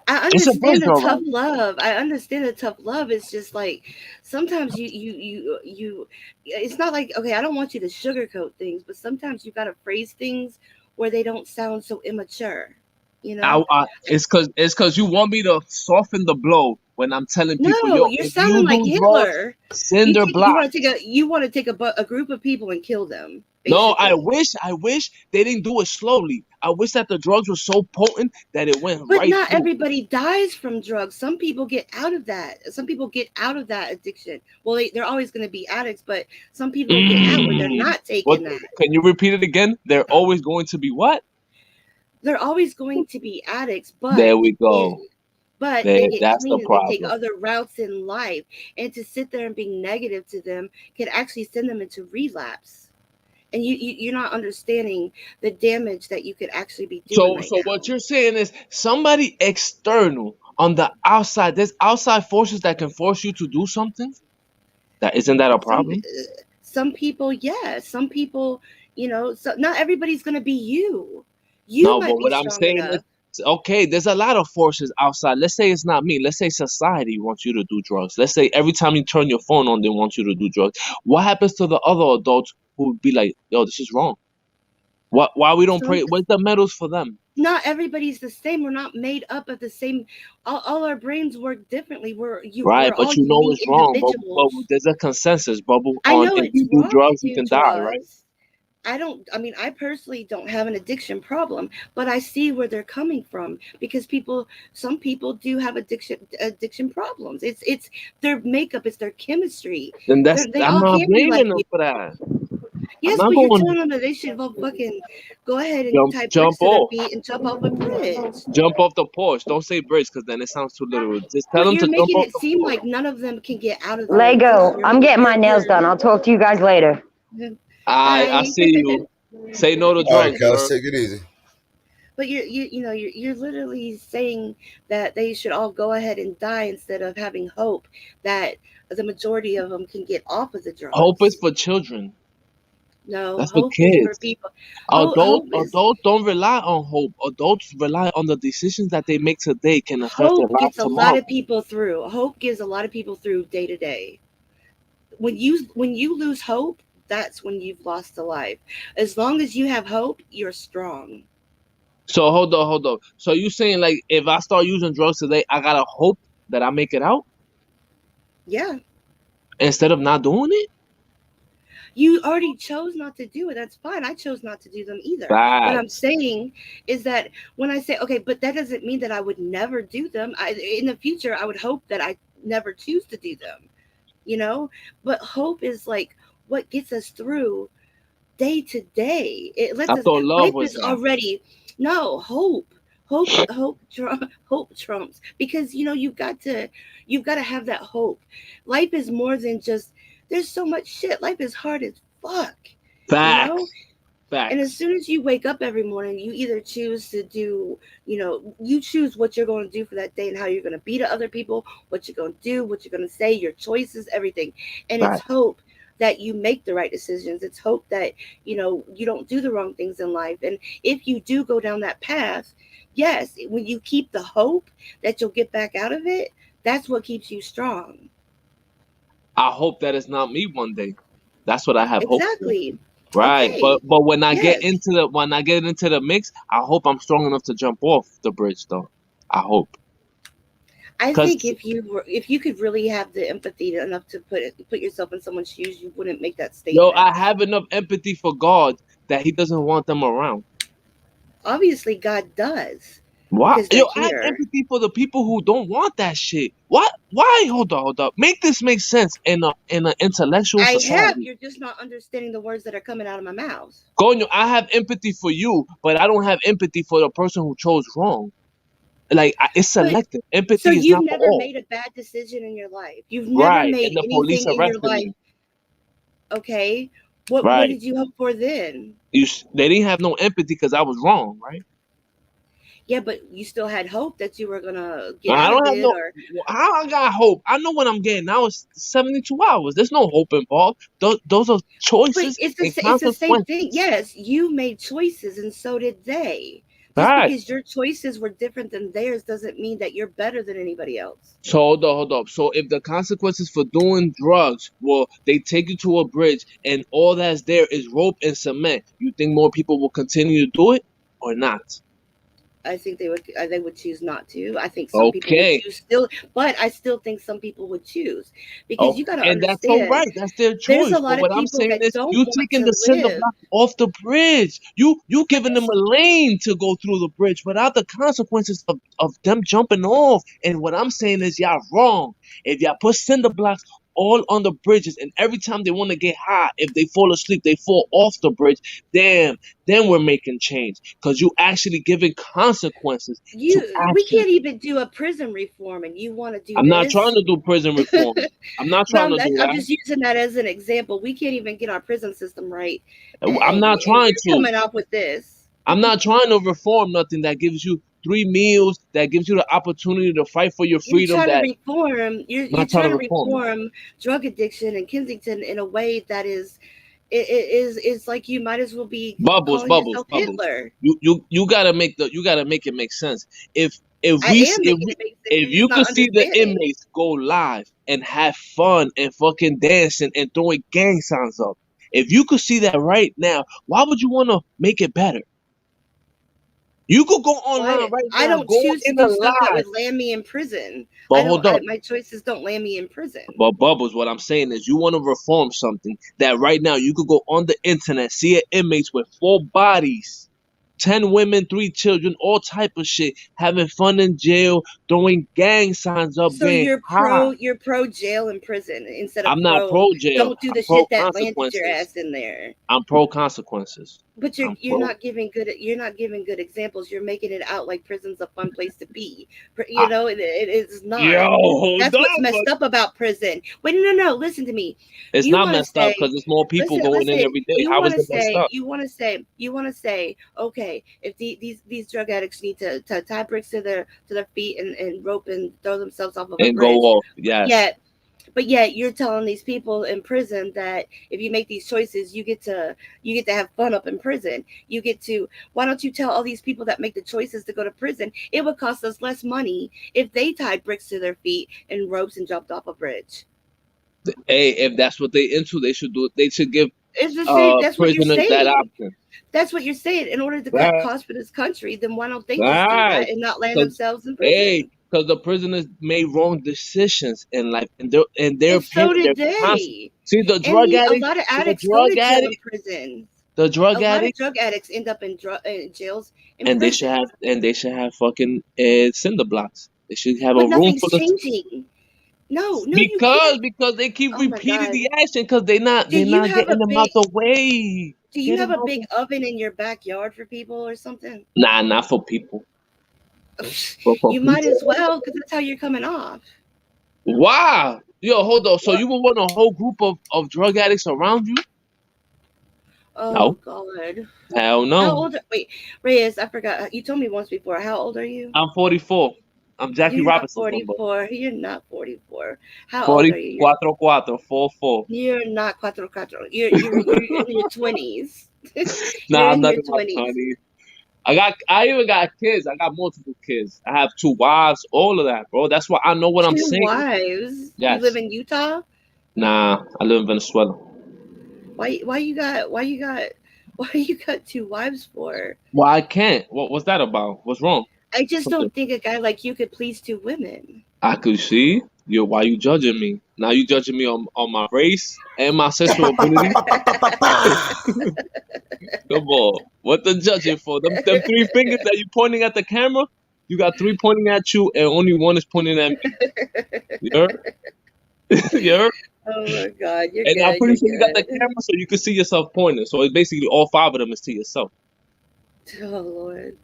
I understand the tough love. I understand the tough love. It's just like sometimes you. It's not like, okay, I don't want you to sugarcoat things, but sometimes you gotta phrase things where they don't sound so immature. You know, it's because you want me to soften the blow when I'm telling people. No, you're sounding like Hitler. Cinder block. You want to take a group of people and kill them. Basically. No, I wish they didn't do it slowly. I wish that the drugs were so potent that it went but right. But not through. Everybody dies from drugs. Some people get out of that. Some people get out of that addiction. Well, they're always going to be addicts, but some people get out when they're not taking that. Can you repeat it again? They're always going to be what? They're always going to be addicts, but there we go. But they get clean and they take other routes in life, and to sit there and being negative to them can actually send them into relapse. And you're not understanding the damage that you could actually be doing. So what you're saying is somebody external on the outside. There's outside forces that can force you to do something. Isn't that a problem? Some people, yes. Some people, so not everybody's gonna be you. No, but what I'm saying is, okay, there's a lot of forces outside. Let's say it's not me. Let's say society wants you to do drugs. Let's say every time you turn your phone on, they want you to do drugs. What happens to the other adults who would be like, yo, this is wrong? Why we don't pray? Where's the medals for them? Not everybody's the same. We're not made up of the same. All our brains work differently. But you know it's wrong. But there's a consensus, Bubble. I know if you do drugs, you can die, right? I personally don't have an addiction problem, but I see where they're coming from because some people do have addiction problems. It's their makeup, it's their chemistry. Then I'm not blaming them for that. Yes, not but you're going telling them that they should fucking go ahead and tie bricks jump to their off. feet and jump off a bridge. Jump off the porch. Don't say bridge because then it sounds too literal. Just tell But them you're to jump making off it the seem porch. like none of them can get out of there. Lego, I'm getting my nails done. I'll talk to you guys later. I Bye. see you. Say no to All right, drugs, Kels, bro. take it easy. But you're literally saying that they should all go ahead and die instead of having hope that the majority of them can get off of the Hope is drugs. for children. No, That's for hope is for kids. people. Adults, Hope is adults don't rely on hope. Adults rely on the decisions that they make today can affect their hope lives gets a lot tomorrow. of people through. Hope gives a lot of people through day to day. When you lose hope, that's when you've lost a life. As long as you have hope, you're strong. So hold on. So you saying like if I start using drugs today, I gotta hope that I make it out Yeah. instead of not doing it? You already chose not to do it. That's fine. I chose not to do them either. What I'm Facts. saying is that when I say, okay, but that doesn't mean that I would never do them. In the future, I would hope that I never choose to do them, you know? But hope is like what gets us through day to day. It I lets us, thought love life was is that. already, no, hope. Hope trumps because you've got to have that hope. Life is more than just there's so much shit. Life is hard as fuck, you know? Facts. And as Facts. soon as you wake up every morning, you either choose to do, you choose what you're going to do for that day and how you're going to be to other people, what you're going to do, what you're going to say, your choices, everything. And it's Facts. hope that you make the right decisions. It's hope that, you don't do the wrong things in life. And if you do go down that path, yes, when you keep the hope that you'll get back out of it, that's what keeps you strong. I hope that it's not me one day. That's what I have hope for. Exactly. Right. Okay. But when I get Yes. into the mix, I hope I'm strong enough to jump off the bridge though. I hope. I think Cause if you could really have the empathy enough to put yourself in someone's shoes, you wouldn't make that yo, statement. I have enough empathy for God that he doesn't want them around. Obviously, God does Why? because they're Yo, I have here. empathy for the people who don't want that shit. What? Why? Hold up. Make this make sense in an intellectual I have. society. You're just not understanding the words that are coming out of my mouth. Coño, I have empathy for you, but I don't have empathy for the person who chose wrong. Like it's But selective. so Empathy is you've not for never all. made a bad decision in your life. You've never Right. made And the police anything in your arrested life. me. Okay. What Right. did you hope for then? They didn't have no empathy because I was wrong, right? Yeah, but you still had hope that you were gonna get I out of don't have it, no. or How I got hope? I know what I'm getting now. It's 72 hours. There's no hope involved. Those are but choices it's and the same consequences. thing. Yes, you made choices, and so did they. Just Right. because your choices were different than theirs doesn't mean that you're better than anybody else. So hold up. So if the consequences for doing drugs, well, they take you to a bridge and all that's there is rope and cement, you think more people will continue to do it or not? I think they would choose not to. I think some people would Okay. choose still, but I still think some people would choose because Oh, you got to and that's all understand right. That's their there's a choice. But lot of what I'm people saying that is, don't you want taking to the cinder live. block off the bridge. You But giving them a lane to go through the bridge without the consequences of them jumping off. And what I'm saying is, y'all wrong. If y'all put cinder blocks all on the bridges, and every time they want to get high, if they fall asleep, they fall off the bridge. Damn, then we're making change because you actually giving consequences to we action. can't even do a prison reform, and you want to do I'm not trying this. to do prison reform. I'm not But trying to do I'm that. just using that as an example. We can't even get our prison system right, I'm not and trying you're to. coming up with this. I'm not trying to reform nothing that gives you 3 meals, that gives you the opportunity to fight for your You're freedom. trying to That reform. You're, I'm you're not trying trying to to reform it. reform drug addiction in Kensington in a way that is like you might as well be calling yourself Bubbles. Hitler. You gotta make it make sense. If I we am if making we, it make sense. if You're you just could not see the understanding. inmates go live and have fun and fucking dancing and throwing gang signs up, if you could see that right now, why would you want to make it better? You could go online Well, right I now, don't go choose to in a do stuff that live. would land me in prison. But hold up. My choices don't land me in prison. But Bubbles, what I'm saying is you want to reform something that right now you could go on the internet, see an inmates with 4 bodies 10 women, 3 children, all type of shit, having fun in jail, throwing gang signs up, So getting high. you're pro jail and prison instead of I'm not pro pro jail. don't do I'm the pro shit that landed your consequences. ass in there. I'm pro consequences. But I'm you're pro. not giving good examples. You're making it out like prison's a fun place to be. I, It is not. yo, hold That's what's on, messed but up about prison. Wait, no. Listen to me. it's You not want to messed up say, because there's more people going in listen. every day. How is it messed up? You want to say, okay, if these drug addicts need to tie bricks to their feet and rope and throw themselves off of a And go bridge, off, yes. but yet you're telling these people in prison that if you make these choices, you get to have fun up in prison. You get to. Why don't you tell all these people that make the choices to go to prison? It would cost us less money if they tied bricks to their feet and ropes and jumped off a bridge. Hey, if that's what they into, they should do it. They should give It's the same. That's what you're prisoners that saying. option. That's what you're saying. In order to cut Right. costs for this country, then why don't they just do Right. that and not land Cause, themselves in prison? hey, because the prisoners made wrong decisions in life, and they're And so paying did their they. See the And drug a addict, lot of the addicts go drug to jail in addict, prison. the drug A lot of addict, drug addicts end up in jails in and prison. they should have fucking cinder blocks. They should have a But room nothing's full of changing. No, you can't. because they keep Oh my repeating God. the action because they're not Do you have getting a them big out the way. do you Get have them a out big the oven in your backyard for people or something? Nah, not for people. But for You might people. as well, because that's how you're coming off. Wow. Yo, hold on. So What? you would want a whole group of drug addicts around you? Oh No. God. Hell How no. old wait, Reyes, I forgot. You told me once before. How old are you? I'm 44. I'm Jackie You're not Robinson's number. 44. You're not 44. How old are you? 44. You're not cuatro cuatro. You're in your 20s. Nah, You're I'm in not your in my 20s. 20s. I even got kids. I got multiple kids. I have 2 wives, all of that, bro. That's why I know what I'm 2 saying. wives. You Yes. live in Utah? Nah, I live in Venezuela. Why you got 2 wives for? Well, I can't. What's that about? What's wrong? I just don't think a guy like you could please 2 women. I could see. Why you judging me? Now you judging me on my race and my sexual ability? Come on. What the judging for? Them 3 fingers that you pointing at the camera? You got 3 pointing at you and only 1 is pointing at me. You heard? You heard? Oh my God, you're And good. I'm pretty sure You're you got the good. camera so you can see yourself pointing. So it's basically all 5 of them is to yourself. Oh Lord.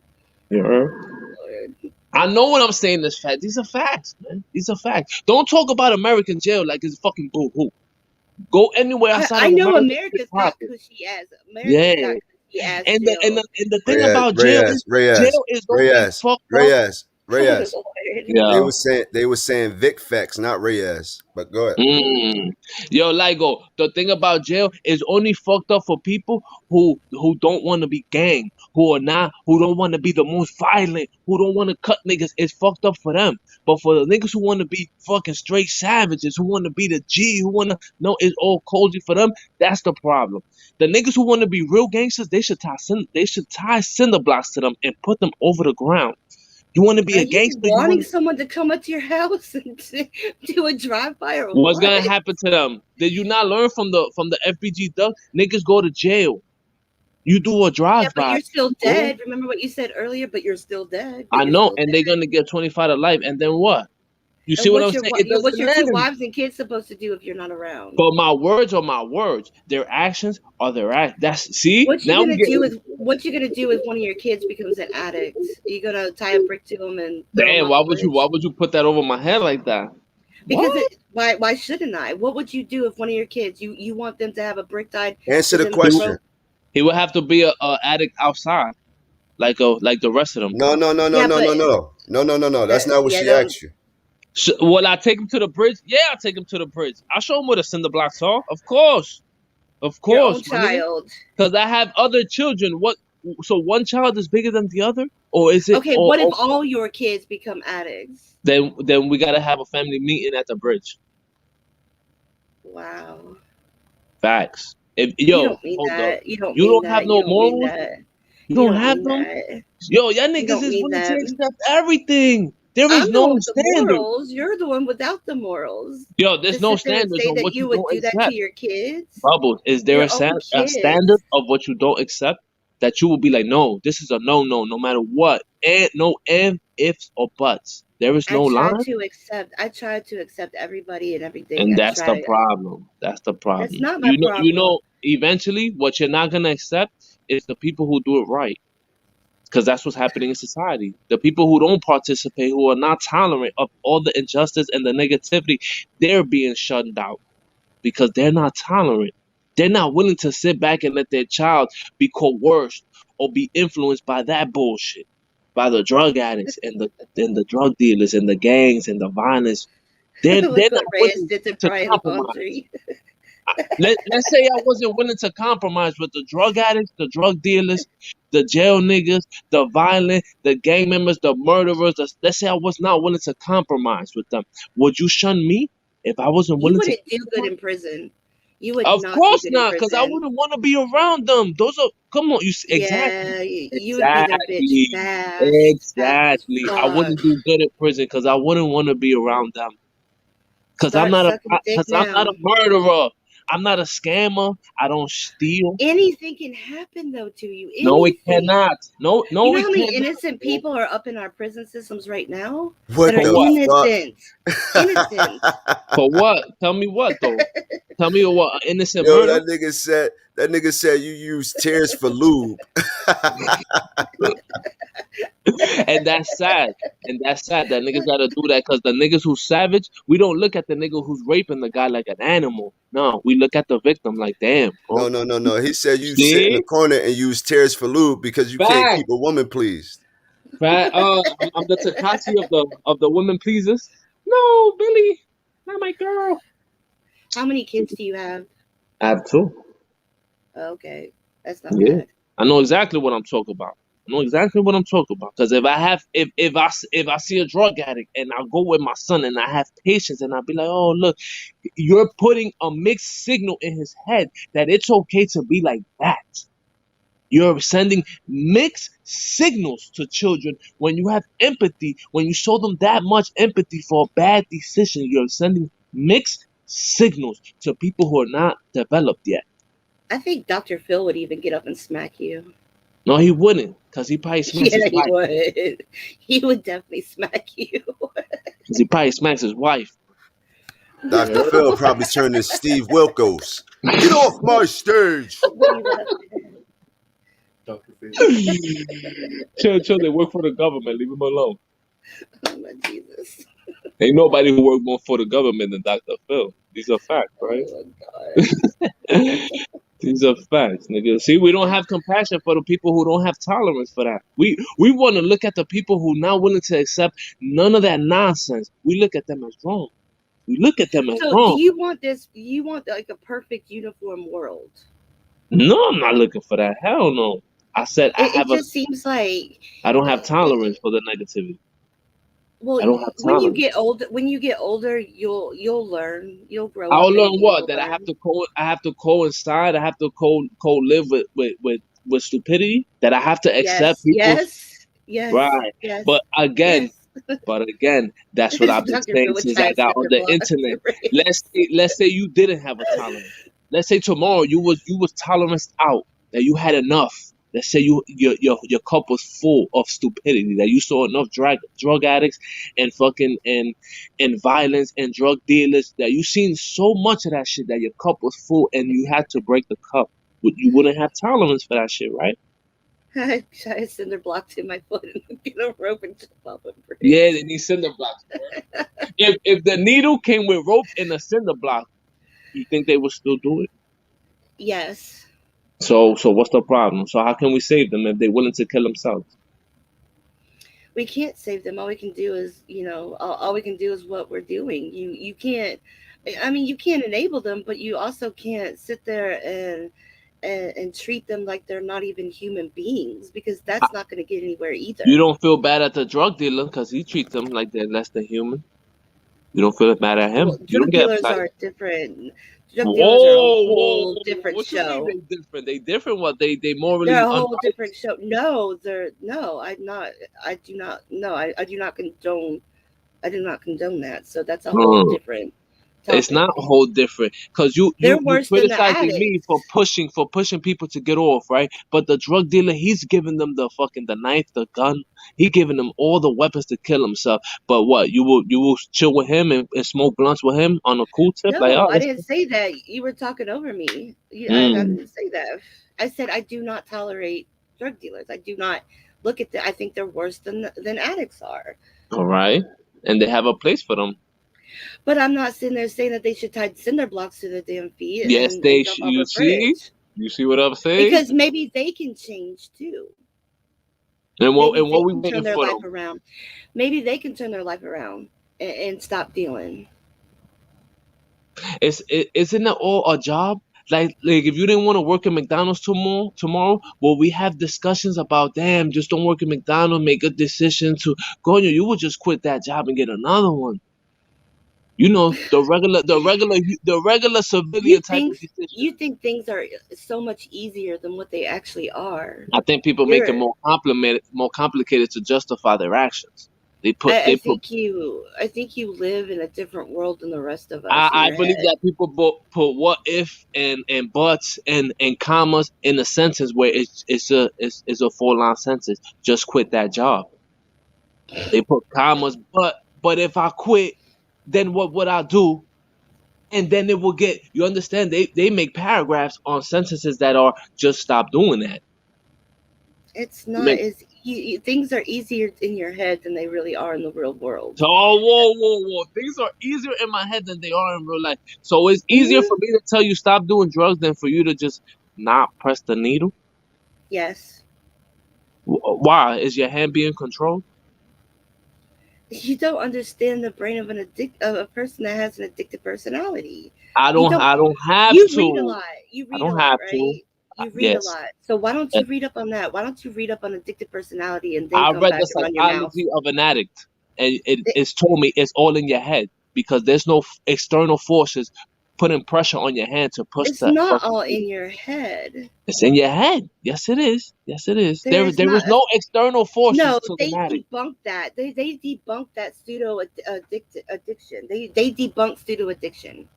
You heard? Lord. I know what I'm saying is fact. These are facts, man. These are facts. Don't talk about American jail like it's fucking boo-hoo. Go anywhere outside I of know America. America's got cushy ass. Yeah. America's got cushy ass And jails. the thing about jail is only fucked up. Reyes. Lord. Yeah. They were saying Vic facts, not Reyes. But go ahead. Yo, Ligo, the thing about jail is only fucked up for people who don't want to be gang, who don't want to be the most violent, who don't want to cut niggas. It's fucked up for them. But for the niggas who want to be fucking straight savages, who want to be the G, who want to know it's all cozy for them, that's the problem. The niggas who want to be real gangsters, they should tie cinder blocks to them and put them over the ground. You want to be Are a gangster? you wanting someone to come up to your house and do a drive-by or What's what? gonna happen to them? Did you not learn from the FBG Duck? Niggas go to jail. You do a Yeah, drive-by. but you're still dead. Remember what you said earlier? But you're still dead. I know, and they're gonna get 25 to life, and then what? You see what I'm saying? It doesn't What's your 2 end. wives and kids supposed to do if you're not around? But my words are my words. Their actions are their act. What you gonna do if one of your kids becomes an addict? Are you gonna tie a brick to them and damn? Why would you put that over my head like that? Because why shouldn't I? What would you do if one of your kids you want them to have a brick tied? Answer the question. He would have to be a addict outside, like the rest of them. No. That's not what she asked you. Will I take him to the bridge? Yeah, I'll take him to the bridge. I'll show him where the cinder blocks are. Of course. Your own child. Because I have other children. What? So one child is bigger than the other, or is it? Okay. What if all your kids become addicts? Then we gotta have a family meeting at the bridge. Wow. Facts. You don't have no morals. You don't have them. Yo, y'all niggas is willing to accept everything. There is no standard. You're the one without the morals. Yo, there's no standard say on that what you you would don't do accept. that to your kids. Bubbles, is there a standard of what you don't accept? that you will be like, no, this is a no matter what, and no ifs or buts. There is no line, I try to accept everybody and everything. and I that's the try. problem. That's the That's problem. not my You problem. know, eventually, what you're not gonna accept is the people who do it right, because that's what's happening in society. The people who don't participate, who are not tolerant of all the injustice and the negativity, they're being shunned out because they're not tolerant. They're not willing to sit back and let their child be coerced or be influenced by that bullshit, by the drug addicts and the drug dealers and the gangs and the violence. They're Look not what Reyes willing did to to Brian compromise. Laundrie. Let's say I wasn't willing to compromise with the drug addicts, the drug dealers, the jail niggas, the violent, the gang members, the murderers. Let's say I was not willing to compromise with them. Would you shun me if I wasn't You willing to wouldn't do good compromise? in prison. You would Of not do course good in not, because I prison. wouldn't want to be around them. Those are come on, exactly, Yeah, you would be the bitch exactly, fast as exactly. I fuck. wouldn't do good in prison because I wouldn't want to be around them. Because Start sucking dick I'm not a now. murderer. I'm not a scammer. I don't steal. Anything can happen though to you. No, it Anything. cannot. No, You no, know it how many cannot. innocent Bro. people are up in our prison systems right now that What are For the what? innocent? Innocent. For what? Tell me what though. Tell me what? Innocent Yo, murder? that nigga said you use tears for lube. And that's sad. And that's sad that niggas gotta do that because the niggas who's savage, we don't look at the nigga who's raping the guy like an animal. No, we look at the victim like, damn, bro. No. He said you sit in the See? corner and use tears for lube because you can't Fact. keep a woman pleased. Fact. I'm the Takashi of the women pleasers. No, Billy, not my girl. How many kids do you have? I have two. Okay, that's not Yeah. bad. I know exactly what I'm talking about. I know exactly what I'm talking about. Because if I see a drug addict and I go with my son and I have patience and I'll be like, oh look, you're putting a mixed signal in his head that it's okay to be like that. You're sending mixed signals to children when you have empathy, when you show them that much empathy for a bad decision, you're sending mixed signals to people who are not developed yet. I think Dr. Phil would even get up and smack you. No, he wouldn't, because he probably smacks his Yeah, he wife. would. He would definitely smack you. Because he probably smacks his wife. Dr. Phil probably turned to Steve Wilkos. Get off my stage. Dr. Phil. Chill, they work for the government. Leave him alone. Oh my Jesus. Ain't nobody who work more for the government than Dr. Phil. These are facts, right? Oh my God. These are facts, nigga. See, we don't have compassion for the people who don't have tolerance for that. We want to look at the people who not willing to accept none of that nonsense. We look at them as wrong. We look at them as So wrong. do you want this? You want like a perfect uniform world? No, I'm not looking for that. Hell no. I said It just seems like I don't have tolerance for the negativity. well, I don't have when you tolerance. get older, you'll learn, you'll grow I'll up. learn and what? you'll That I learn. have to coincide. I have to co-live with stupidity. That I have to accept people. Yes. Right. Yes. But again, yes. that's what I've been Dr. saying Phil would since try I and got cinder on the block internet. the Let's say you didn't have a tolerance. Let's say tomorrow you was tolerance out, that you had enough. Let's say your cup was full of stupidity, that you saw enough drug addicts and fucking and violence and drug dealers, that you seen so much of that shit that your cup was full and you had to break the cup. You wouldn't have tolerance for that shit, right? I try a cinder block to my foot and get a rope and jump off and break. Yeah, they need cinder blocks. If the needle came with rope and a cinder block, you think they would still do it? Yes. So what's the problem? So how can we save them if they're willing to kill themselves? We can't save them. All we can do is, all we can do is what we're doing. You can't. I mean, you can't enable them, but you also can't sit there and treat them like they're not even human beings, because that's not going to get anywhere either. You don't feel bad at the drug dealer because he treats them like they're less than human. You don't feel bad at him. Well, You don't drug get dealers upset. are different. Drug dealers are a whole different What show. you mean they different? They different. What they morally? They're a whole different show. No, I'm not. I do not. No, I do not condone. I do not condone that. So that's a whole different It's topic. not a whole different because They're you worse than the criticizing me addicts. for pushing people to get off, right? But the drug dealer, he's giving them the knife, the gun. He giving them all the weapons to kill himself. But what, you will chill with him and smoke blunts with him on a cool tip? Like, No, oh, I that's didn't say that. You were talking over me. I mm, didn't say that. I said I do not tolerate drug dealers. I do not look at that. I think they're worse than addicts are. all right. And they have a place for them. But I'm not sitting there saying that they should tie cinder blocks to their damn feet Yes, and jump off you a see? bridge. You see what I'm saying? Because maybe they can change too. And Maybe what they we can waiting turn their for life them? around. Maybe they can turn their life around and stop dealing. Isn't it all a job? Like if you didn't want to work at McDonald's tomorrow, well, we have discussions about, damn, just don't work at McDonald's, make a decision to go. You would just quit that job and get another one. You know, the regular You civilian type think of decision. you think things are so much easier than what they actually are. I think people make it You're more complicated to justify their actions. They put I think you live in a different world than the rest of us in I your believe head. that people put what if and buts and commas in a sentence where it's a full line sentence. Just quit that job. They put commas, but if I quit, then what would I do? And then it will get, you understand? They make paragraphs on sentences that are just stop doing that. It's They not make, as things are easier in your head than they really are in the real world. oh, whoa. Things are easier in my head than they are in real life. So it's easier Hmm. for me to tell you stop doing drugs than for you to just not press the needle. Yes. Why? Is your hand being controlled? You don't understand the brain of of a person that has an addictive personality. I You don't don't. I don't have You read a to. lot. You I read a don't lot, have to. right? You read a Yes. lot. So why don't Uh, you read up on that? Why don't you read up on addictive personality and then I come read back the and run your mouth? psychology of an addict, and It- it's told me it's all in your head because there's no external forces putting pressure on your hand to push It's the not fucking all thing. in your head. It's in your head. Yes, it is. Yes, it is. There's There not is a no external forces no. to the They addict. debunk that. They debunk that addiction. They debunk pseudo addiction.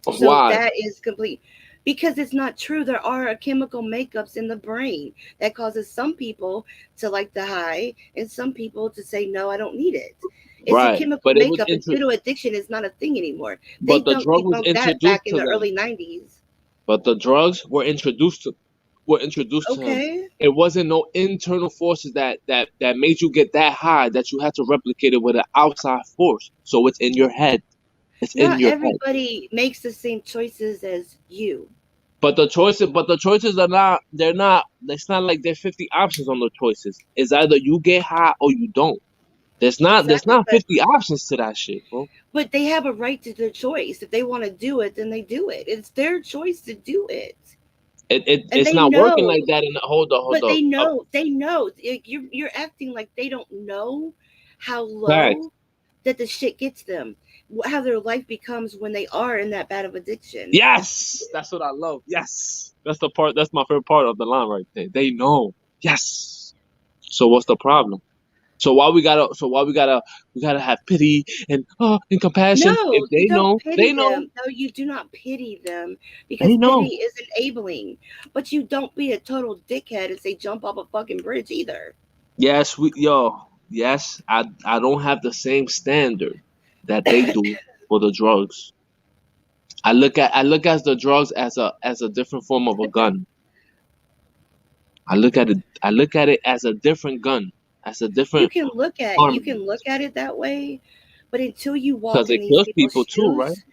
So Why? that is complete because it's not true. There are chemical makeups in the brain that causes some people to like the high and some people to say, no, I don't need it. It's a Right. chemical But it was makeup and pseudo addiction is not a thing anymore. They but the don't drug was debunk that introduced back in to the them. early 90s. But the drugs were introduced to him. Okay. It wasn't no internal forces that made you get that high that you had to replicate it with an outside force. So it's in your head. It's in Not your head. everybody makes the same choices as you. But the choices are not. They're not. It's not like there's 50 options on the choices. It's either you get high or you don't. There's Exactly. not 50 options to that shit, bro. But they have a right to their choice. If they want to do it, then they do it. It's their choice to do it. And It's they not working like know. that. And hold But up. they know. You're acting like they don't know how Facts. low that the shit gets them, how their life becomes when they are in that bad of addiction. Yes, that's what I love. Yes, that's the part. That's my favorite part of the line right there. They know. Yes. So what's the problem? So we gotta have pity and compassion. No, If you they don't know, pity they know, them. No, you do not pity them because they pity know. is enabling. But you don't be a total dickhead and say jump off a fucking bridge either. Yes, yes. I don't have the same standard that they do for the drugs. I look at the drugs as a different form of a gun. I look at it as a different gun, as a different You can arm look at it that way, but until you because walk in it these kills people's people too, right? shoes,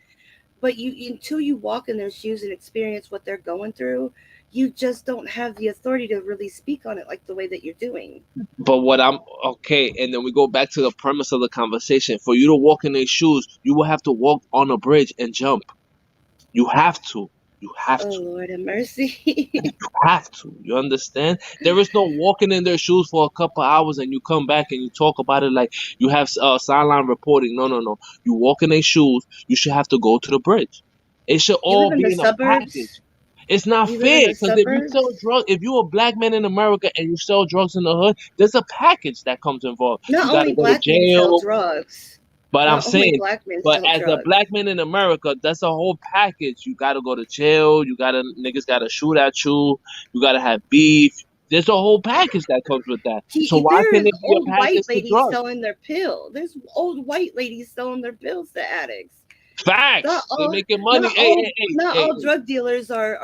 but you until you walk in their shoes and experience what they're going through, you just don't have the authority to really speak on it like the way that you're doing. But what I'm okay, and then we go back to the premise of the conversation. For you to walk in their shoes, you will have to walk on a bridge and jump. You have to. You have Oh to. Lord have mercy. You have to. You understand? There is no walking in their shoes for a couple hours and you come back and you talk about it like you have sideline reporting. No. You walk in their shoes. You should have to go to the bridge. It should You all live in be the in a package. suburbs? It's not You live in fair the because if you sell suburbs? drugs, if you're a black man in America and you sell drugs in the hood, there's a package that comes involved. Not You got to only go to black men sell jail, drugs. But I'm Not only saying, black men but sell as a drugs. black man in America, that's a whole package. You gotta go to jail. Niggas gotta shoot at you. You gotta have beef. There's a whole package that comes with that. So why There can't is it be a old white package to ladies drugs? selling their pill. There's old white ladies selling their pills to addicts. Not Facts. They all, making money. Hey. not all drug dealers are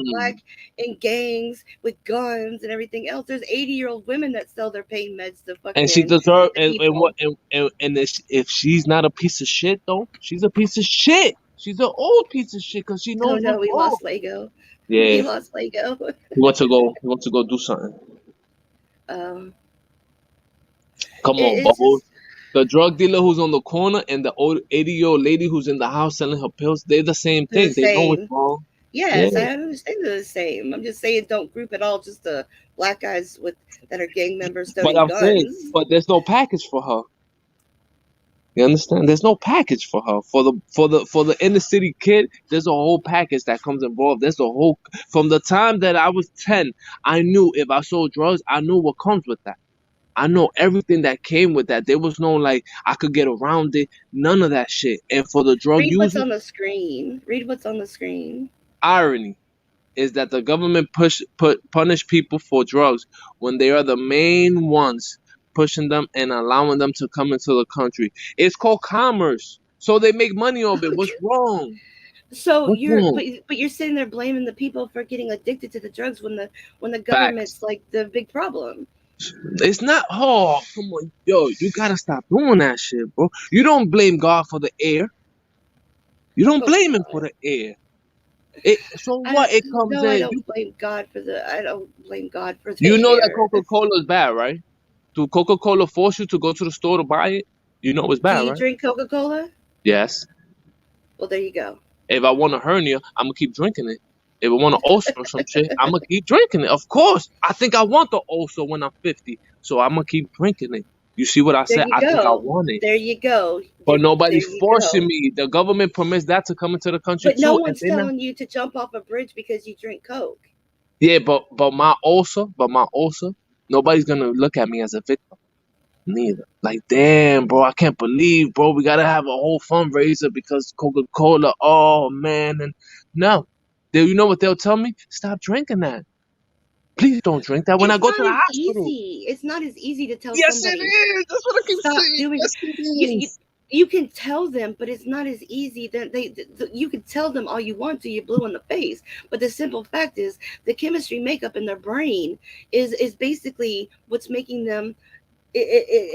black Mm. in gangs with guns and everything else. There's 80-year-old women that sell their pain meds to And she fucking deserve to and what people. and if she's not a piece of shit though, she's a piece of shit. She's an old piece of shit because she Oh knows no, what's we wrong. lost Lego. Yeah, We lost Lego. he wants to go. He wants to go do something. um, Come on, it's Bubbles. just The drug dealer who's on the corner and the old 80-year-old lady who's in the house selling her pills, they're the same they're the thing. They know what's same. wrong. Yeah, Yes, I understand they're the same. I'm just saying, don't group it all just the black guys with that are gang members but toting I'm saying, guns. but there's no package for her. You understand? There's no package for her. For the inner city kid, there's a whole package that comes involved. There's a whole from the time that I was 10, I knew if I sold drugs, I knew what comes with that. I know everything that came with that. There was no like I could get around it. None of that shit. And for the drug Read what's users, on the screen. Read what's on the screen. irony is that the government punish people for drugs when they are the main ones pushing them and allowing them to come into the country. It's called commerce. So they make money off it. What's wrong? So What's wrong? but you're sitting there blaming the people for getting addicted to the drugs when the Facts. government's like the big problem. It's not. Oh, come on, yo, you gotta stop doing that shit, bro. You don't blame God for the air. You don't Oh blame him for God. the air. So what? It comes I in. don't blame God for the I don't blame God for You the know that air. Coca-Cola is bad, right? Do Coca-Cola force you to go to the store to buy it? You know it's Do bad, you right? drink Coca-Cola? Yes. Well, there you go. If I want a hernia, I'm gonna keep drinking it. If I want an ulcer or some shit, I'm gonna keep drinking it. Of course, I think I want the ulcer when I'm 50, so I'm gonna keep drinking it. You see what I There said? you I think I go. want it, There you go. but There nobody's you forcing go. me. The government permits that to come into the country But no too, and one's they not. telling you to jump off a bridge because you drink Coke. Yeah, but my ulcer, nobody's gonna look at me as a victim. Neither. Like, damn, bro, I can't believe, bro, we gotta have a whole fundraiser because Coca-Cola. Oh man, and no, you know what they'll tell me? Stop drinking that. Please don't drink that when I It's go to not the as hospital. easy. It's not as easy to tell Yes, it somebody is. That's what I keep stop saying. doing. Yes, it You is. you can tell them, but it's not as easy. That you can tell them all you want till you're blue in the face. But the simple fact is, the chemistry makeup in their brain is basically what's making them it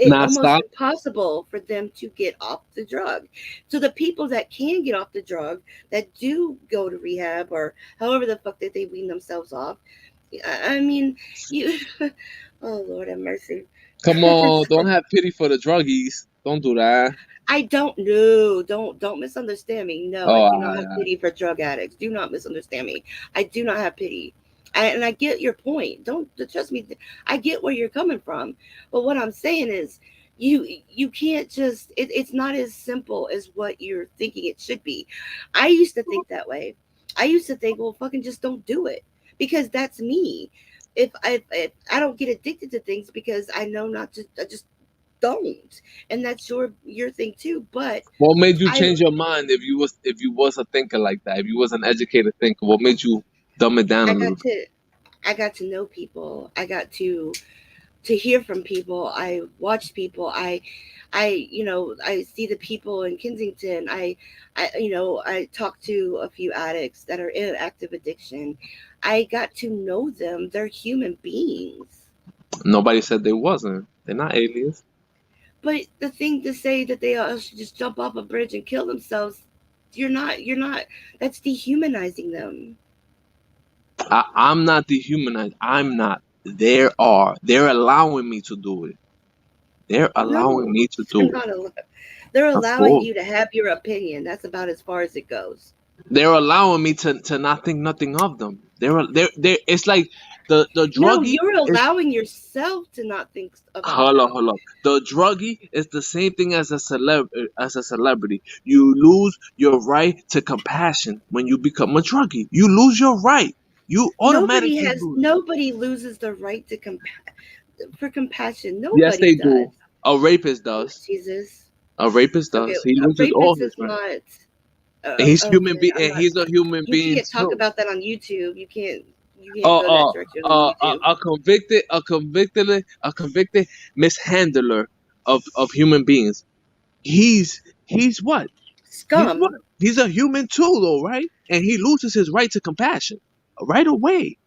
Not almost stop. impossible for them to get off the drug. So the people that can get off the drug, that do go to rehab or however the fuck that they wean themselves off, I mean, you. Oh Lord have mercy. Come on, don't have pity for the druggies. Don't do that. I don't know. Don't misunderstand me. No, I Oh, do not have pity for drug addicts. Do not misunderstand me. I do not have pity. And I get your point. Don't trust me. I get where you're coming from. But what I'm saying is you can't just it's not as simple as what you're thinking it should be. I used to think that way. I used to think, well, fucking just don't do it because that's me. If I don't get addicted to things because I know not to, I just don't, and that's your thing too. But what made you I change your mind if you was a thinker like that? If you was an educated thinker, what made you dumb it down a I little got bit? to I got to know people. I got to hear from people. I watch people. I see the people in Kensington. I talk to a few addicts that are in active addiction. I got to know them. They're human beings. Nobody said they wasn't. They're not aliens. But the thing to say that they all should just jump off a bridge and kill themselves, you're not that's dehumanizing them. I'm not dehumanized. I'm not. They're allowing me to do it. They're allowing No, me to they're do it. not they're Of allowing course. you to have your opinion. That's about as far as it goes. They're allowing me to not think nothing of them. They're it's like the No, druggie you're is allowing yourself to not think about hold on, them. hold on. The druggie is the same thing as a celebrity. You lose your right to compassion when you become a druggie. You lose your right. You automatically lose. Nobody loses the right to for compassion. Yes, Nobody they does. do. A rapist Oh does. Jesus. A rapist Okay, does. He a loses all rapist his is rights. not. And he's human Okay, being, I'm and not. he's a human You being can't talk too. about that on YouTube. You can't. You can't go that direction on YouTube. A convicted mishandler of human beings. He's what? He's what? Scum. He's a human too, though, right? And he loses his right to compassion right away.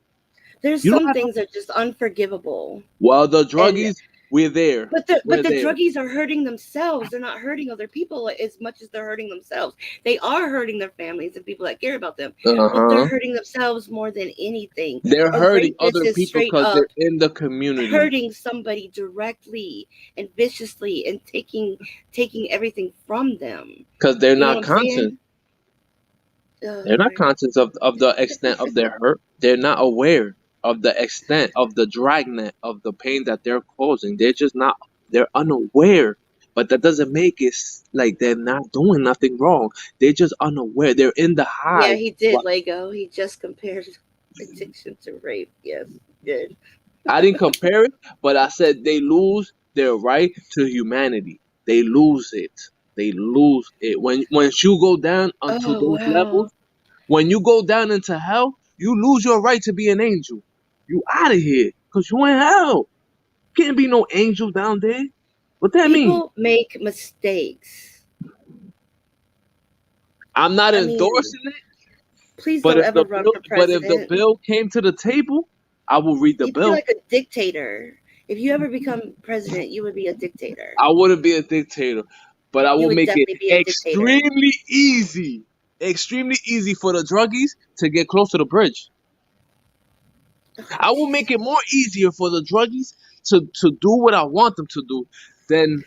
There's You don't some have to. things that are just unforgivable. Well, the And druggies, we're there. but the We're there. druggies are hurting themselves. They're not hurting other people as much as they're hurting themselves. They are hurting their families and people that care about them, but they're hurting themselves more than anything. They're A hurting rapist other is people straight because up they're in the community. hurting somebody directly and viciously and taking everything from them. Because they're You know not what I'm conscious. saying? They're not conscious of the extent of their hurt. They're not aware of the extent of the dragnet of the pain that they're causing. They're just not, they're unaware. But that doesn't make it like they're not doing nothing wrong. They're just unaware. They're in the high. Yeah, he did, Lego. He just compared addiction to rape. Yes, good. I didn't compare it, but I said they lose their right to humanity. They lose it. They lose it. Once you go down onto Oh those levels, wow. when you go down into hell, you lose your right to be an angel. You out of here, cause you in hell. Can't be no angel down there. What that mean? People make mistakes. I'm not I mean, endorsing it, please but don't if ever the run bill, for but if the president. bill came to the table, I will read the You'd be bill. like a dictator. If you ever become president, you would be a dictator. I wouldn't be a dictator, but I You will would make it definitely be a dictator. extremely easy for the druggies to get close to the bridge. I will make it more easier for the druggies to do what I want them to do than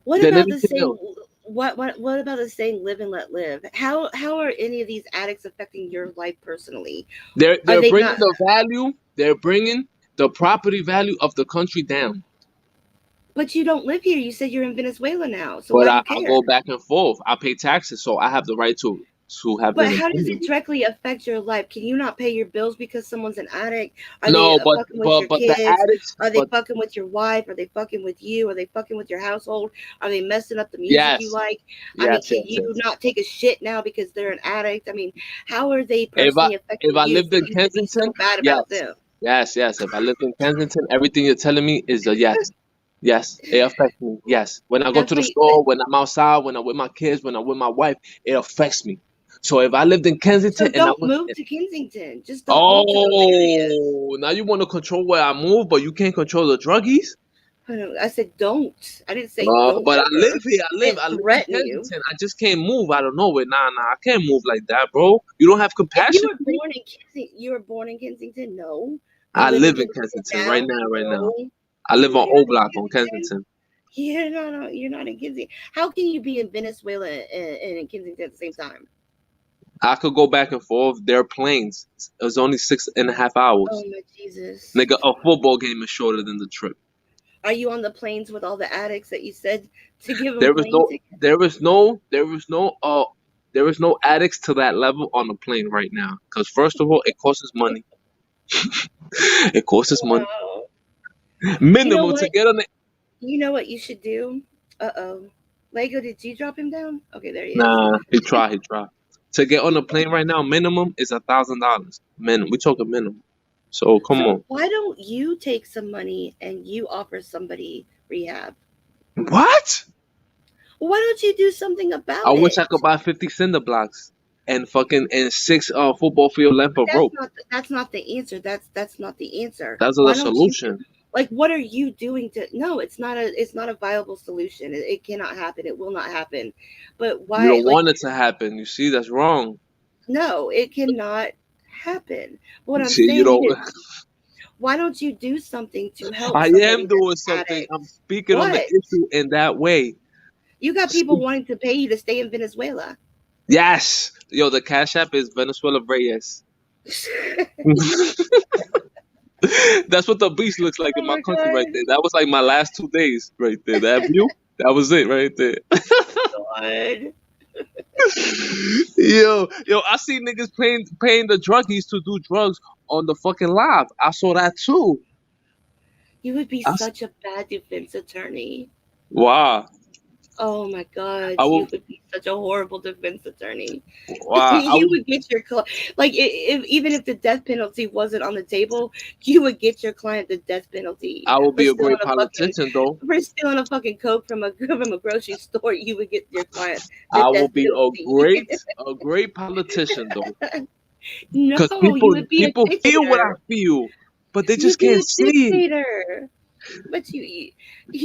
What than about the anything saying? else. What about the saying "live and let live"? How are any of these addicts affecting your life personally? They're Are they bringing not? the value. They're bringing the property value of the country down. But you don't live here. You said you're in Venezuela now, so But why do you I care? go back and forth. I pay taxes, so I have the right to have But an how does opinion. it directly affect your life? Can you not pay your bills because someone's an addict? Are they No, fucking with your but the kids? addicts. Are they But fucking with your wife? Are they fucking with you? Are they fucking with your household? Are they messing up the music you yes, like? I mean, can you yes. not take a shit now because they're an addict? I mean, how are they If I personally affecting you lived for in you to be Kensington, so bad yes, about them? yes. If I lived in Kensington, everything you're telling me is a yes. Yes, it affects me. Yes, when I go That's to the what. store, when I'm outside, when I'm with my kids, when I'm with my wife, it affects me. So if I lived in Kensington So and I don't was, move to Kensington. Just don't move to those areas. oh, now you want to control where I move, but you can't control the druggies. I said don't. I didn't say don't But I live ever. here. I didn't I live in threaten you. Kensington. I just can't move out of nowhere. Nah, I can't move like that, bro. You don't have If you compassion were for me. born in Kensington, you were born in Kensington. No, you I live in live in Kensington Kensington right now. now, No, I live no, on you're O not in Block on Kensington. Kensington. You're not in Kensington. How can you be in Venezuela and in Kensington at the same time? I could go back and forth. They're planes. It's only 6.5 hours. Oh my Jesus! Nigga, a football game is shorter than the trip. Are you on the planes with all the addicts that you said to give them There is plane no, tickets? there is no addicts to that level on the plane right now. Because first of all, it costs us money. It costs us money. Wow. You know Minimum to what? get on it. You know what you should do? Uh-oh. Lego, did you drop him down? Okay, there he is. Nah, he tried. To get on a plane right now, minimum is $1,000. Minimum. We talking minimum. So come So on. why don't you take some money and you offer somebody rehab? What? Well, why don't you do something about I wish it? I could buy 50 cinder blocks and fucking and 6 football field length of rope. That's not the answer. That's not the answer. That's Why the don't you solution. like what are you doing to no, it's not a viable solution. It cannot happen. It will not happen. But You why don't like want it to happen. You see, that's wrong. no, it cannot happen. What You I'm see, you saying don't. is why don't you do something to help I somebody am that's doing an something. addict? I'm speaking on the What? issue in that way. You got people wanting to pay you to stay in Venezuela. Yes. Yo, the Cash App is Venezuela Reyes. That's what the beach looks like in Oh my my country right God. there. That was like my last 2 days right there. That view, that was it right there. God. Yo, I see niggas paying the druggies to do drugs on the fucking live. I saw that too. You would be I s- such a bad defense attorney. wow. Oh my God, I you will. would be such a horrible defense attorney. I You will. would get your like if even if the death penalty wasn't on the table, you would get your client the death penalty I will for be a stealing great a fucking politician, though. coke from a grocery store. You would get your client the I will death be penalty. a great politician, though. Because No, you would be a people feel what I dictator. feel, but they just You'd be can't a see it. dictator. But you God.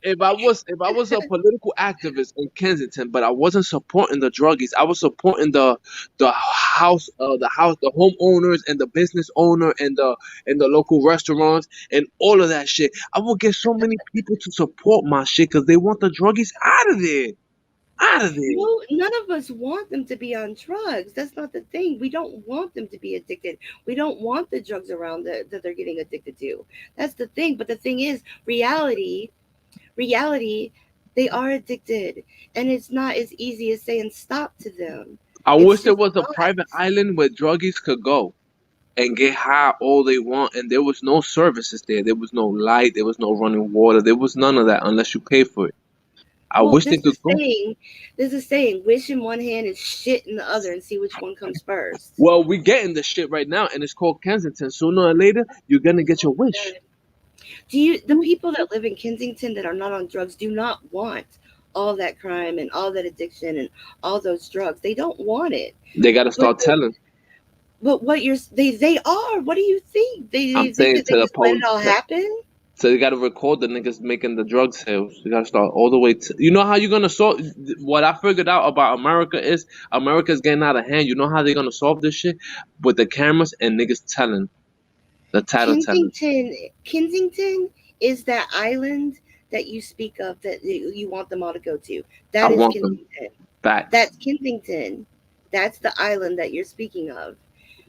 If I was a political activist in Kensington, but I wasn't supporting the druggies, I was supporting the homeowners and the business owner and the local restaurants and all of that shit. I will get so many people to support my shit because they want the druggies out of there, out of there. No, none of us want them to be on drugs. That's not the thing. We don't want them to be addicted. We don't want the drugs around that they're getting addicted to. That's the thing. But the thing is, reality, they are addicted. And it's not as easy as saying stop to them. I It's wish there just was a not. private island where druggies could go and get high all they want, and there was no services there. There was no light, there was no running water, there was none of that unless you pay for it. I Well, wish they could go. there's a saying, wish in one hand and shit in the other and see which one comes first. Well, we getting the shit right now, and it's called Kensington. Sooner or later, you're gonna get your wish. The people that live in Kensington that are not on drugs do not want all that crime and all that addiction and all those drugs. They don't want it. They gotta start But telling. but what they are. What do you think? They I'm think saying that to they the just let it police. all happen? So you gotta record the niggas making the drug sales. You gotta start all the way to. You know how you're gonna solve. What I figured out about America is America's getting out of hand. You know how they're gonna solve this shit with the cameras and niggas telling the title telling. Kensington is that island that you speak of that you want them all to go to. I That is want them Kensington. back. That's Kensington. That's the island that you're speaking of.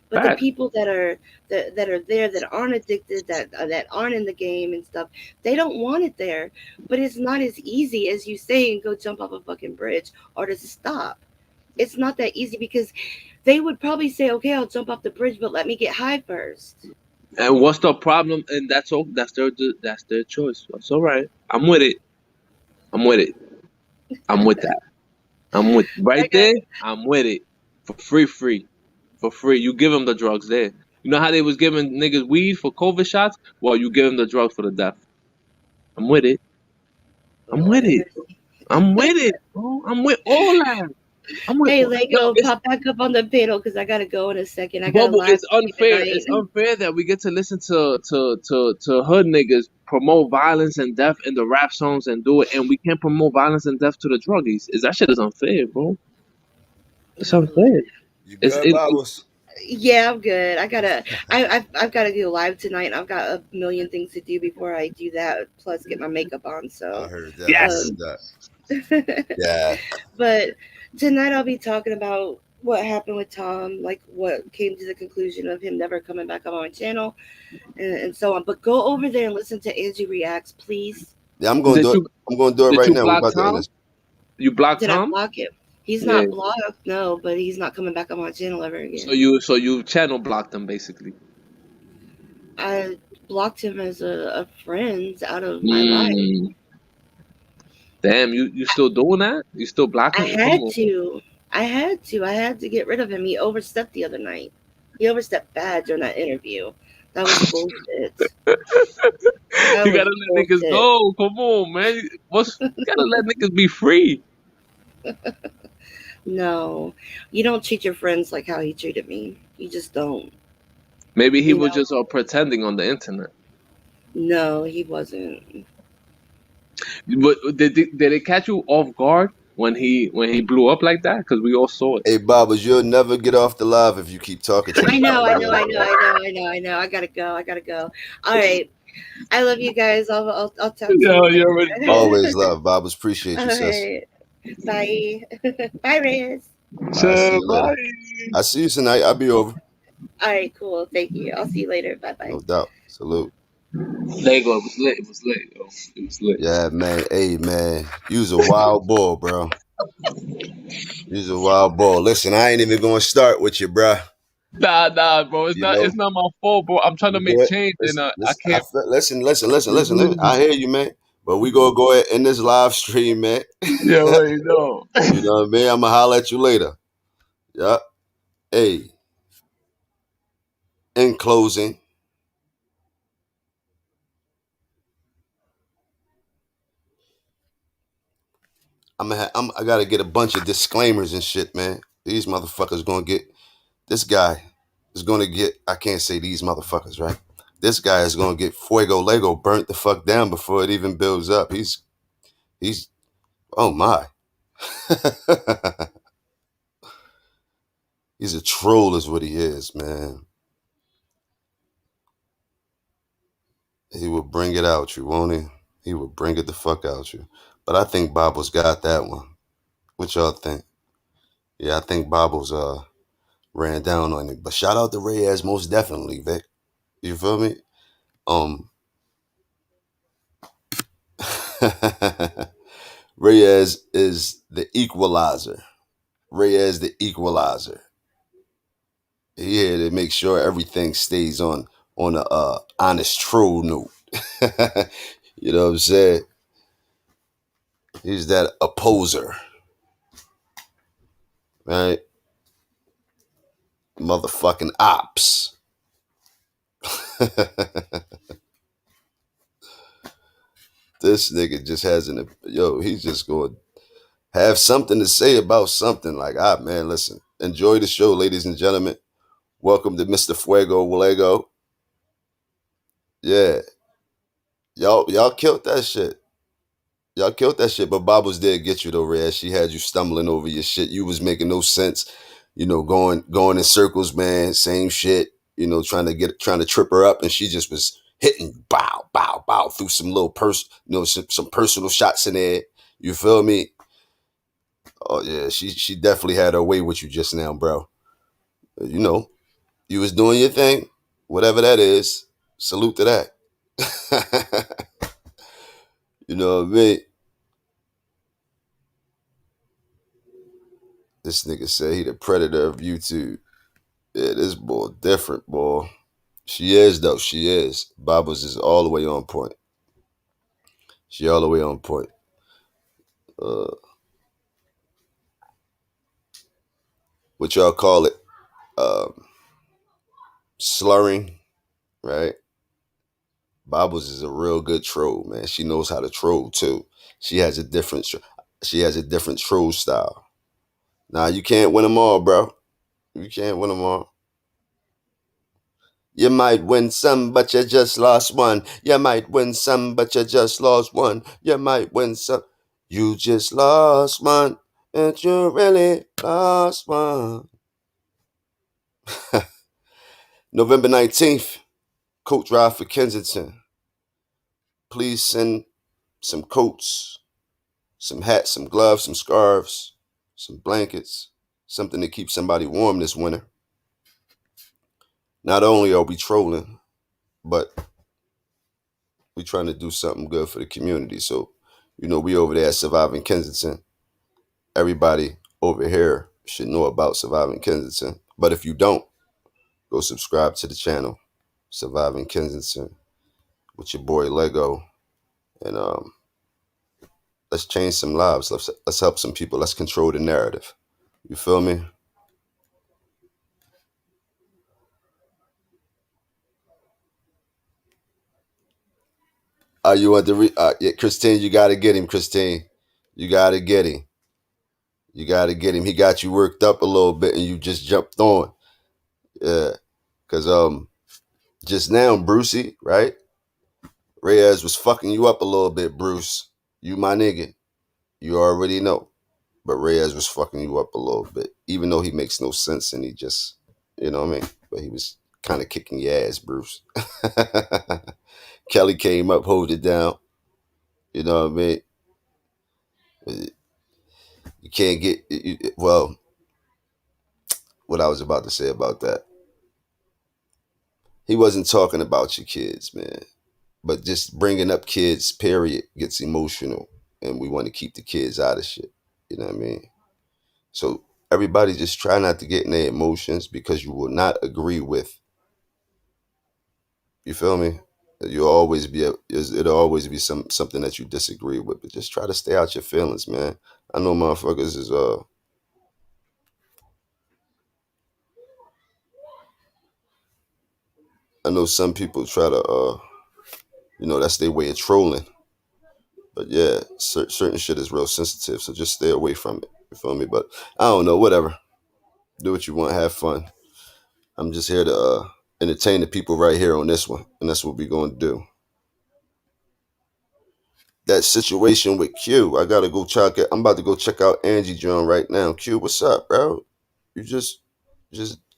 But the Back. people that are there that aren't addicted, that aren't in the game and stuff, they don't want it there. But it's not as easy as you say and go jump off a fucking bridge or to stop. It's not that easy because they would probably say, "Okay, I'll jump off the bridge, but let me get high first." And what's the problem? And that's all. That's their choice. That's all right. I'm with it. I'm with it. I'm with that. I'm with right there. I'm with it for free. For free. You give them the drugs there. You know how they was giving niggas weed for COVID shots? Well, you give them the drugs for the death. I'm with it. I'm with it. I'm with it, bro. I'm with all that. I'm with Hey, Yo, Lego, it's pop back up on the panel because I gotta go in a second. I got a Bubble, live it's stream unfair. tonight. It's unfair that we get to listen to hood niggas promote violence and death in the rap songs and do it, and we can't promote violence and death to the druggies. That shit is unfair, bro. It's unfair. You It's good, Bobbles? Yeah, I'm good. I've got to go live tonight. I've got a million things to do before I do that. Plus, get my makeup on. I So, heard that. Yes. I heard that. Yeah. but tonight I'll be talking about what happened with Tom, like what came to the conclusion of him never coming back on my channel, and so on. But go over there and listen to Angie Reacts, please. Yeah, I'm gonna Did do it. you I'm gonna do it did right you now. We're block about to end Tom? this. You blocked Did I Tom? block him? He's Yeah. not blocked, no, but he's not coming back on my channel ever again. So you channel blocked him basically. I blocked him as a friend out of my life. Damn, you still doing that? You still blocking? I had to get rid of him. He overstepped the other night. He overstepped bad during that interview. That was bullshit. You gotta let niggas go. Come on, man. You gotta let niggas be free. No, you don't treat your friends like how he treated me. You just don't. Maybe he was just pretending on the internet. No, he wasn't. But did it catch you off guard when he blew up like that? Because we all saw it. Hey, Bobbles, you'll never get off the live if you keep talking to me. I know. I gotta go. All right. I love you guys. I'll talk to you later. Always love, Bobbles. Appreciate you, sis. Right. Bye. Bye, Riz. See you later. I see you tonight. I'll be over. All right, cool. Thank you. I'll see you later. Bye-bye. No doubt. Salute. Lego, it was lit. It was lit, yo. It was lit. Yeah, man. Hey, man. You was a wild bull, bro. You was a wild bull. Listen, I ain't even gonna start with you, bro. Nah, bro. It's not my fault, bro. I'm trying to make change, and I can't. Listen. I hear you, man. But we gonna go ahead in this live stream, man. You already know. You know what I mean? I'm gonna holler at you later. Yeah. Hey. In closing, I gotta get a bunch of disclaimers and shit, man. These motherfuckers gonna get. This guy is gonna get. I can't say these motherfuckers, right? This guy is gonna get fuego lego burnt the fuck down before it even builds up. He's. Oh my. He's a troll, is what he is, man. He will bring it out you, won't he? He will bring it the fuck out you. But I think Bobbles got that one. What y'all think? Yeah, I think Bobbles ran down on it. But shout out to Reyes most definitely, Vic. You feel me? Reyes is the equalizer. Reyes the equalizer. He here to make sure everything stays on a honest, true note. You know what I'm saying? He's that opposer, right? Motherfucking ops. This nigga just has he's just going to have something to say about something. Like, man, listen, enjoy the show, ladies and gentlemen. Welcome to Mr. Fuego Lego. Yeah. Y'all killed that shit. Y'all killed that shit, but Bobbles did get you though, Reyes. She had you stumbling over your shit. You was making no sense, going in circles, man. Same shit, trying to trip her up, and she just was hitting bow, bow, bow through some little some personal shots in there. You feel me? Oh yeah, she definitely had her way with you just now, bro. You was doing your thing, whatever that is. Salute to that. You know what I mean? This nigga said he the predator of YouTube. Yeah, this boy different, boy. She is, though. She is. Bobbles is all the way on point. She all the way on point. What y'all call it? Slurring, right? Bobbles is a real good troll, man. She knows how to troll, too. She has a different troll style. Nah, you can't win them all, bro. You can't win them all. You might win some, but you just lost one. You might win some, but you just lost one. You might win some. You just lost one, and you really lost one. November 19th, coat drive for Kensington. Please send some coats, some hats, some gloves, some scarves, some blankets, something to keep somebody warm this winter. Not only are we trolling, but we're trying to do something good for the community. So, we over there at Surviving Kensington. Everybody over here should know about Surviving Kensington. But if you don't, go subscribe to the channel, Surviving Kensington, with your boy Lego. And let's change some lives. Let's help some people. Let's control the narrative. You feel me? You want to yeah, Christine, you got to get him, Christine. You got to get him. You got to get him. He got you worked up a little bit and you just jumped on. Yeah. Because just now, Brucey, right? Reyes was fucking you up a little bit, Bruce. You my nigga. You already know. But Reyes was fucking you up a little bit. Even though he makes no sense and he just, you know what I mean? But he was kind of kicking your ass, Bruce. Kelly came up, hold it down. You know what I mean? You can't get, well, what I was about to say about that. He wasn't talking about your kids, man. But just bringing up kids, period, gets emotional. And we want to keep the kids out of shit. You know what I mean? So everybody just try not to get in their emotions because you will not agree with. You feel me? You'll always be it'll always be something that you disagree with, but just try to stay out your feelings, man. I know motherfuckers is I know some people try to that's their way of trolling. But yeah, certain shit is real sensitive, so just stay away from it. You feel me? But I don't know, whatever. Do what you want, have fun. I'm just here to entertain the people right here on this one, and that's what we're going to do. That situation with Q, I gotta go check it. I'm about to go check out Angie John right now. Q, what's up, bro? You just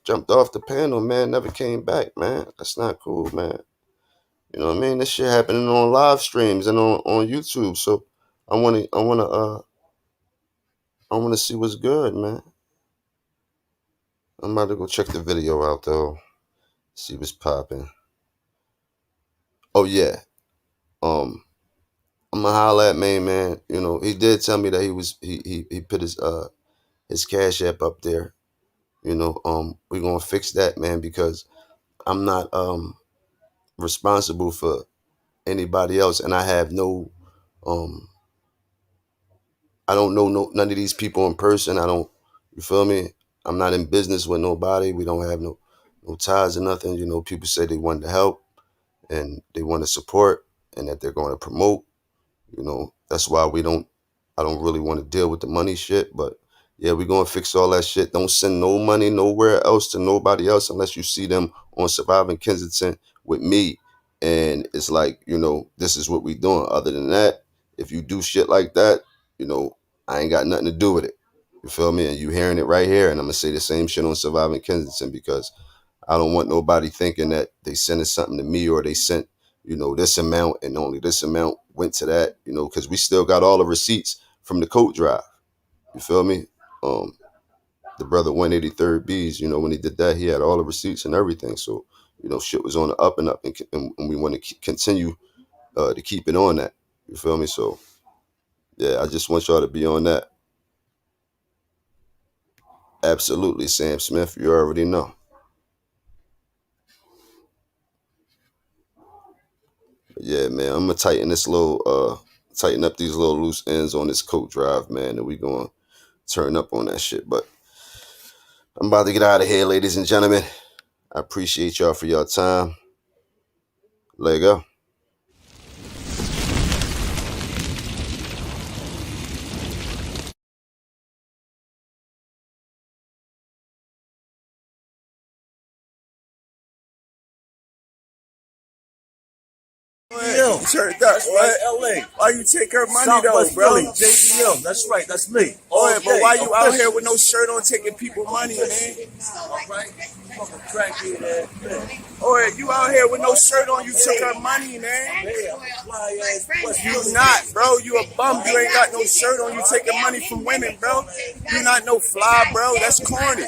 jumped off the panel, man. Never came back, man. That's not cool, man. You know what I mean? This shit happening on live streams and on YouTube. So I wanna see what's good, man. I'm about to go check the video out though. See what's popping. Oh yeah. I'm gonna holler at man. You know, he did tell me that he put his Cash App up there. You know, we're gonna fix that, man, because I'm not responsible for anybody else, and I have no I don't know none of these people in person. You feel me? I'm not in business with nobody. We don't have no ties or nothing. You know, people say they want to help and they want to support and that they're going to promote. You know, that's why I don't really want to deal with the money shit. But yeah, we're going to fix all that shit. Don't send no money nowhere else to nobody else unless you see them on Surviving Kensington with me. And it's like, you know, this is what we doing. Other than that, if you do shit like that, you know, I ain't got nothing to do with it. You feel me? And you hearing it right here. And I'm going to say the same shit on Surviving Kensington because I don't want nobody thinking that they sending something to me or they sent, you know, this amount and only this amount went to that, you know, because we still got all the receipts from the coat drive. You feel me? The brother 183rd B's, you know, when he did that, he had all the receipts and everything. So, you know, shit was on the up and up, and we want to continue to keep it on that. You feel me? So, yeah, I just want y'all to be on that. Absolutely, Sam Smith. You already know. But yeah, man, I'm gonna tighten up these little loose ends on this coat drive, man, and we gonna turn up on that shit. But I'm about to get out of here, ladies and gentlemen. I appreciate y'all for your time. Let go. JBM. Turned up, right? LA. Why you take her money Southwest though, bro? Philly, JBM. That's right. That's me. Oh, but why you out here with no shirt on taking people money, man? All right. Fucking crackhead ass man. Oh, you out here with no shirt on, you took her money, man. You not, bro. You a bum. You ain't got no shirt on. You taking money from women, bro. You not no fly, bro. That's corny.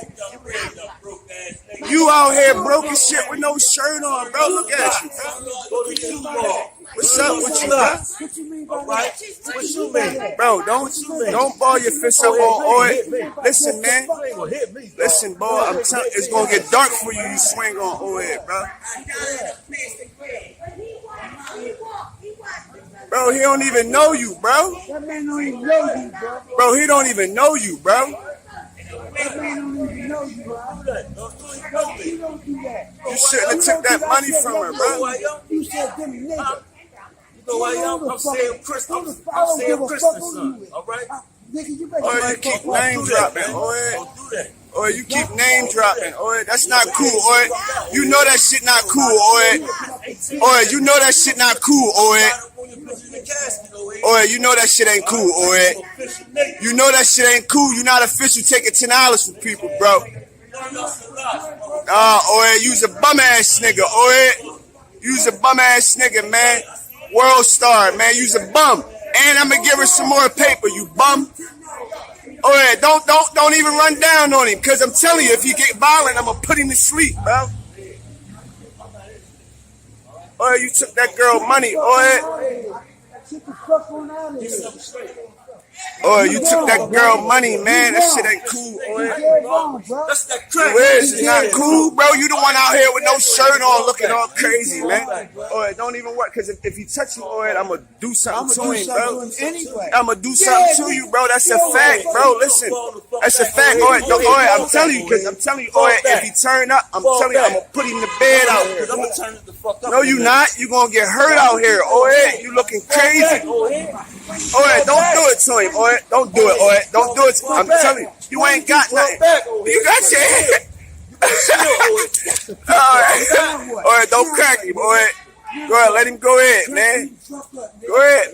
You out here broke as shit with no shirt on, bro. Look at you, bro. What's up with you, bro? What you mean by that? What you mean? Bro, don't ball your fist up on Oid. Listen, man. Listen, boy, I'm telling it's gonna get dark for you. You swing on Oid, bro. Bro, he don't even know you, bro. That man don't even know you, bro. Bro, he don't even know you, bro. That man don't even know you, bro. You don't do that. You shouldn't have took that money from her, bro. You said them nigga. You know why y'all? I'm saying Christmas. I'm saying Christmas, son. All right. Nigga, you better. You keep name dropping. Don't do that. Or you keep name dropping. Or that's not cool. Or you know that shit not cool. Or you know that shit not cool. Or you know that shit ain't cool. Or you know that shit ain't cool. You not official taking $10 from people, bro. Or you's a bum ass nigga. Or you's a bum ass nigga, man. World star, man. You's a bum. And I'm gonna give her some more paper. You bum. Oh yeah, don't even run down on him, cause I'm telling you, if you get violent, I'm gonna put him to sleep, bro. Oh yeah, you took that girl money. Oh yeah. Oh, you took that girl money, man. That shit ain't cool. That's that crack. Where's it's not cool, bro? You the one out here with no shirt on looking all crazy, man. Oh, it don't even work, because if you touch me, I'm going to do something to him, bro. I'm going to do something to you, bro. That's a fact, bro. Listen, that's a fact. I'm telling you, if he turn up, I'm telling you, I'm going to put him in the bed out here. No, you not. You going to get hurt out here. You looking crazy. Don't do it to him. Don't do it. Don't do it. I'm telling you, you ain't got nothing. You got your head. All right, don't crack him, boy. Go ahead, let him go ahead, man. Go ahead.